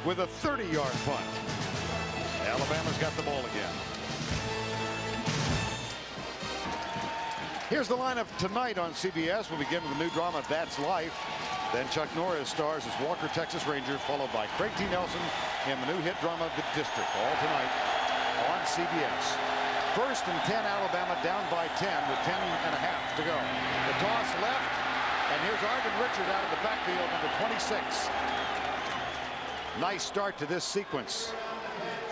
with a 30-yard punt. Alabama's got the ball again. Here's the lineup tonight on CBS. We'll begin with the new drama, That's Life. Then Chuck Norris stars as Walker, Texas Ranger, followed by Craig T. Nelson in the new hit drama, The District, all tonight on CBS. 1st and 10, Alabama down by 10 with 10 and a half to go. The toss left, and here's Arvin Richard out of the backfield, number 26. Nice start to this sequence.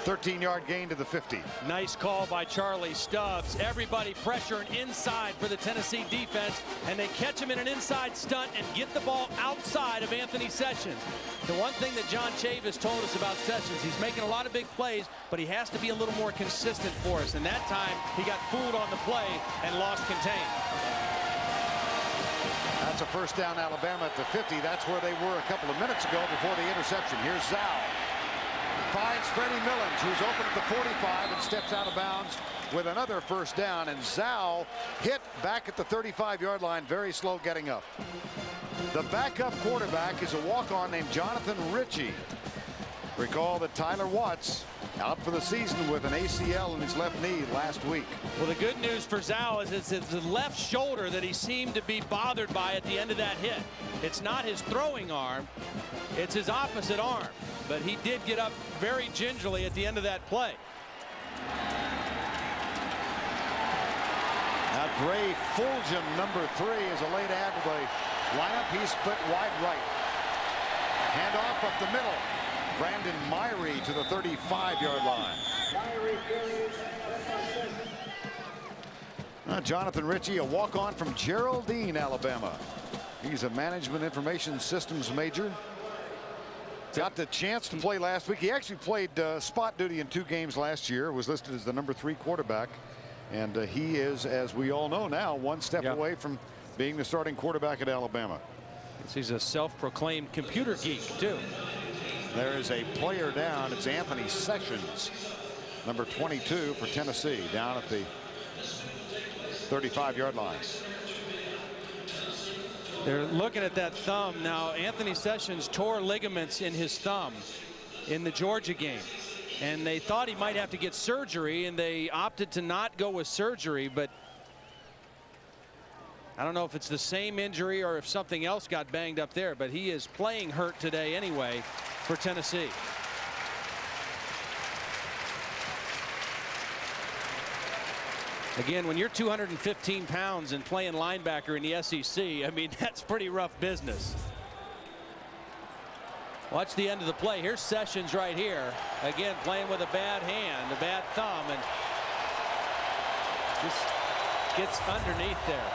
13-yard gain to the 50. Nice call by Charlie Stubbs. Everybody pressuring inside for the Tennessee defense, and they catch him in an inside stunt and get the ball outside of Anthony Sessions. The one thing that John Chavis told us about Sessions, he's making a lot of big plays, but he has to be a little more consistent for us. And that time, he got fooled on the play and lost contain. That's a 1st down, Alabama at the 50. That's where they were a couple of minutes ago before the interception. Here's Zow. Finds Freddie Millens, who's open at the 45 and steps out of bounds with another 1st down. And Zow hit back at the 35-yard line, very slow getting up. The backup quarterback is a walk-on named Jonathan Ritchie. Recall that Tyler Watts out for the season with an ACL in his left knee last week. Well, the good news for Zow is it's his left shoulder that he seemed to be bothered by at the end of that hit. It's not his throwing arm, it's his opposite arm. But he did get up very gingerly at the end of that play. Now Dre Fulgham, number 3, is a late add to the lineup. He's split wide right. Hand off up the middle. Brandon Myrie to the 35-yard line. Jonathan Ritchie, a walk-on from Geraldine, Alabama. He's a management information systems major. Got the chance to play last week. He actually played spot duty in 2 games last year. Was listed as the number 3 quarterback. And he is, as we all know now, 1 step away from being the starting quarterback at Alabama. He's a self-proclaimed computer geek, too. There is a player down. It's Anthony Sessions, number 22 for Tennessee, down at the 35-yard line. They're looking at that thumb now. Anthony Sessions tore ligaments in his thumb in the Georgia game, and they thought he might have to get surgery, and they opted to not go with surgery. But I don't know if it's the same injury or if something else got banged up there, but he is playing hurt today anyway for Tennessee. Again, when you're 215 pounds and playing linebacker in the SEC, I mean, that's pretty rough business. Watch the end of the play. Here's Sessions right here. Again, playing with a bad hand, a bad thumb. And Just gets underneath there.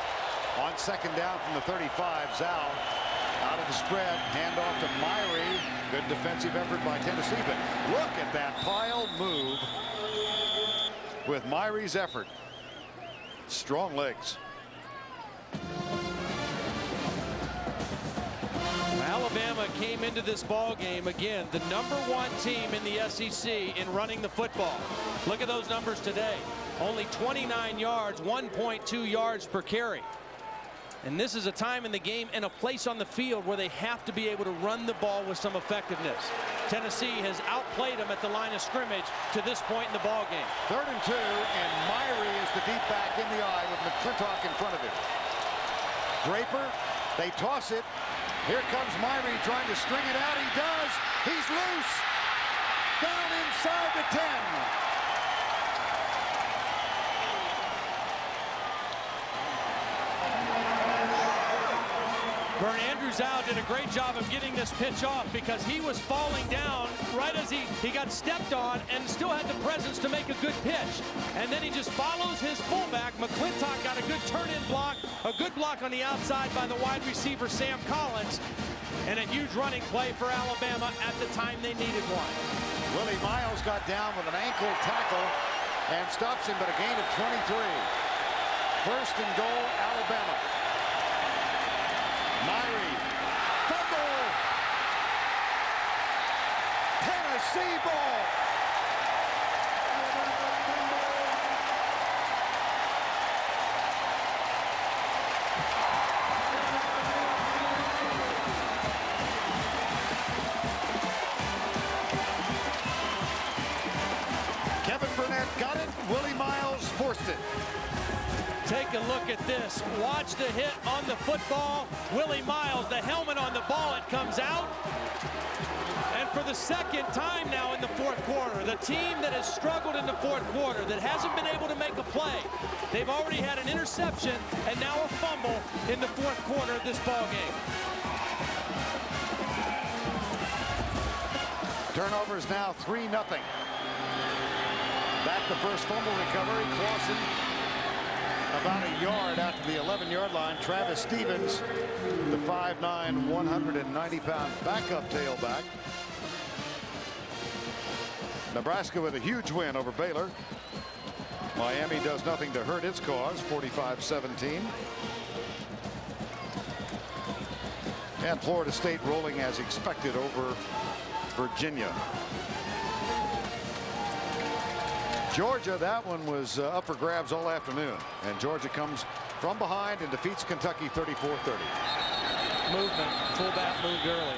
On second down from the 35, Zal out of the spread, handoff to Myrie. Good defensive effort by Tennessee, but look at that pile move with Myrie's effort. Strong legs. Alabama came into this ball game again the #1 team in the SEC in running the football. Look at those numbers today. Only 29 yards, 1.2 yards per carry. And this is a time in the game and a place on the field where they have to be able to run the ball with some effectiveness. Tennessee has outplayed them at the line of scrimmage to this point in the ball game. 3rd and 2, and Myrie is the deep back in the eye with McClintock in front of him. Draper, they toss it. Here comes Myrie trying to string it out. He does. He's loose. Down inside the 10. Vern Andrews-Al did a great job of getting this pitch off because he was falling down right as he got stepped on and still had the presence to make a good pitch. And then he just follows his fullback. McClintock got a good turn-in block, a good block on the outside by the wide receiver Sam Collins, and a huge running play for Alabama at the time they needed one. Willie Miles got down with an ankle tackle and stops him, but a gain of 23. 1st and goal, Alabama. Myrie, fumble, Tennessee ball. Kevin Burnett got it, Willie Miles forced it. Take a look at this. Watch the hit on the football. Willie Miles, the helmet on the ball, it comes out. And for the 2nd time now in the 4th quarter, the team that has struggled in the 4th quarter, that hasn't been able to make a play, they've already had an interception and now a fumble in the 4th quarter of this ball game. Turnover is now 3-0. Back the first fumble recovery. Clausen about a yard out to the 11-yard line. Travis Stevens, the 5'9", 190-pound backup tailback. Nebraska with a huge win over Baylor. Miami does nothing to hurt its cause, 45-17. And Florida State rolling as expected over Virginia. Georgia, that one was up for grabs all afternoon, and Georgia comes from behind and defeats Kentucky 34-30. Movement. Fullback moved early.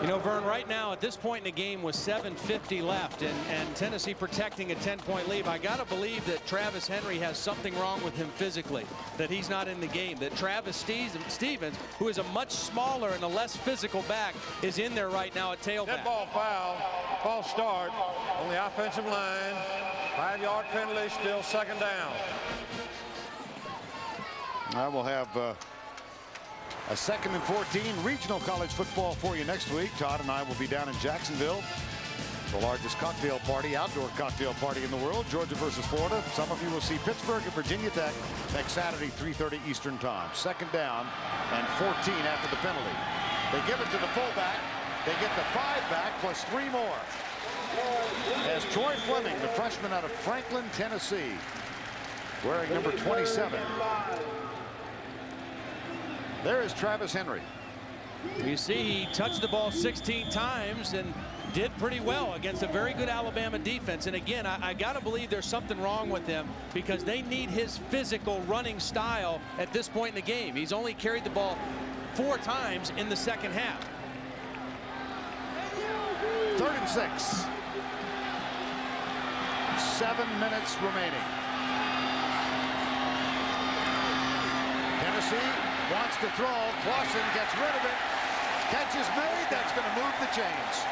You know, Vern, right now at this point in the game with 7:50 left and Tennessee protecting a 10-point lead, I got to believe that Travis Henry has something wrong with him physically, that he's not in the game, that Travis Stevens, who is a much smaller and a less physical back, is in there right now at tailback. Dead ball foul, false start on the offensive line. 5-yard penalty, still 2nd down. I will have a 2nd and 14 regional college football for you next week. Todd and I will be down in Jacksonville. The largest cocktail party, outdoor cocktail party in the world. Georgia versus Florida. Some of you will see Pittsburgh and Virginia Tech next Saturday, 3:30 Eastern time. 2nd down and 14 after the penalty. They give it to the fullback. They get the 5 back plus 3 more. As Troy Fleming, the freshman out of Franklin, Tennessee, wearing number 27. There is Travis Henry. You see, he touched the ball 16 times and did pretty well against a very good Alabama defense. And again, I got to believe there's something wrong with him because they need his physical running style at this point in the game. He's only carried the ball 4 times in the 2nd half. 3rd and 6. 7 minutes remaining. Tennessee wants to throw. Clausen gets rid of it. Catch is made. That's going to move the chains.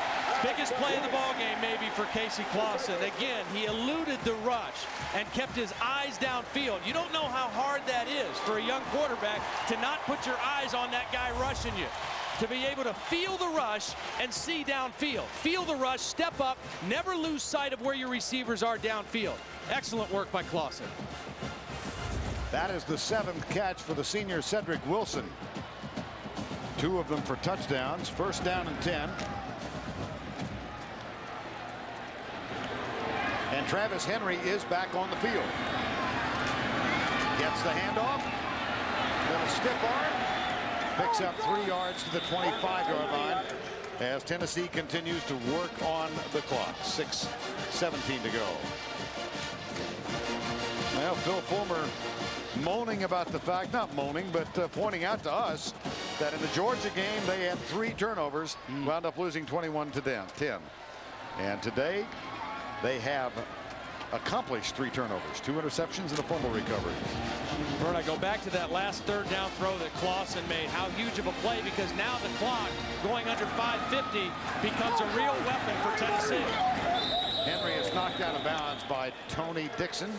Biggest play of the ball game maybe for Casey Clausen. Again, he eluded the rush and kept his eyes downfield. You don't know how hard that is for a young quarterback to not put your eyes on that guy rushing you. to be able to feel the rush and see downfield. Feel the rush, step up, never lose sight of where your receivers are downfield. Excellent work by Clausen. That is the 7th catch for the senior Cedric Wilson. 2 of them for touchdowns. First down and 10. And Travis Henry is back on the field. Gets the handoff. Then a stiff arm. Picks up 3 yards to the 25-yard line as Tennessee continues to work on the clock. 6:17 to go. Well, Phil Fulmer moaning about the fact, not moaning, but pointing out to us that in the Georgia game they had 3 turnovers, wound up losing 21-10. And today they have accomplished 3 turnovers, 2 interceptions and a fumble recovery. Bert, I go back to that last 3rd down throw that Clausen made. How huge of a play, because now the clock going under 5:50 becomes a real weapon for Tennessee. Henry is knocked out of bounds by Tony Dixon.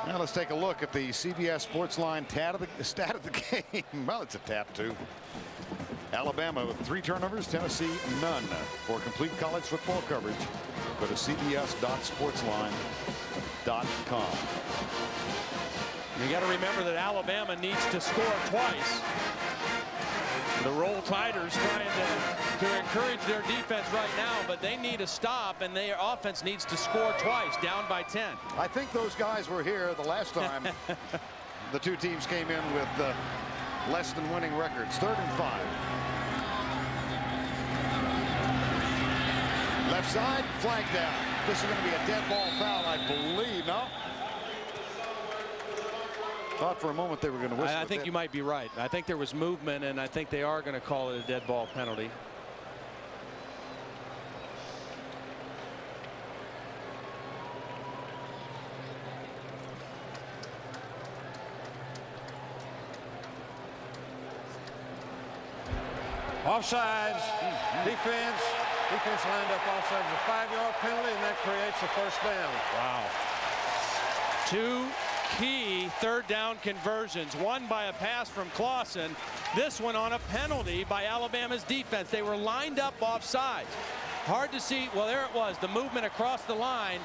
Now let's take a look at the CBS Sports Line stat of the game. Well, it's a tap too. Alabama with 3 turnovers, Tennessee none. For complete college football coverage, go to cbs.sportsline.com. You got to remember that Alabama needs to score twice. The Roll Tiders trying to encourage their defense right now, but they need a stop, and their offense needs to score twice, down by 10. I think those guys were here the last time the 2 teams came in with less than winning records. 3rd and 5. Left side, flag down. This is going to be a dead ball foul, I believe. No? Thought for a moment they were going to whistle. I think you might be right. I think there was movement, and I think they are going to call it a dead ball penalty. Offsides. Defense lined up offsides. A 5-yard penalty, and that creates a first down. Wow. 2 key 3rd down conversions. One by a pass from Clausen. This one on a penalty by Alabama's defense. They were lined up offsides. Hard to see. Well, there it was. The movement across the line.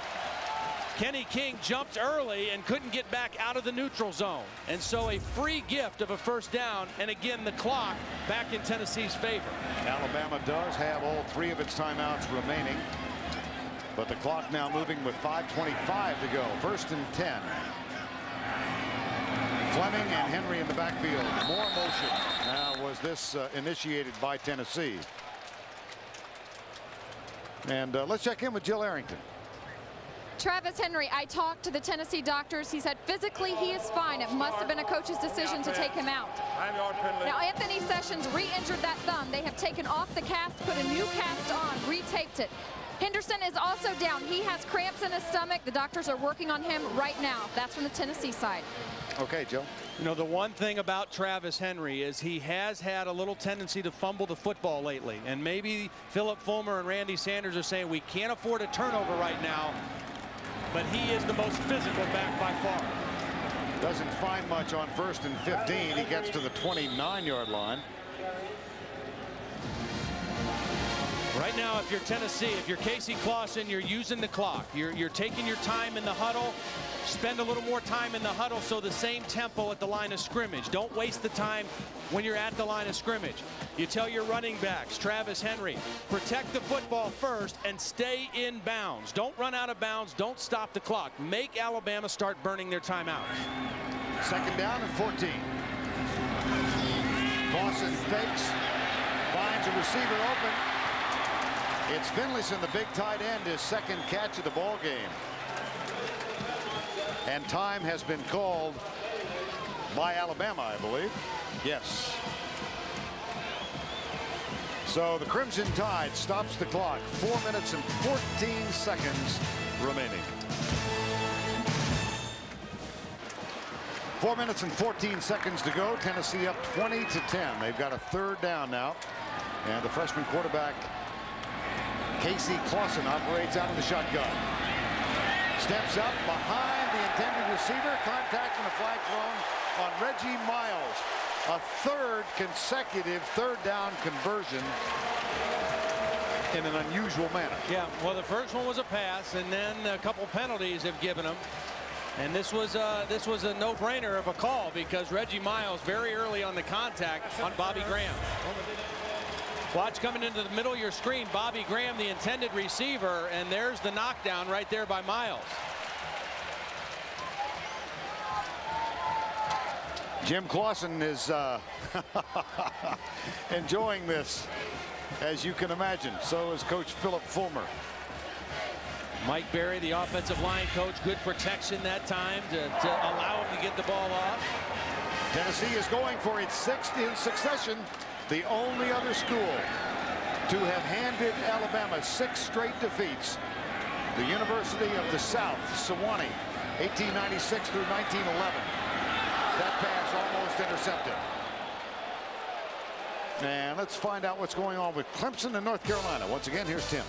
Kenny King jumped early and couldn't get back out of the neutral zone. And so a free gift of a first down. And again, the clock back in Tennessee's favor. Alabama does have all 3 of its timeouts remaining. But the clock now moving with 5:25 to go. 1st and 10. Fleming and Henry in the backfield. More motion. Now, was this initiated by Tennessee? And let's check in with Jill Arrington. Travis Henry, I talked to the Tennessee doctors. He said physically he is fine. It must have been a coach's decision to take him out. Now, Anthony Sessions re-injured that thumb. They have taken off the cast, put a new cast on, retaped it. Henderson is also down. He has cramps in his stomach. The doctors are working on him right now. That's from the Tennessee side. Okay, Joe. You know, the one thing about Travis Henry is he has had a little tendency to fumble the football lately. And maybe Philip Fulmer and Randy Sanders are saying we can't afford a turnover right now. But he is the most physical back by far. Doesn't find much on 1st and 15. He gets to the 29-yard line. Right now, if you're Tennessee, if you're Casey Clausen, you're using the clock. You're taking your time in the huddle. Spend a little more time in the huddle, so the same tempo at the line of scrimmage. Don't waste the time when you're at the line of scrimmage. You tell your running backs, Travis Henry, protect the football first and stay in bounds. Don't run out of bounds. Don't stop the clock. Make Alabama start burning their timeouts. 2nd down and 14. Clausen fakes, finds a receiver open. It's Finlayson, the big tight end, his 2nd catch of the ball game. And time has been called by Alabama, I believe. Yes. So the Crimson Tide stops the clock. 4 minutes and 14 seconds remaining. 4 minutes and 14 seconds to go. Tennessee up 20-10. They've got a 3rd down now. And the freshman quarterback, Casey Clausen, operates out of the shotgun. Steps up behind the intended receiver. Contact and a flag thrown on Reggie Miles. A third consecutive third down conversion in an unusual manner. Yeah, well, the first one was a pass, and then a couple penalties have given them. And this was a no-brainer of a call because Reggie Miles very early on the contact on Bobby Graham. Watch coming into the middle of your screen, Bobby Graham, the intended receiver, and there's the knockdown right there by Miles. Jim Clausen is enjoying this, as you can imagine. So is Coach Philip Fulmer. Mike Berry, the offensive line coach, good protection that time to allow him to get the ball off. Tennessee is going for its 6th in succession. The only other school to have handed Alabama 6 straight defeats. The University of the South, Sewanee, 1896 through 1911. That pass almost intercepted. And let's find out what's going on with Clemson and North Carolina. Once again, here's Tim.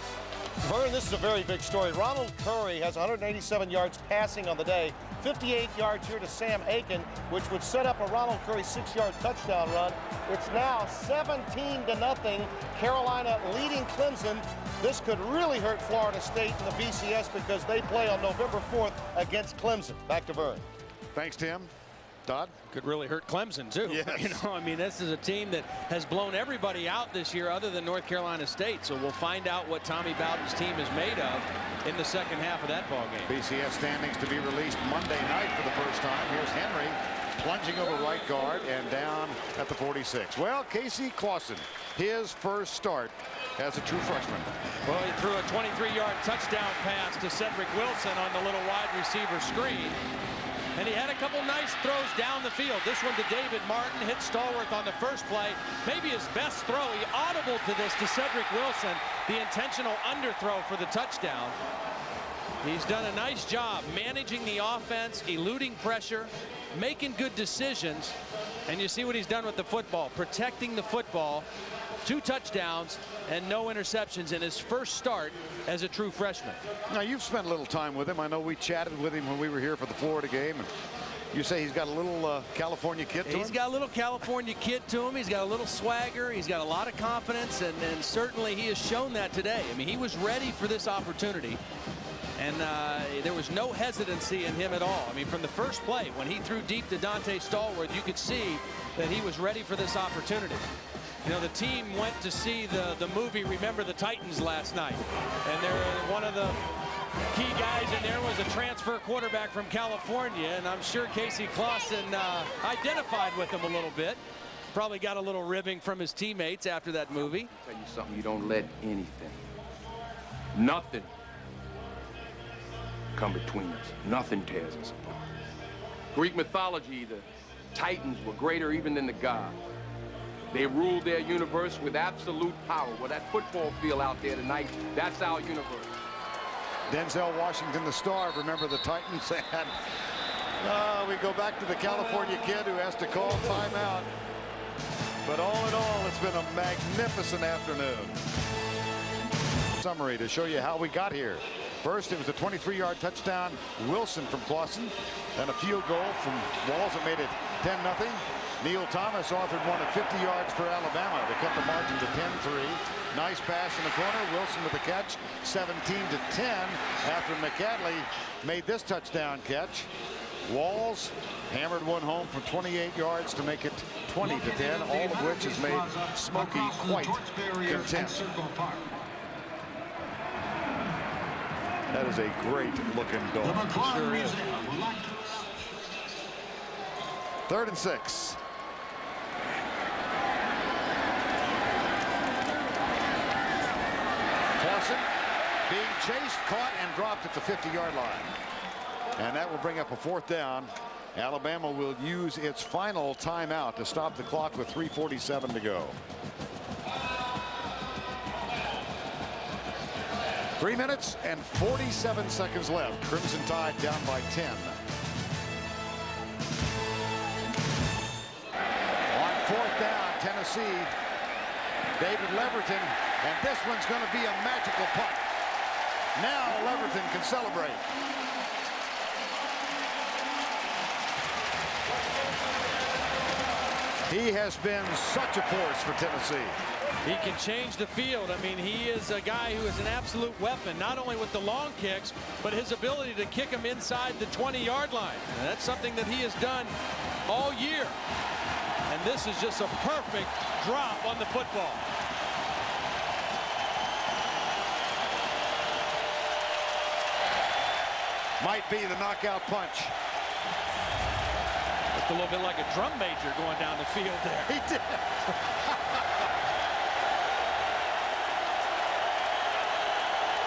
Vern, this is a very big story. Ronald Curry has 187 yards passing on the day, 58 yards here to Sam Aiken, which would set up a Ronald Curry 6-yard touchdown run. It's now 17-0. Carolina leading Clemson. This could really hurt Florida State in the BCS because they play on November 4th against Clemson. Back to Vern. Thanks, Tim. Todd? Could really hurt Clemson, too. Yes. You know, I mean, this is a team that has blown everybody out this year other than North Carolina State. So we'll find out what Tommy Bowden's team is made of in the second half of that ball game. BCS standings to be released Monday night for the first time. Here's Henry plunging over right guard and down at the 46. Well, Casey Clausen, his first start as a true freshman. Well, he threw a 23-yard touchdown pass to Cedric Wilson on the little wide receiver screen. And he had a couple nice throws down the field. This one to David Martin, hit Stallworth on the first play. Maybe his best throw. He audible to this to Cedric Wilson, the intentional underthrow for the touchdown. He's done a nice job managing the offense, eluding pressure, making good decisions. And you see what he's done with the football, protecting the football. 2 touchdowns and no interceptions in his first start as a true freshman. Now, you've spent a little time with him. I know we chatted with him when we were here for the Florida game. And you say he's got a little California kid to him? He's got a little California kid to him. He's got a little swagger. He's got a lot of confidence, and certainly he has shown that today. I mean, he was ready for this opportunity. And there was no hesitancy in him at all. I mean, from the first play, when he threw deep to Dante Stallworth, you could see that he was ready for this opportunity. You know, the team went to see the movie Remember the Titans last night. And one of the key guys in there was a transfer quarterback from California. And I'm sure Casey Clausen identified with him a little bit. Probably got a little ribbing from his teammates after that movie. I'll tell you something, you don't let anything, nothing come between us. Nothing tears us apart. Greek mythology, the Titans were greater even than the gods. They ruled their universe with absolute power. Well, that football field out there tonight, that's our universe. Denzel Washington, the star. Remember the Titans had. We go back to the California kid who has to call timeout. But all in all, it's been a magnificent afternoon. Summary to show you how we got here. First, it was a 23-yard touchdown, Wilson from Clausen. Then a field goal from Walls that made it 10-0. Neil Thomas authored one at 50 yards for Alabama to cut the margin to 10-3. Nice pass in the corner. Wilson with the catch, 17-10 after McAdley made this touchdown catch. Walls hammered one home from 28 yards to make it 20-10, all of which has made Smokey quite content. That is a great looking dog. Sure is. 3rd and 6. Clausen being chased, caught, and dropped at the 50-yard line. And that will bring up a 4th down. Alabama will use its final timeout to stop the clock with 3:47 to go. 3 minutes and 47 seconds left. Crimson Tide down by 10. On 4th down, Tennessee, David Leverton, and this one's going to be a magical punt. Now Leverton can celebrate. He has been such a force for Tennessee. He can change the field. I mean, he is a guy who is an absolute weapon, not only with the long kicks, but his ability to kick them inside the 20-yard line. And that's something that he has done all year. And this is just a perfect drop on the football. Might be the knockout punch. Looked a little bit like a drum major going down the field there. He did.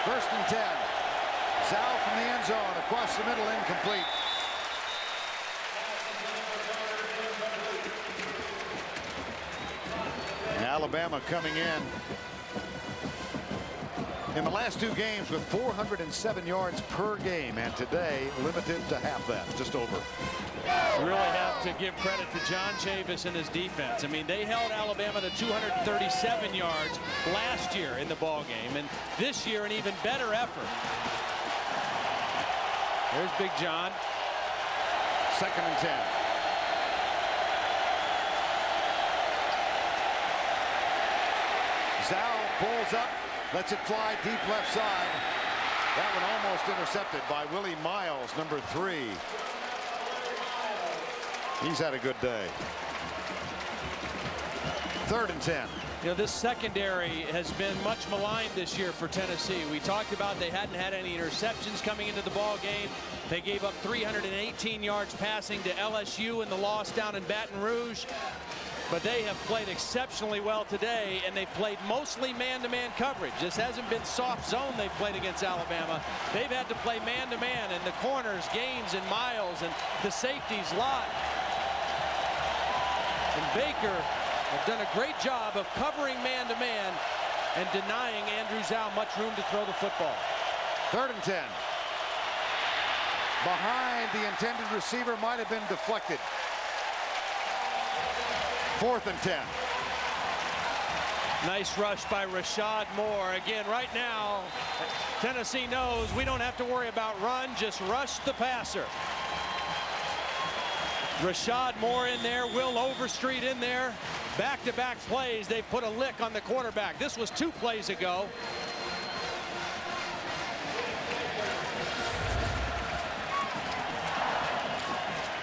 First and 10. Sal from the end zone, across the middle, incomplete. Alabama coming in the last 2 games with 407 yards per game, and today limited to half that, just over. You really have to give credit to John Chavis and his defense. I mean, they held Alabama to 237 yards last year in the ball game, and this year an even better effort. There's Big John. Second and 10. Zal pulls up, lets it fly deep left side. That one almost intercepted by Willie Miles, number 3. He's had a good day. Third and 10. You know, this secondary has been much maligned this year for Tennessee. We talked about they hadn't had any interceptions coming into the ball game. They gave up 318 yards passing to LSU in the loss down in Baton Rouge. But they have played exceptionally well today, and they've played mostly man-to-man coverage. This hasn't been soft zone they've played against Alabama. They've had to play man-to-man, and the corners, Gaines and Miles, and the safeties, Lott and Baker have done a great job of covering man-to-man and denying Andrew Zal much room to throw the football. Third and 10. Behind the intended receiver, might have been deflected. Fourth and 10. Nice rush by Rashad Moore. Again, right now, Tennessee knows we don't have to worry about run, just rush the passer. Rashad Moore in there, Will Overstreet in there. Back-to-back plays, they've put a lick on the quarterback. This was 2 plays ago.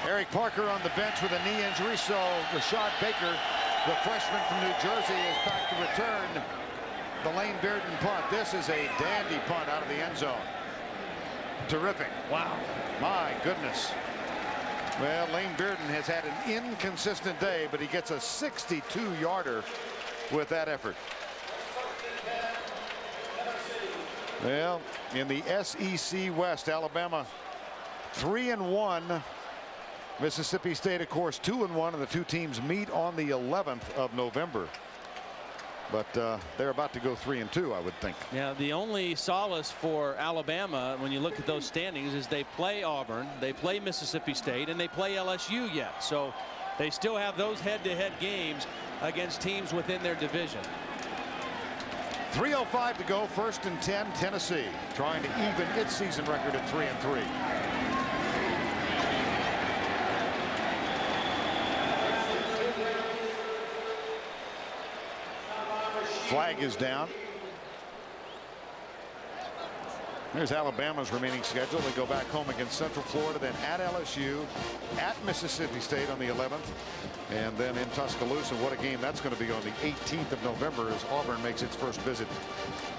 Eric Parker on the bench with a knee injury, so Rashad Baker, the freshman from New Jersey, is back to return the Lane Bearden punt. This is a dandy punt out of the end zone. Terrific. Wow. My goodness. Well, Lane Bearden has had an inconsistent day, but he gets a 62-yarder with that effort. Well, in the SEC West, Alabama 3-1. Mississippi State, of course, 2-1, and the 2 teams meet on the 11th of November. But they're about to go 3-2, I would think. Yeah, the only solace for Alabama when you look at those standings is they play Auburn, they play Mississippi State, and they play LSU yet. So they still have those head-to-head games against teams within their division. 3:05 to go, first and 10, Tennessee trying to even its season record at 3-3. Flag is down. There's Alabama's remaining schedule. They go back home against Central Florida, then at LSU, at Mississippi State on the 11th, and then in Tuscaloosa. What a game that's going to be on the 18th of November as Auburn makes its first visit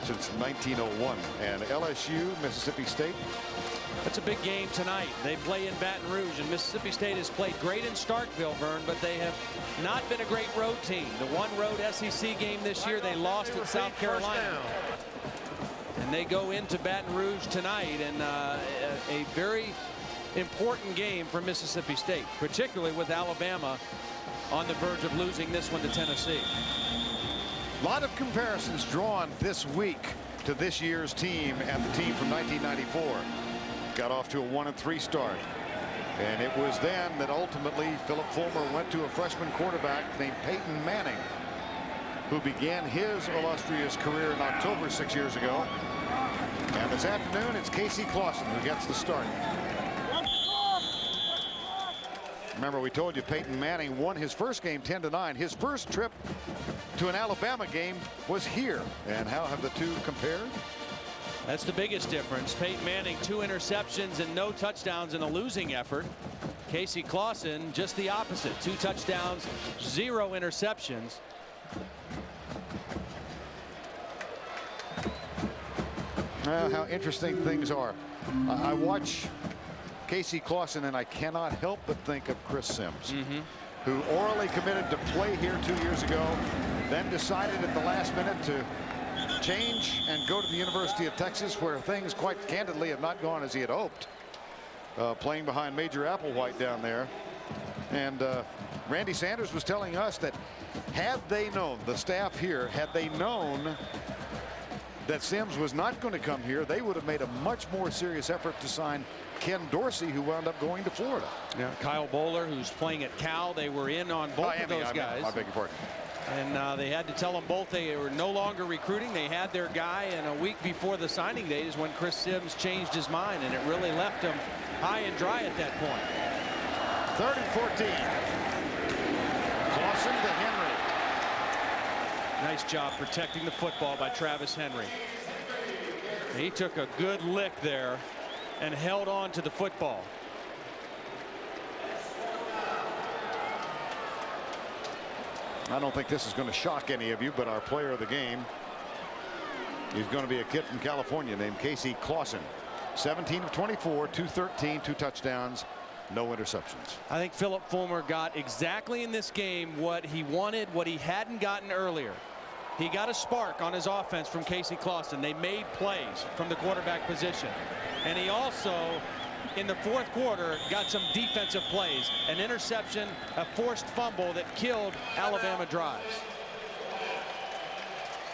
since 1901. And LSU, Mississippi State. That's a big game tonight. They play in Baton Rouge, and Mississippi State has played great in Starkville, Vern, but they have not been a great road team. The one road SEC game this year, they lost at South Carolina. And they go into Baton Rouge tonight, and a very important game for Mississippi State, particularly with Alabama on the verge of losing this one to Tennessee. A lot of comparisons drawn this week to this year's team and the team from 1994. Got off to a 1-3 start. And it was then that ultimately Philip Fulmer went to a freshman quarterback named Peyton Manning, who began his illustrious career in October 6 years ago. And this afternoon, it's Casey Clausen who gets the start. Remember, we told you Peyton Manning won his first game 10-9. His first trip to an Alabama game was here. And how have the two compared? That's the biggest difference. Peyton Manning 2 interceptions and no touchdowns in a losing effort. Casey Clausen just the opposite. 2 touchdowns, 0 interceptions. How interesting things are. I watch Casey Clausen and I cannot help but think of Chris Sims, who orally committed to play here 2 years ago, then decided at the last minute to change and go to the University of Texas, where things quite candidly have not gone as he had hoped, playing behind Major Applewhite down there. And Randy Sanders was telling us that had they known, the staff here, had they known that Sims was not going to come here, they would have made a much more serious effort to sign Ken Dorsey, who wound up going to Florida. Yeah, Kyle Bowler, who's playing at Cal. They were in on both of those guys. I beg your pardon. And they had to tell them both they were no longer recruiting. They had their guy, and a week before the signing date is when Chris Sims changed his mind, and it really left him high and dry at that point. 3rd and 14. Clausen to Henry. Nice job protecting the football by Travis Henry. He took a good lick there and held on to the football. I don't think this is going to shock any of you, but our player of the game is going to be a kid from California named Casey Clausen. 17 of 24, 213, 2 touchdowns, no interceptions. I think Philip Fulmer got exactly in this game what he wanted, what he hadn't gotten earlier. He got a spark on his offense from Casey Clausen. They made plays from the quarterback position. And he also, in the 4th quarter, got some defensive plays. An interception, a forced fumble that killed Alabama drives.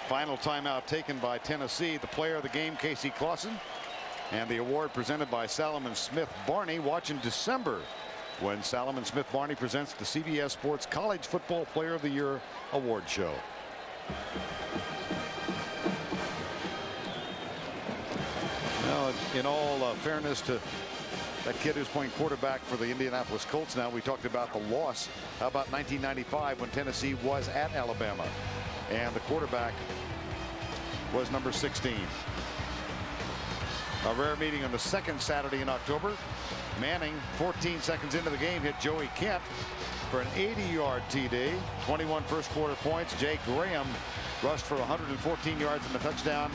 Final timeout taken by Tennessee. The player of the game, Casey Clausen. And the award presented by Salomon Smith Barney. Watch in December when Salomon Smith Barney presents the CBS Sports College Football Player of the Year award show. Now, in all fairness to that kid who's playing quarterback for the Indianapolis Colts now, we talked about the loss. How about 1995 when Tennessee was at Alabama and the quarterback was number 16. A rare meeting on the 2nd Saturday in October. Manning, 14 seconds into the game, hit Joey Kent for an 80-yard TD. 21 first quarter points. Jay Graham rushed for 114 yards and a touchdown.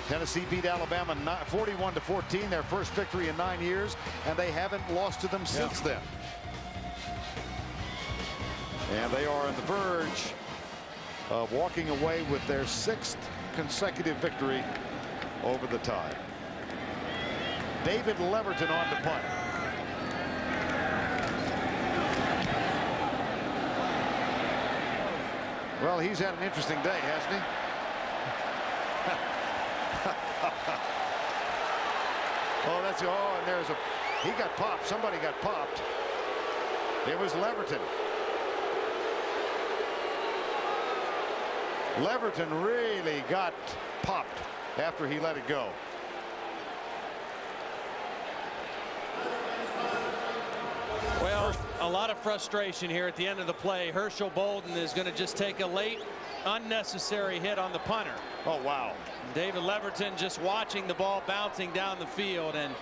Tennessee beat Alabama 41-14, their first victory in 9 years, and they haven't lost to them since then. And they are on the verge of walking away with their 6th consecutive victory over the Tide. David Leverton on to punt. Well, he's had an interesting day, hasn't he? And he got popped. Somebody got popped. It was Leverton. Leverton really got popped after he let it go. Well, a lot of frustration here at the end of the play. Herschel Bolden is going to just take a late, unnecessary hit on the punter. Oh, wow. David Leverton just watching the ball bouncing down the field, and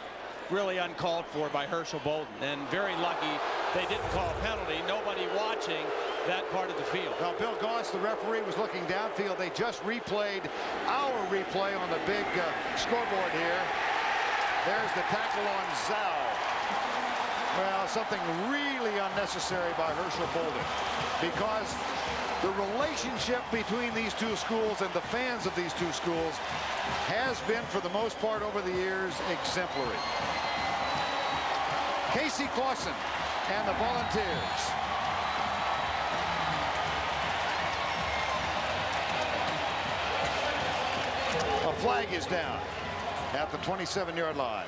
really uncalled for by Herschel Bolden. And very lucky they didn't call a penalty. Nobody watching that part of the field. Now, Bill Goss, the referee, was looking downfield. They just replayed our replay on the big scoreboard here. There's the tackle on Zhao. Well, something really unnecessary by Herschel Bolden, because the relationship between these two schools and the fans of these two schools has been, for the most part over the years, exemplary. Casey Clausen and the Volunteers. A flag is down at the 27-yard line.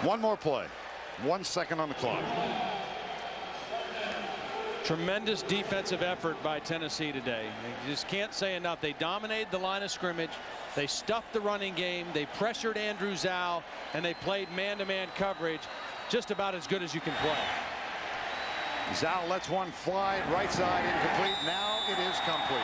One more play. 1 second on the clock. Tremendous defensive effort by Tennessee today. You just can't say enough. They dominated the line of scrimmage. They stuffed the running game. They pressured Andrew Zhao, and they played man-to-man coverage just about as good as you can play. Zhao lets one fly right side, incomplete. Now it is complete.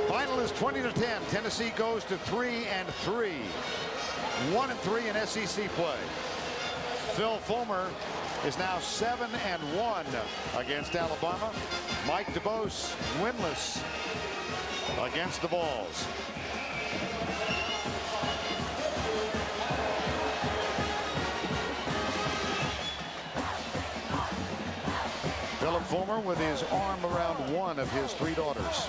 Final is 20-10. Tennessee goes to 3-3. 1-3 in SEC play. Phil Fulmer is now 7-1 against Alabama. Mike DeBose winless against the Vols. Philip Fulmer with his arm around one of his three daughters.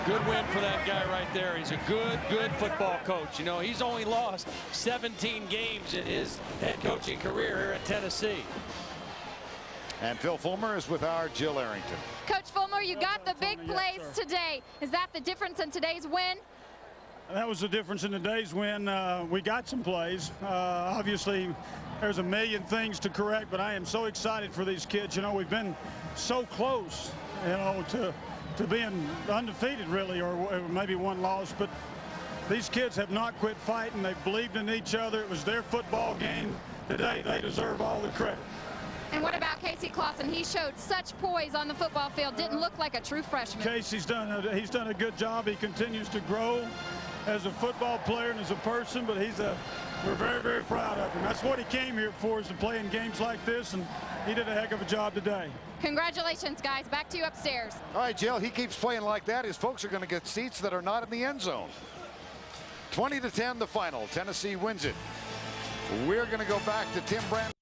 Good win for that guy right there. He's a good football coach. You know, he's only lost 17 games in his head coaching career here at Tennessee. And Phil Fulmer is with our Jill Arrington. Coach Fulmer, you got the big plays today. Is that the difference in today's win? That was the difference in today's win. We got some plays. Obviously, there's a million things to correct, but I am so excited for these kids. You know, we've been so close, you know, to being undefeated, really, or maybe one loss. But these kids have not quit fighting. They've believed in each other. It was their football game today. They deserve all the credit. And what about Casey Clausen? He showed such poise on the football field. Didn't look like a true freshman. Casey's done a good job. He continues to grow as a football player and as a person, but we're very, very proud of him. That's what he came here for, is to play in games like this, and he did a heck of a job today. Congratulations, guys. Back to you upstairs. All right, Jill, he keeps playing like that. His folks are going to get seats that are not in the end zone. 20-10 the final. Tennessee wins it. We're going to go back to Tim Brandon.